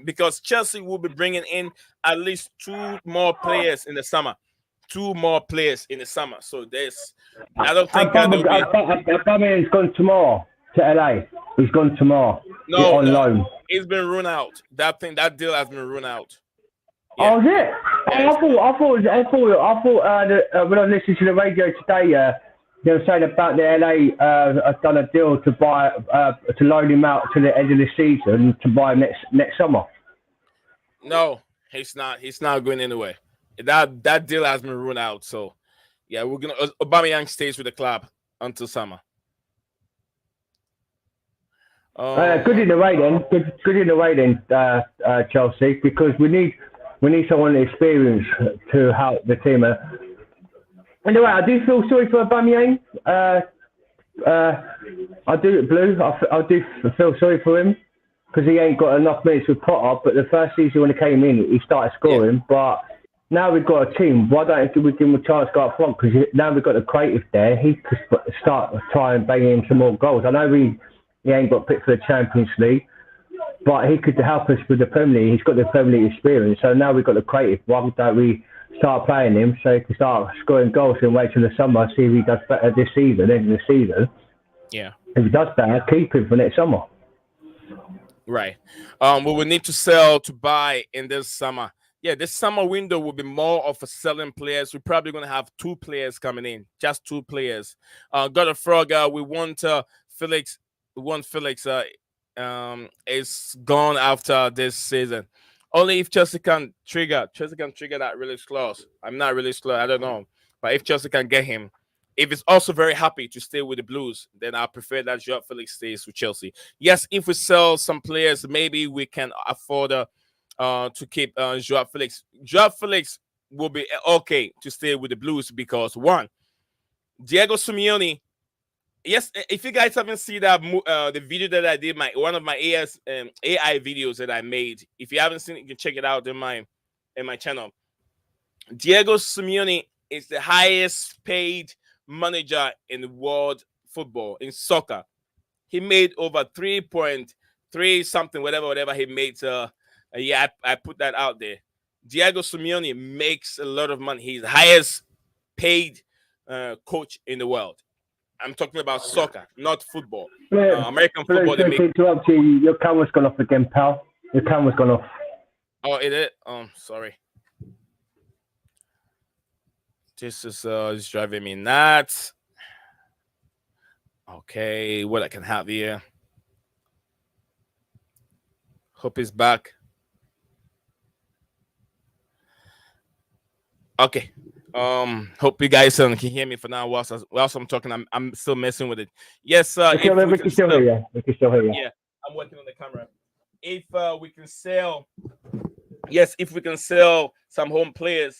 Because Chelsea will be bringing in at least 2 more players in the summer. 2 more players in the summer. So I don't think Aubameyang's gone tomorrow to LA. He's gone tomorrow. No, on loan. It's been run out. That deal has been run out. Yeah. Oh, is it? Yeah, I thought when I listened to the radio today, they were saying about the LA have done a deal to buy to loan him out to the end of the season to buy next summer. No, he's not. He's not going anywhere. That deal has been run out. So yeah, we're gonna Aubameyang stays with the club until summer. Good in the way then. Good in the way then, Chelsea, because we need someone experienced to help the team. Anyway, I do feel sorry for Aubameyang. I do, Blue. I do feel sorry for him because he ain't got enough minutes with Potter. But the first season when he came in, he started scoring. Yeah. But now we've got a team. Why don't we give him a chance to go up front? Because now we've got the creative there. He could start trying banging in some more goals. I know he ain't got picked for the Champions League, but he could help us with the Premier League. He's got the Premier League experience. So now we've got the creative. Why don't we start playing him so he can start scoring goals and wait till the summer, see if he does better this season, end of the season. Yeah. If he does better, keep him for next summer. Right. We will need to sell to buy in this summer. Yeah, this summer window will be more of a selling players. We're probably going to have 2 players coming in, just 2 players. Got a frog. We want Felix. We want Felix. Is gone after this season. Only if Chelsea can trigger that release clause. I'm not release clause. I don't know, but if Chelsea can get him, if it's also very happy to stay with the Blues, then I prefer that Joao Felix stays with Chelsea. Yes, if we sell some players, maybe we can afford to keep Joao Felix. Joao Felix will be okay to stay with the Blues because one, Diego Simeone. Yes, if you guys haven't seen the video that I did, my one of my AI videos that I made. If you haven't seen it, you can check it out in my channel. Diego Simeone is the highest paid manager in world football in soccer. He made over 3.3 something, whatever he made. Yeah, I put that out there. Diego Simeone makes a lot of money. He's the highest paid coach in the world. I'm talking about soccer, not football. American football, they Sorry make. to interrupt you. Your camera's gone off again, pal. Your camera's gone off. Oh, it is. Sorry. This is driving me nuts. Okay, what I can have here. Hope he's back. Okay. Hope you guys can hear me for now. Whilst I'm talking, I'm still messing with it. Yes, if we We can can still still, hear you. We can still hear you. yeah, I'm working on the camera. If we can sell, yes, if we can sell some home players,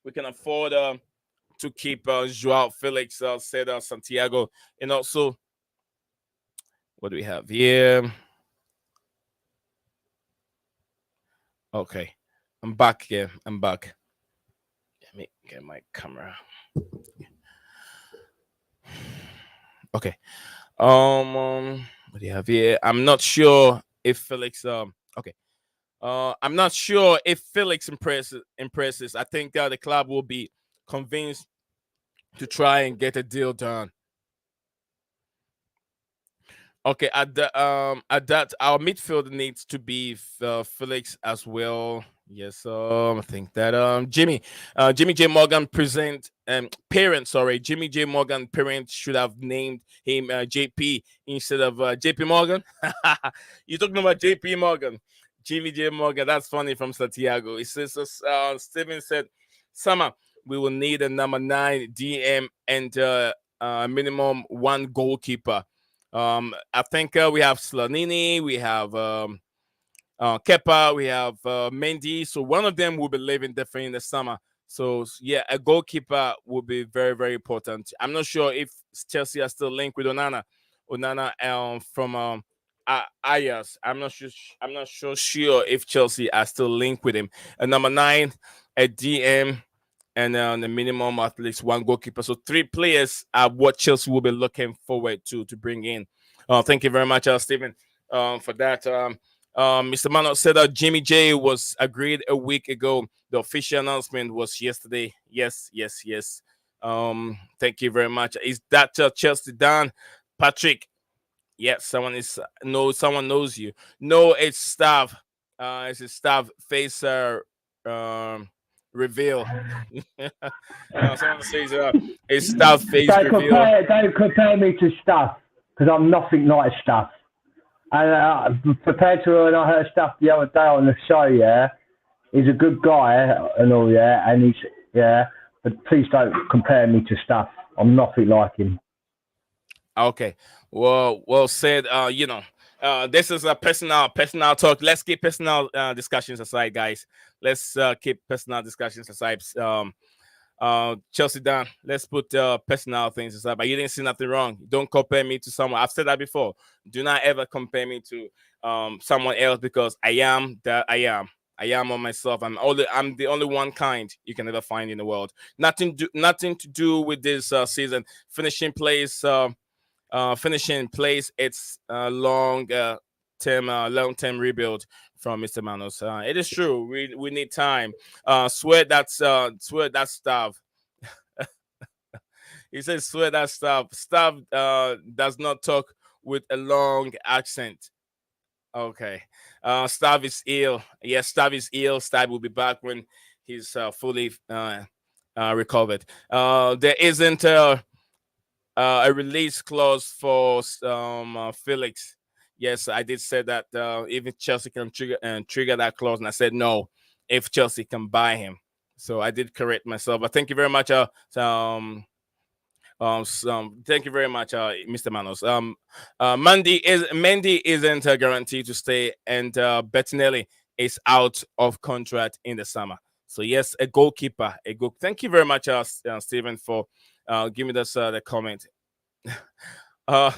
we can afford to keep Joao Felix, Cedar Santiago, and also what do we have here? Okay, I'm back here. I'm back. Let me get my camera. Okay. What do you have here? I'm not sure if Felix. Okay. I'm not sure if Felix impresses. I think the club will be convinced to try and get a deal done. Okay, at that our midfield needs to be Felix as well. Yes, I think that Jimmy J Morgan Jimmy J Morgan parents should have named him JP instead of JP Morgan. You're talking about JP Morgan, Jimmy J Morgan. That's funny from Santiago. It says Steven said, "Summer, we will need a number 9 DM and minimum one goalkeeper." I think we have Slanini, we have Kepa, we have Mendy. So one of them will be leaving definitely in the summer. So yeah, a goalkeeper will be very, very important. I'm not sure if Chelsea are still linked with Onana. Onana from Ajax. I'm not sure. I'm not sure if Chelsea are still linked with him. And number 9, a DM, and the minimum at least one goalkeeper. So 3 players are what Chelsea will be looking forward to bring in. Thank you very much, Stephen, for that. Mr. Mano said that Jimmy J was agreed a week ago. The official announcement was yesterday. Yes, yes, yes. Thank you very much. Is that Chelsea done, Patrick? Yes, someone knows you. No, it's staff. It's a staff face reveal. Someone says it's staff face reveal. Don't compare me to stuff because I'm nothing like stuff. And compared to when I heard stuff the other day on the show, yeah, he's a good guy and all, yeah, and he's but please don't compare me to stuff. I'm nothing like him. Okay, well said. This is a personal talk. Let's keep personal discussions aside, guys. Let's keep personal discussions aside. Chelsea down. Let's put personal things aside. But you didn't see nothing wrong. Don't compare me to someone. I've said that before. Do not ever compare me to someone else because I am that I am. I am on myself. I'm the only one kind you can ever find in the world. Nothing to do with this season. Finishing place. It's a long-term rebuild from Mr. Manos. It is true. We need time. Swear that stuff. He says swear that stuff. Stuff does not talk with a long accent. Okay. Stav is ill. Yes, Stav is ill. Stav will be back when he's fully recovered. There isn't a release clause for Felix. Yes, I did say that even Chelsea can trigger that clause, and I said no if Chelsea can buy him. So I did correct myself. But thank you very much, Thank you very much, Mr. Manos. Mendy isn't guaranteed to stay, and Bettinelli is out of contract in the summer. So yes, a goalkeeper, a goal. Thank you very much, Stephen, for giving us the comment. uh,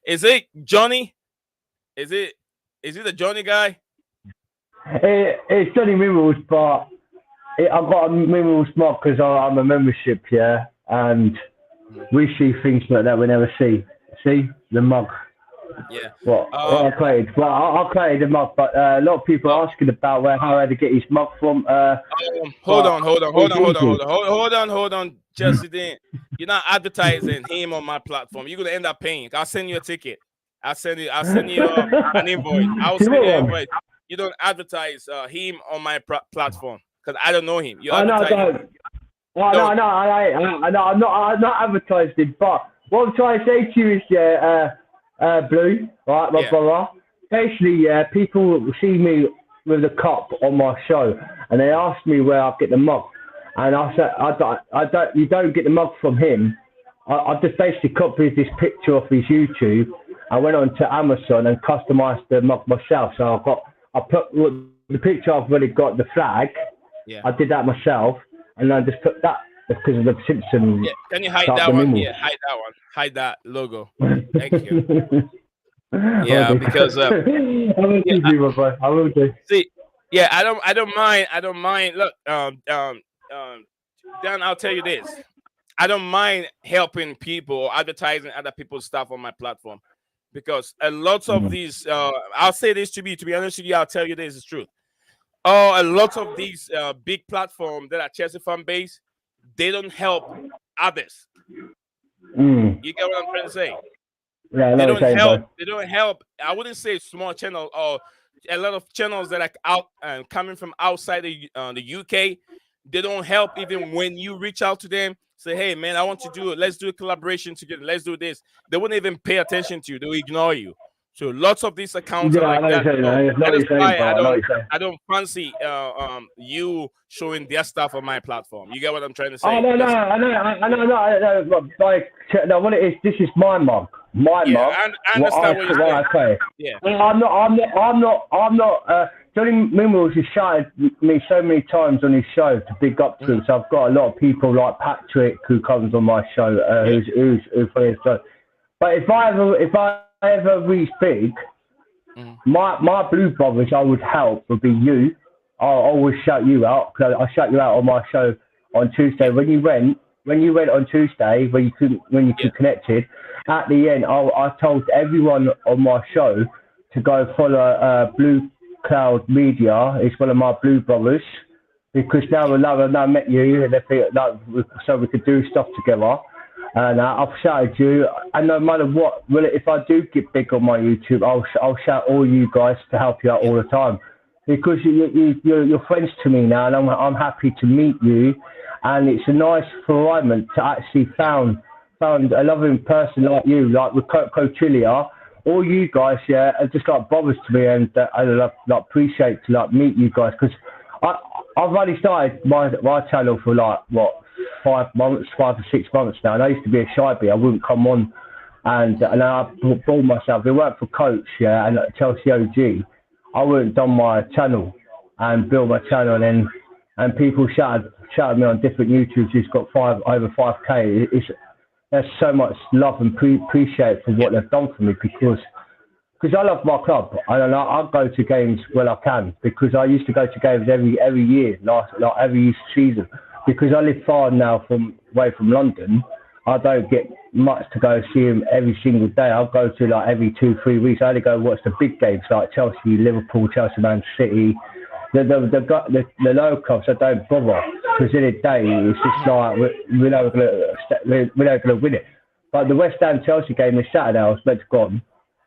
is it Johnny? Is it the Johnny guy? It's Johnny Mimmels, but I've got a Mimmels mug because I'm a membership, yeah, and we see things like that we never see. See the mug. Yeah. What I created? Well, I created the mug, but a lot of people are asking about how I had to get his mug from. Hold on, Chelsea. You're not advertising him on my platform. You're gonna end up paying. I'll send you a ticket. I'll send you an invoice. I'll send you an invoice. You don't advertise him on my platform because I don't know him. You advertise. No, I'm not advertising. But what I'm trying to say to you is, Blue, right, my brother. Basically, people see me with a cup on my show, and they ask me where I get the mug, and I said, I don't. You don't get the mug from him. I just basically copied this picture off his YouTube. I went on to Amazon and customized the mug myself. So I put the picture I've already got, the flag. Yeah. I did that myself, and I just put that because of the Simpsons. Yeah. Can you hide that one? Yeah, hide that one. Hide that logo. Thank you. Yeah, because I will do. See, yeah, I don't mind. Look, Dan, I'll tell you this. I don't mind helping people or advertising other people's stuff on my platform because a lot of these, I'll say this to be honest with you, I'll tell you this is true. A lot of these big platforms that are Chelsea fan base, they don't help others. You get what I'm trying to say? Yeah, they don't help. They don't help. I wouldn't say small channel or a lot of channels that are out and coming from outside the UK. They don't help even when you reach out to them. Say, hey man, I want to do it. Let's do a collaboration together. Let's do this. They wouldn't even pay attention to you. They'll ignore you. So lots of these accounts are like that. That is why I don't fancy you showing their stuff on my platform. You get what I'm trying to say? I know. No, what it is, this is my mug. Mug. I understand what you're saying. Yeah. I'm not. Johnny Mimmels has shouted me so many times on his show to big up to him. So I've got a lot of people like Patrick who comes on my show, who's for his show. But if I ever reach big, my blue brothers I would help would be you. I'll always shout you out because I shout you out on my show on Tuesday. When you went on Tuesday when you connected, at the end I told everyone on my show to go follow Blue Cloud Media. It's one of my blue brothers because now I met you and they think so we could do stuff together. And I've shouted you, and no matter what, if I do get big on my YouTube, I'll shout all you guys to help you out all the time, because you're friends to me now, and I'm happy to meet you, and it's a nice environment to actually found a loving person like you, like with Cochilia. All you guys, are just like brothers to me, and I appreciate to meet you guys because I've only started my channel for 5 to 6 months now, and I used to be a shy bee. I wouldn't come on, and I bought myself. If it weren't for Coach, and Chelsea OG, I wouldn't have done my channel and build my channel, and people shouted me on different YouTubes who's got over 5K. There's so much love and appreciate for what they've done for me because I love my club. I go to games when I can because I used to go to games every year, every season. Because I live far now away from London, I don't get much to go see him every single day. I'll go to every 2-3 weeks. I only go watch the big games like Chelsea, Liverpool, Chelsea, Man City. The low clubs I don't bother because in a day it's just we're not going to win it. But the West Ham Chelsea game this Saturday I was meant to go on,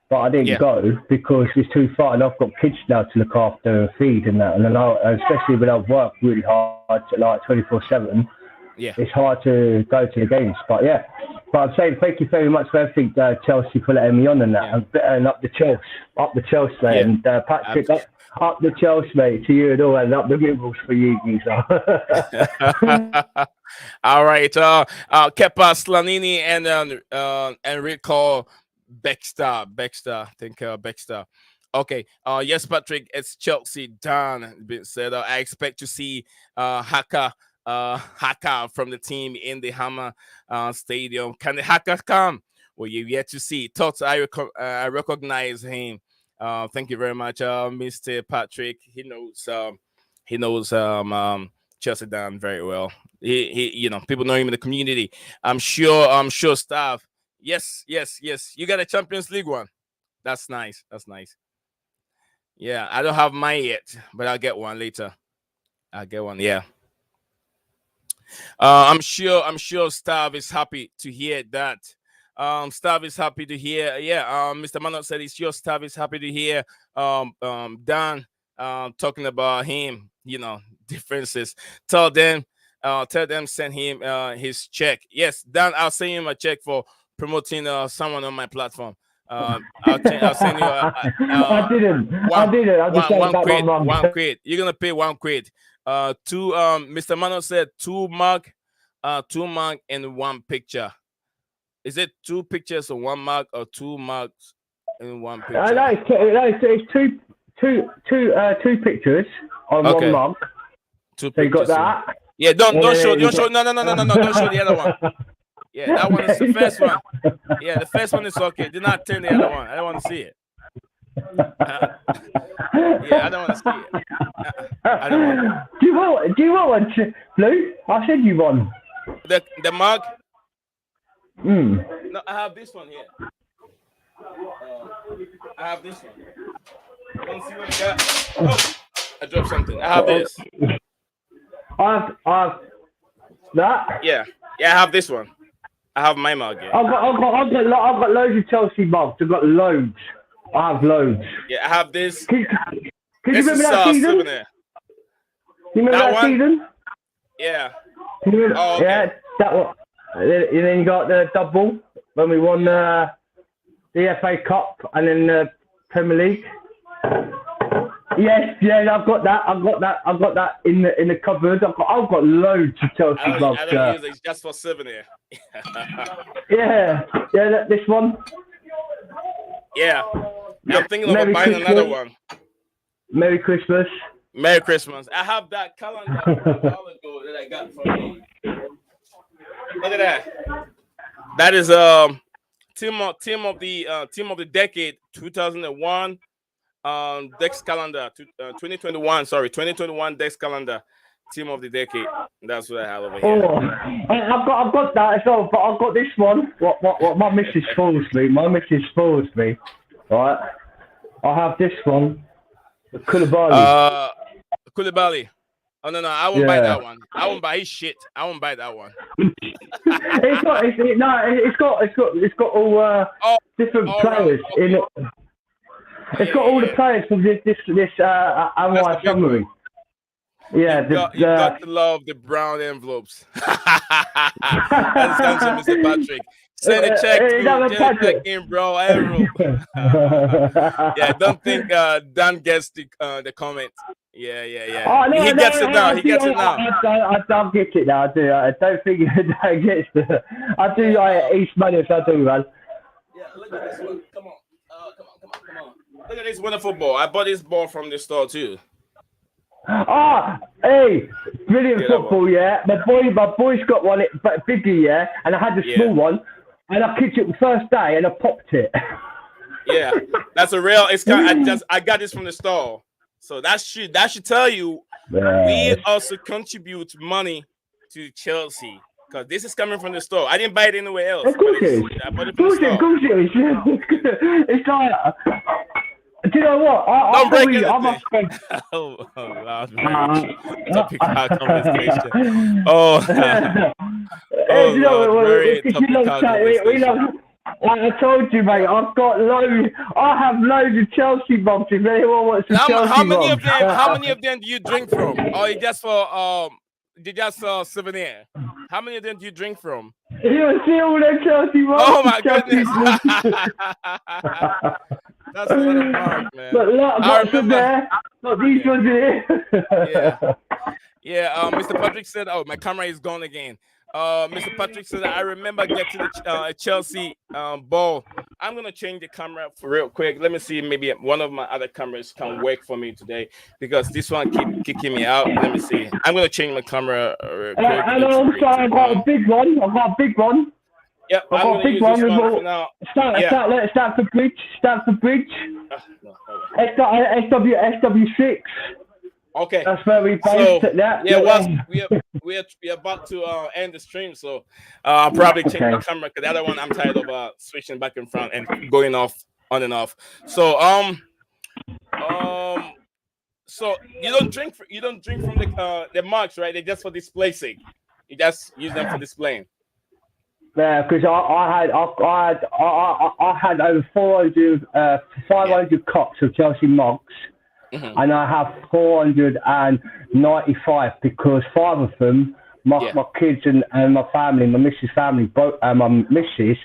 but I didn't go because it's too far, and I've got kids now to look after and feed and that, and especially when I've worked really hard, 24/7. Yeah, it's hard to go to the games. But But I'm saying thank you very much for everything, Chelsea, for letting me on and that. Yeah, And up the Chelsea, mate. yeah. And Patrick, Abs- up the Chelsea, mate, to you and all, and up the Minerals for you, geezer. All right. Kepa Slanini and Enrico Baxter. I think Baxter. Okay. Yes, Patrick. It's Chelsea. Dan been said. I expect to see Haka from the team in the Hammer Stadium. Can the Haka come? Well, you yet to see. Thoughts I recognize him. Thank you very much, Mr. Patrick. He knows Chelsea Dan very well. People know him in the community. I'm sure staff. Yes. You got a Champions League one. That's nice. Yeah, I don't have mine yet, but I'll get one later. I'll get one. Yeah. I'm sure staff is happy to hear that. Staff is happy to hear. Yeah. Mr. Manon said it's your staff is happy to hear. Dan talking about him. Differences. Tell them send him his check. Yes, Dan, I'll send him a check for promoting someone on my platform. I'll send you I didn't. I just said about my mum. 1 quid. You're gonna pay 1 quid. Mr. Mano said 2 mark and 1 picture. Is it 2 pictures or 1 mark or 2 marks and 1 picture? No, it's two pictures on Okay. 1 mark. 2 So you got pictures. that? Yeah, don't show. you Don't show. No. Don't show the other one. Yeah, that one is the first one. Yeah, the first one is okay. Do not turn the other one. I don't want to see it. Yeah, I don't want to see it. I don't want it. Do you want one, Blue? I said you won. The mug? No, I have this one here. I have this one. Don't see what I got. Oh, I dropped something. I have this. I have that. Yeah, I have this one. I have my mug. Yeah. I've got loads of Chelsea mugs. I've got loads. I have loads. Yeah, I have this. Can This you remember is that season? souvenir. You remember That that one? season? Yeah. Can you remember? Oh, okay. Yeah, that one. And then you got the double when we won the FA Cup and then the Premier League. Yes, I've got that in the cupboard. I've got loads of Chelsea mugs. I don't use it. It's just for souvenir. Yeah, this one. Yeah. I'm thinking Merry of buying Christmas. another one. Merry Christmas. Merry Christmas. I have that calendar from a while ago that I got from me. Look at that. That is team of the decade 2001 Dex calendar 2021. Sorry, 2021 Dex calendar team of the decade. That's what I have over here. Oh, I've got that as well, but I've got this one. What my missus spoils me. Right, I have this one. The Koulibaly. Koulibaly. Oh no, I won't buy that one. I won't buy his shit. I won't buy that one. It's got all different players okay. in it. It's got all the players from this Anwar summary. Yeah, you got to love the brown envelopes. That's comes from Mr. Patrick. Send a check to in bro. Yeah, don't think Dan gets the comment. Yeah. Oh, no, he gets it now. He gets it now. I don't get it now. I do. I don't think Dan gets it. I do. East Manius, I do, man. Yeah, look at this one. Come on. Come on. Look at this wonderful ball. I bought this ball from the store too. Hey, brilliant football, yeah. My boy's got one, but bigger, yeah. And I had the small one, and I kicked it the first day, and I popped it. Yeah, that's a real. I got this from the store, so that should tell you we also contribute money to Chelsea because this is coming from the store. I didn't buy it anywhere else. Of course it is. I bought it from the store. Of course it is. It's like. Do you know what? Don't break anything. I must spend. Topic our conversation. Oh, you know, very topical conversation. I told you, mate. I've got loads. I have loads of Chelsea mugs. If anyone wants some Chelsea How many of them do you drink from? Or just they just souvenir. How many of them do you drink from? You see all them Chelsea mugs? Oh my Chelsea goodness. That's a lot of mug, man. But I lots of remember. there. Not these ones here. Yeah. Yeah, Mr. Patrick said, "Oh, my camera is gone again." Mr. Patrick said, "I remember getting a Chelsea ball." I'm gonna change the camera for real quick. Let me see, maybe one of my other cameras can work for me today because this one keep kicking me out. Let me see. I'm gonna change my camera real quick. And also, I've got a big one. I've got a big one. Yep, I've got a big one. For now. Stamford Bridge. Stamford Bridge. No. SW6. Okay, that's where we based it. We're about to end the stream, so I'll probably change the camera because the other one I'm tired of switching back and front and going off on and off. So so you don't drink from the mugs, right? They're just for display sake. You just use them for displaying. Yeah, because I had over 500 cups of Chelsea mugs. Mm-hmm. And I have 495 because 5 of them, my kids and my family, my missus' family, my missus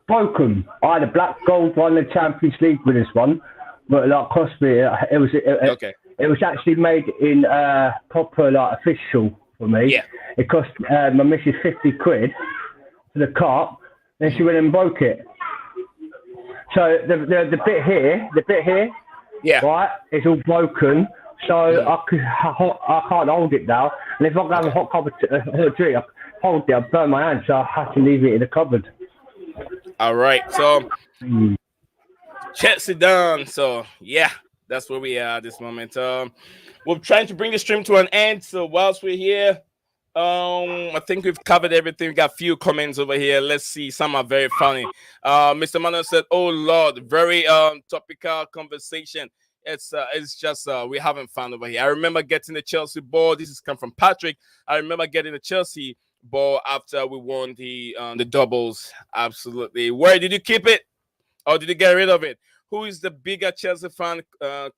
broke them. I had a black gold one, the Champions League winners one, but like cost me. It was actually made in proper like official for me. Yeah. It cost my missus 50 quid for the cup, then she went and broke it. So the bit here. Yeah. Right, it's all broken, so I can't hold it now. And if I have a hot cup of drink, I hold it, I burn my hand, so I have to leave it in the cupboard. All right, so Chelsea done. So yeah, that's where we are at this moment. We're trying to bring the stream to an end. So whilst we're here, I think we've covered everything. We got a few comments over here. Let's see. Some are very funny. Mr. Manuel said, "Oh Lord, very topical conversation." It's just we're having fun over here. I remember getting the Chelsea ball. This is come from Patrick. I remember getting the Chelsea ball after we won the doubles. Absolutely. Where did you keep it, or did you get rid of it? Who is the bigger Chelsea fan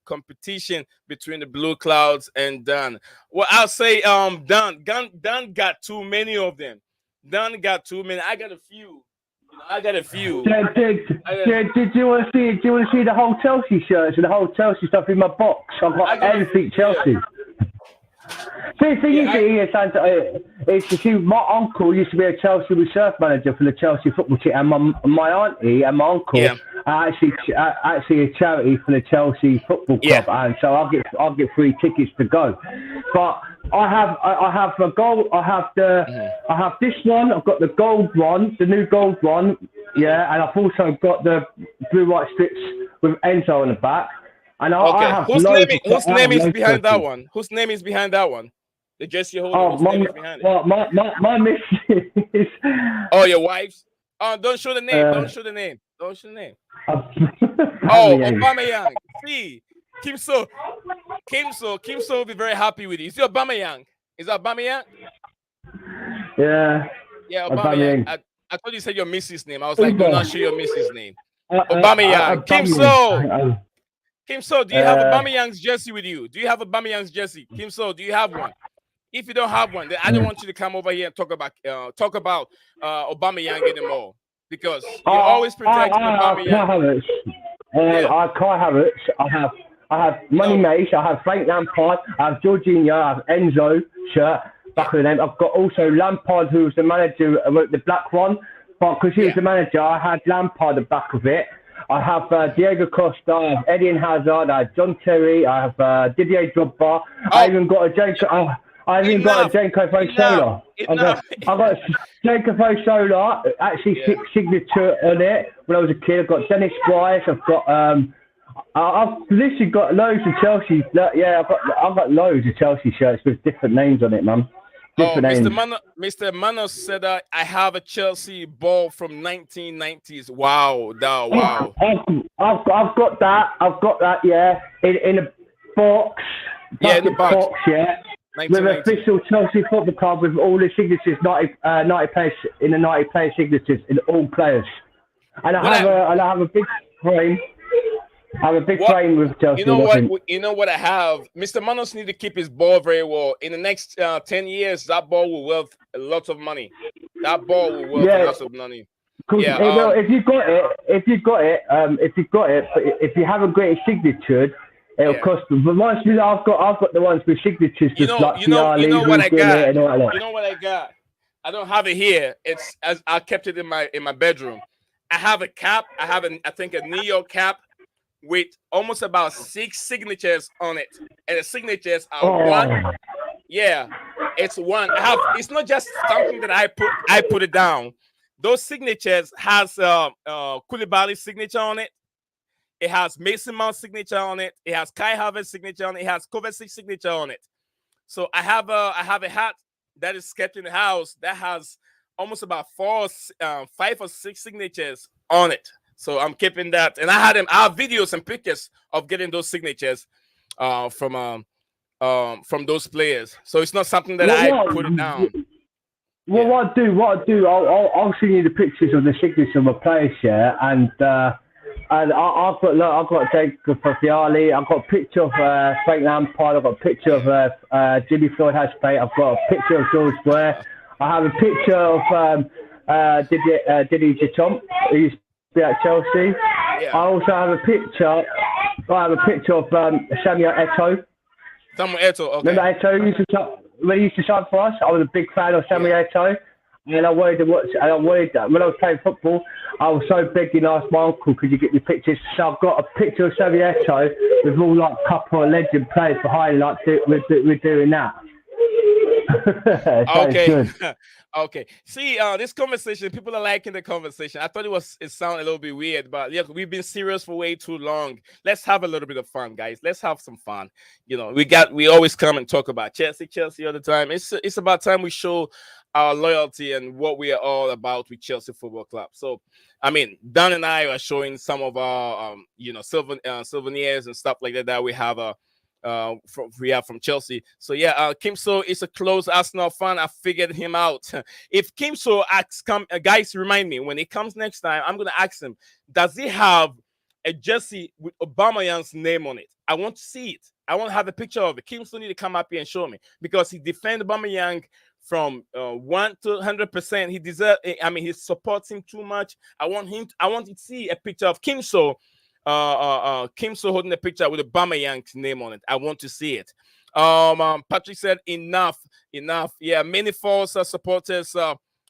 competition between the Blue Clouds and Dan? Well, I'll say Dan. Dan got too many of them. Dan got too many. I got a few. Did you want to see? Do you want to see the whole Chelsea shirts and the whole Chelsea stuff in my box? I've got everything Chelsea. See, the thing is, my uncle used to be a Chelsea reserve manager for the Chelsea football team, and my auntie and my uncle are actually a charity for the Chelsea football club, and so I'll get free tickets to go. But I have a gold. I have this one. I've got the gold one, the new gold one, and I've also got the blue white strips with Enzo on the back. And I have whose name is behind that one? Whose name is behind that one? The jersey holder. Whose name is behind it? Well, my missus. Oh, your wife's. Oh, don't show the name. Don't show the name. Aubameyang. See, Kimso will be very happy with you. Is it Aubameyang? Is that Aubameyang? Yeah. Yeah, Aubameyang. I thought you said your missus' name. I was like, do not show your missus' name. Aubameyang. Kimso, do you have Aubameyang's jersey with you? Do you have Aubameyang's jersey? Kimso, do you have one? If you don't have one, then I don't want you to come over here and talk about Aubameyang anymore because you always protect Aubameyang. I can't have it. I have Money Mace, I have Frank Lampard, I have Jorginho, I have Enzo shirt back of the name. I've got also Lampard, who was the manager, the black one, but because he was the manager, I had Lampard the back of it. I have Diego Costa, I have Eden Hazard, I have John Terry, I have Didier Drogba. I even got a Janko. I even got a Janko Sola. I got Janko Sola, actually signature on it when I was a kid. I've got Dennis Rice. I've got I've literally got loads of Chelsea. Yeah, I've got loads of Chelsea shirts with different names on it, man. Mr. Manos said I have a Chelsea ball from 1990s. Wow, wow. I've got that. Yeah, in a box. Yeah, in the box. Yeah, with official Chelsea Football Club with all the signatures, 90 players in the 90 player signatures in all players. And I have a big frame. I have a big What frame with Chelsea. you know what you know what I have? Mr. Manos need to keep his ball very well. In the next 10 years, that ball will worth a lot of money. That ball will worth a Yeah, lot of money. because Yeah. well, if you got it, but if you haven't got it signatured, it'll Yeah. cost. But once I've got the ones with signatures, You just know, like Fiali, you know what I Ruben, got. and all that. You know what I got. I don't have it here. It's as I kept it in my bedroom. I have a cap. I have I think a New York cap with almost about 6 signatures on it, and the signatures are one. Oh, Yeah, it's one. I have. It's not just something that I put. I put it down. Those signatures has Koulibaly's signature on it. It has Mason Mount's signature on it. It has Kai Havertz's signature on it. It has Kovacic's signature on it. So I have a hat that is kept in the house that has almost about 5 or 6 signatures on it. So I'm keeping that, and I have videos and pictures of getting those signatures from those players. So it's not something that I put it down. Well, what I do, I'll send you the pictures of the signatures of my players, yeah, and I've got Jacob Fiali, I've got a picture of Frank Lampard, I've got a picture of Jimmy Floyd Hashpate, I've got a picture of George Blair, I have a picture of Didier Deschamps, who used to be at Chelsea. Yeah. I also have a picture. Of Samuel Eto'o. Samuel Eto'o, okay. Remember Eto'o when he used to sign for us? I was a big fan of Samuel Eto'o. And I wanted to watch. And I wanted when I was playing football, I was so begging, asked my uncle, "Could you get me pictures?" So I've got a picture of Samuel Eto'o with all like couple of legend players behind, like we're doing that. Okay. Okay. See, this conversation, people are liking the conversation. I thought it sounded a little bit weird, but look, we've been serious for way too long. Let's have a little bit of fun, guys. Let's have some fun. You know, we always come and talk about Chelsea all the time. It's about time we show our loyalty and what we are all about with Chelsea Football Club. So, I mean, Dan and I are showing some of our souvenirs and stuff like that we have from Chelsea. So yeah, Kim So is a close Arsenal fan. I figured him out. If Kim So asks, guys, remind me when he comes next time. I'm gonna ask him, does he have a jersey with Aubameyang's name on it? I want to see it. I want to have a picture of it. Kim So need to come up here and show me because he defends Aubameyang from 1 to 100%. He deserves. I mean, he supports him too much. I want to see a picture of Kim So. Kim So holding a picture with Aubameyang's name on it. I want to see it. Patrick said enough. Yeah, many false supporters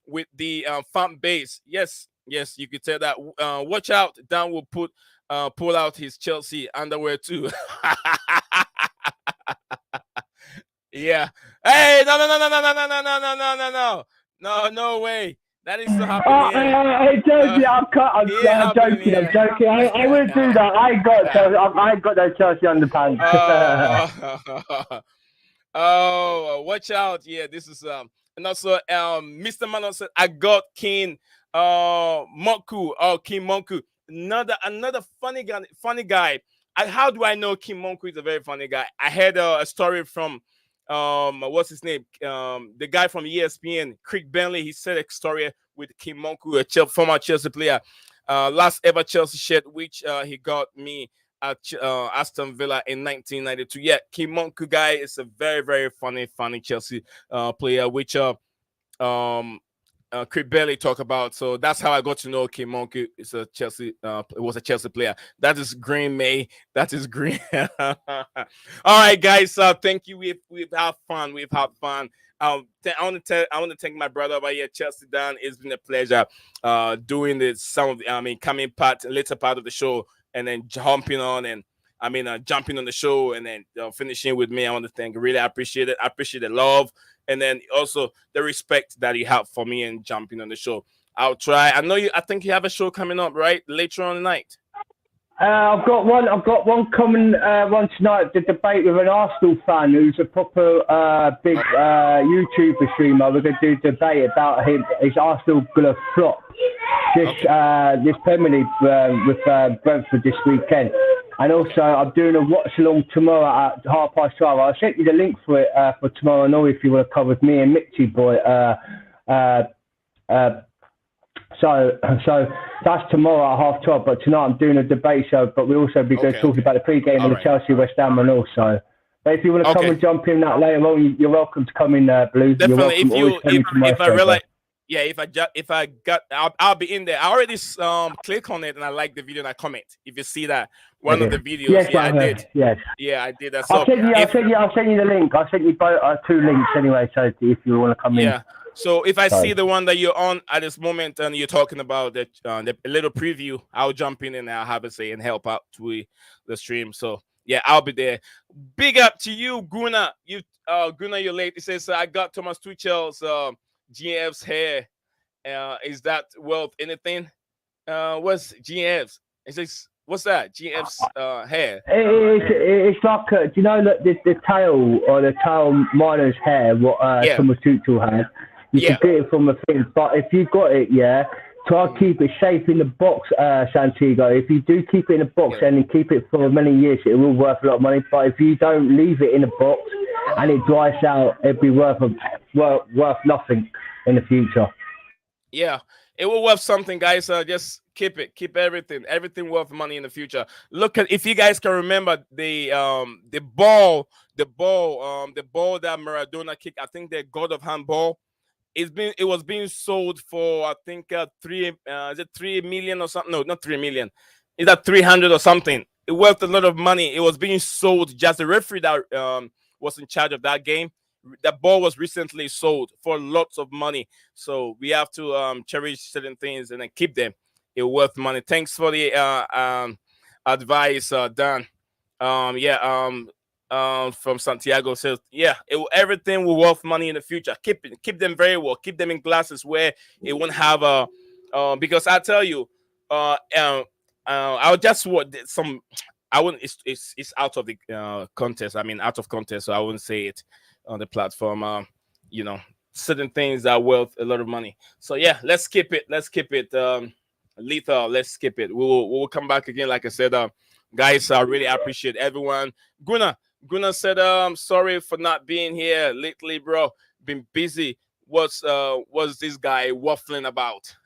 with the fan base. Yes, you could say that. Watch out, Dan will pull out his Chelsea underwear too. Yeah. Hey, no way. That is so happening. Hey, Josie, I'm joking. I wouldn't do that. I ain't got no Chelsea underpants. Watch out. Yeah, this is and also Mr. Manon said I got King Monku. Oh, King Monku. Another funny guy. How do I know King Monku is a very funny guy? I heard a story from what's his name? The guy from ESPN, Craig Bentley. He said a story with Kim Monku, a former Chelsea player, last ever Chelsea shirt, which he got me at Aston Villa in 1992. Yeah, Kim Monku guy is a very, very funny Chelsea player, which Craig Bentley talk about. So that's how I got to know Kim Monku. It's a Chelsea. It was a Chelsea player. That is Green May. That is Green. All right, guys. Thank you. We've had fun. I want to thank my brother over here, Chelsea Dan. It's been a pleasure doing this. Coming later part of the show, and then jumping on the show, and then finishing with me. I want to thank. Really appreciate it. I appreciate the love, and then also the respect that you have for me and jumping on the show. I'll try. I think you have a show coming up right later on tonight. I've got one coming one tonight. The debate with an Arsenal fan who's a proper big YouTuber streamer. We're going to do a debate about him. Is Arsenal going to flop this Premier League with Brentford this weekend? And also, I'm doing a watch along tomorrow at 12:30. I sent you the link for it for tomorrow. I know if you want to come with me and Mitchy boy. So that's tomorrow at 12:30. But tonight I'm doing a debate show. But we'll also be going to Okay, talk okay. about the pre-game All and the right. Chelsea West Ham and also. But if you want to come Okay. and jump in that later on, you're welcome to come in, Blue. You're Definitely. welcome If always you coming to my if I show, bro. realize, yeah, if I got, I'll be in there. I already click on it and I like the video and I comment. If you see that one of the Okay. videos, Yes, yeah, I brother. did. Yes. Yeah, I did that. I'll So send you. if I'll send you the link. I'll send you both two links anyway. So if you want to come in, yeah, so if I so see the one that you're on at this moment and you're talking about the little preview, I'll jump in and I'll have a say and help out with the stream. So yeah, I'll be there. Big up to you, Guna. Guna, you're late. It says I got Thomas Tuchel's GF's hair. Is that worth anything? What's GF's? It says what's that? GF's hair. it's like do you know that the tail or the tail miner's hair what Yeah, Thomas Tuchel had? You can yeah. get it from a thing, but if you got it, yeah. Try to keep it safe in the box, Santiago. If you do keep it in a box Yeah. and keep it for many years, it will worth a lot of money. But if you don't leave it in a box and it dries out, it'd be worth nothing in the future. Yeah, it will worth something, guys. Just keep everything worth money in the future. Look at if you guys can remember the ball that Maradona kicked. I think the God of Handball. It was being sold for I think is it 3 million or something? No, not 3 million. Is that 300 or something? It worth a lot of money. It was being sold. Just the referee that was in charge of that game. That ball was recently sold for lots of money. So we have to cherish certain things and then keep them. It worth money. Thanks for the advice, Dan. Yeah. From Santiago says, yeah, everything will worth money in the future. Keep them very well. Keep them in glasses where it won't have a. Because I tell you, I'll just what some. I wouldn't. It's out of the contest. I mean, out of contest. So I wouldn't say it on the platform. You know, certain things are worth a lot of money. So yeah, let's keep it. Let's keep it. Lethal. Let's skip it. We'll come back again. Like I said, guys, I really appreciate everyone. Gunnar said, sorry for not being here lately, bro. Been busy. What's this guy waffling about?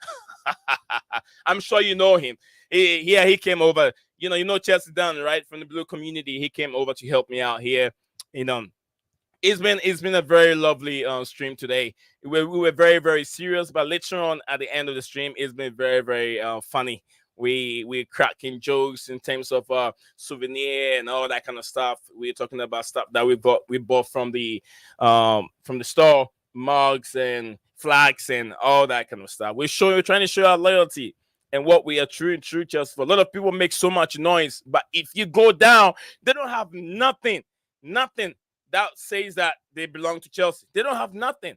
I'm sure you know him. He came over. You know Chelsea Dunn, right? From the blue community. He came over to help me out here. You know, it's been a very lovely stream today. We were very very serious, but later on at the end of the stream, it's been very very funny. We cracking jokes in terms of souvenir and all that kind of stuff. We're talking about stuff that we bought from the store, mugs and flags and all that kind of stuff. We're trying to show our loyalty and what we are true just for. A lot of people make so much noise, but if you go down, they don't have nothing that says that they belong to Chelsea. They don't have nothing.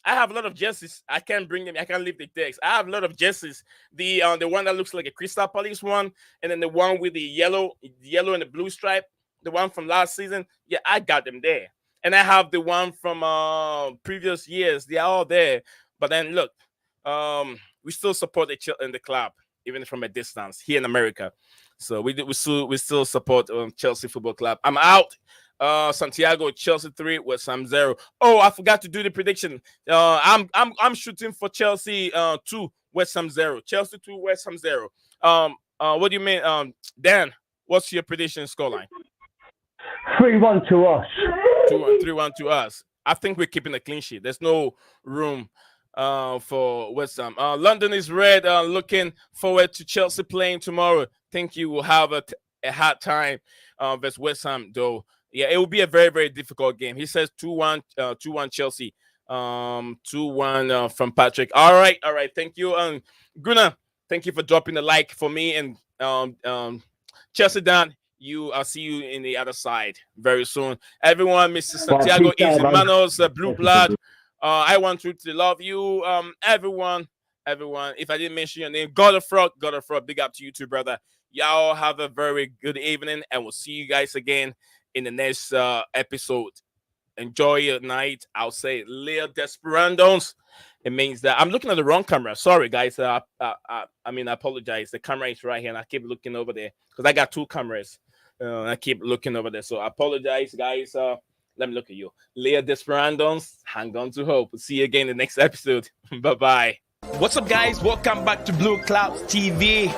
I have a lot of jerseys. I can't bring them. I can't leave the decks. I have a lot of jerseys. The one that looks like a Crystal Palace one, and then the one with the yellow and the blue stripe, the one from last season. Yeah, I got them there. And I have the one from previous years. They are all there. But then look, we still support the club, even from a distance here in America. So we still support Chelsea Football Club. I'm out. Santiago Chelsea 3 West Ham 0. Oh, I forgot to do the prediction. I'm shooting for Chelsea 2 West Ham 0. Chelsea 2 West Ham 0. What do you mean, Dan? What's your prediction scoreline? 3-1 to us. 2-1, 3-1 to us. I think we're keeping a clean sheet. There's no room for West Ham. London is red. Looking forward to Chelsea playing tomorrow. Think you will have a hard time versus West Ham though. Yeah, it will be a very, very difficult game. He says 2-1, 2-1 Chelsea. 2-1 from Patrick. All right. Thank you. Gunnar, thank you for dropping the like for me. And Chelsea Dan, I'll see you in the other side very soon. Everyone, Mr. Santiago, Easy Manos, Blue Blood. I want to love you. Everyone. If I didn't mention your name, God of Frog, big up to you too, brother. Y'all have a very good evening, and we'll see you guys again in the next episode. Enjoy your night. I'll say Leo Desperandos. It means that I'm looking at the wrong camera. Sorry, guys. I apologize. The camera is right here, and I keep looking over there because I got two cameras. I keep looking over there, so I apologize, guys. Let me look at you. Leo Desperandos. Hang on to hope. See you again in the next episode. Bye-bye. What's up, guys? Welcome back to Blue Clouds TV.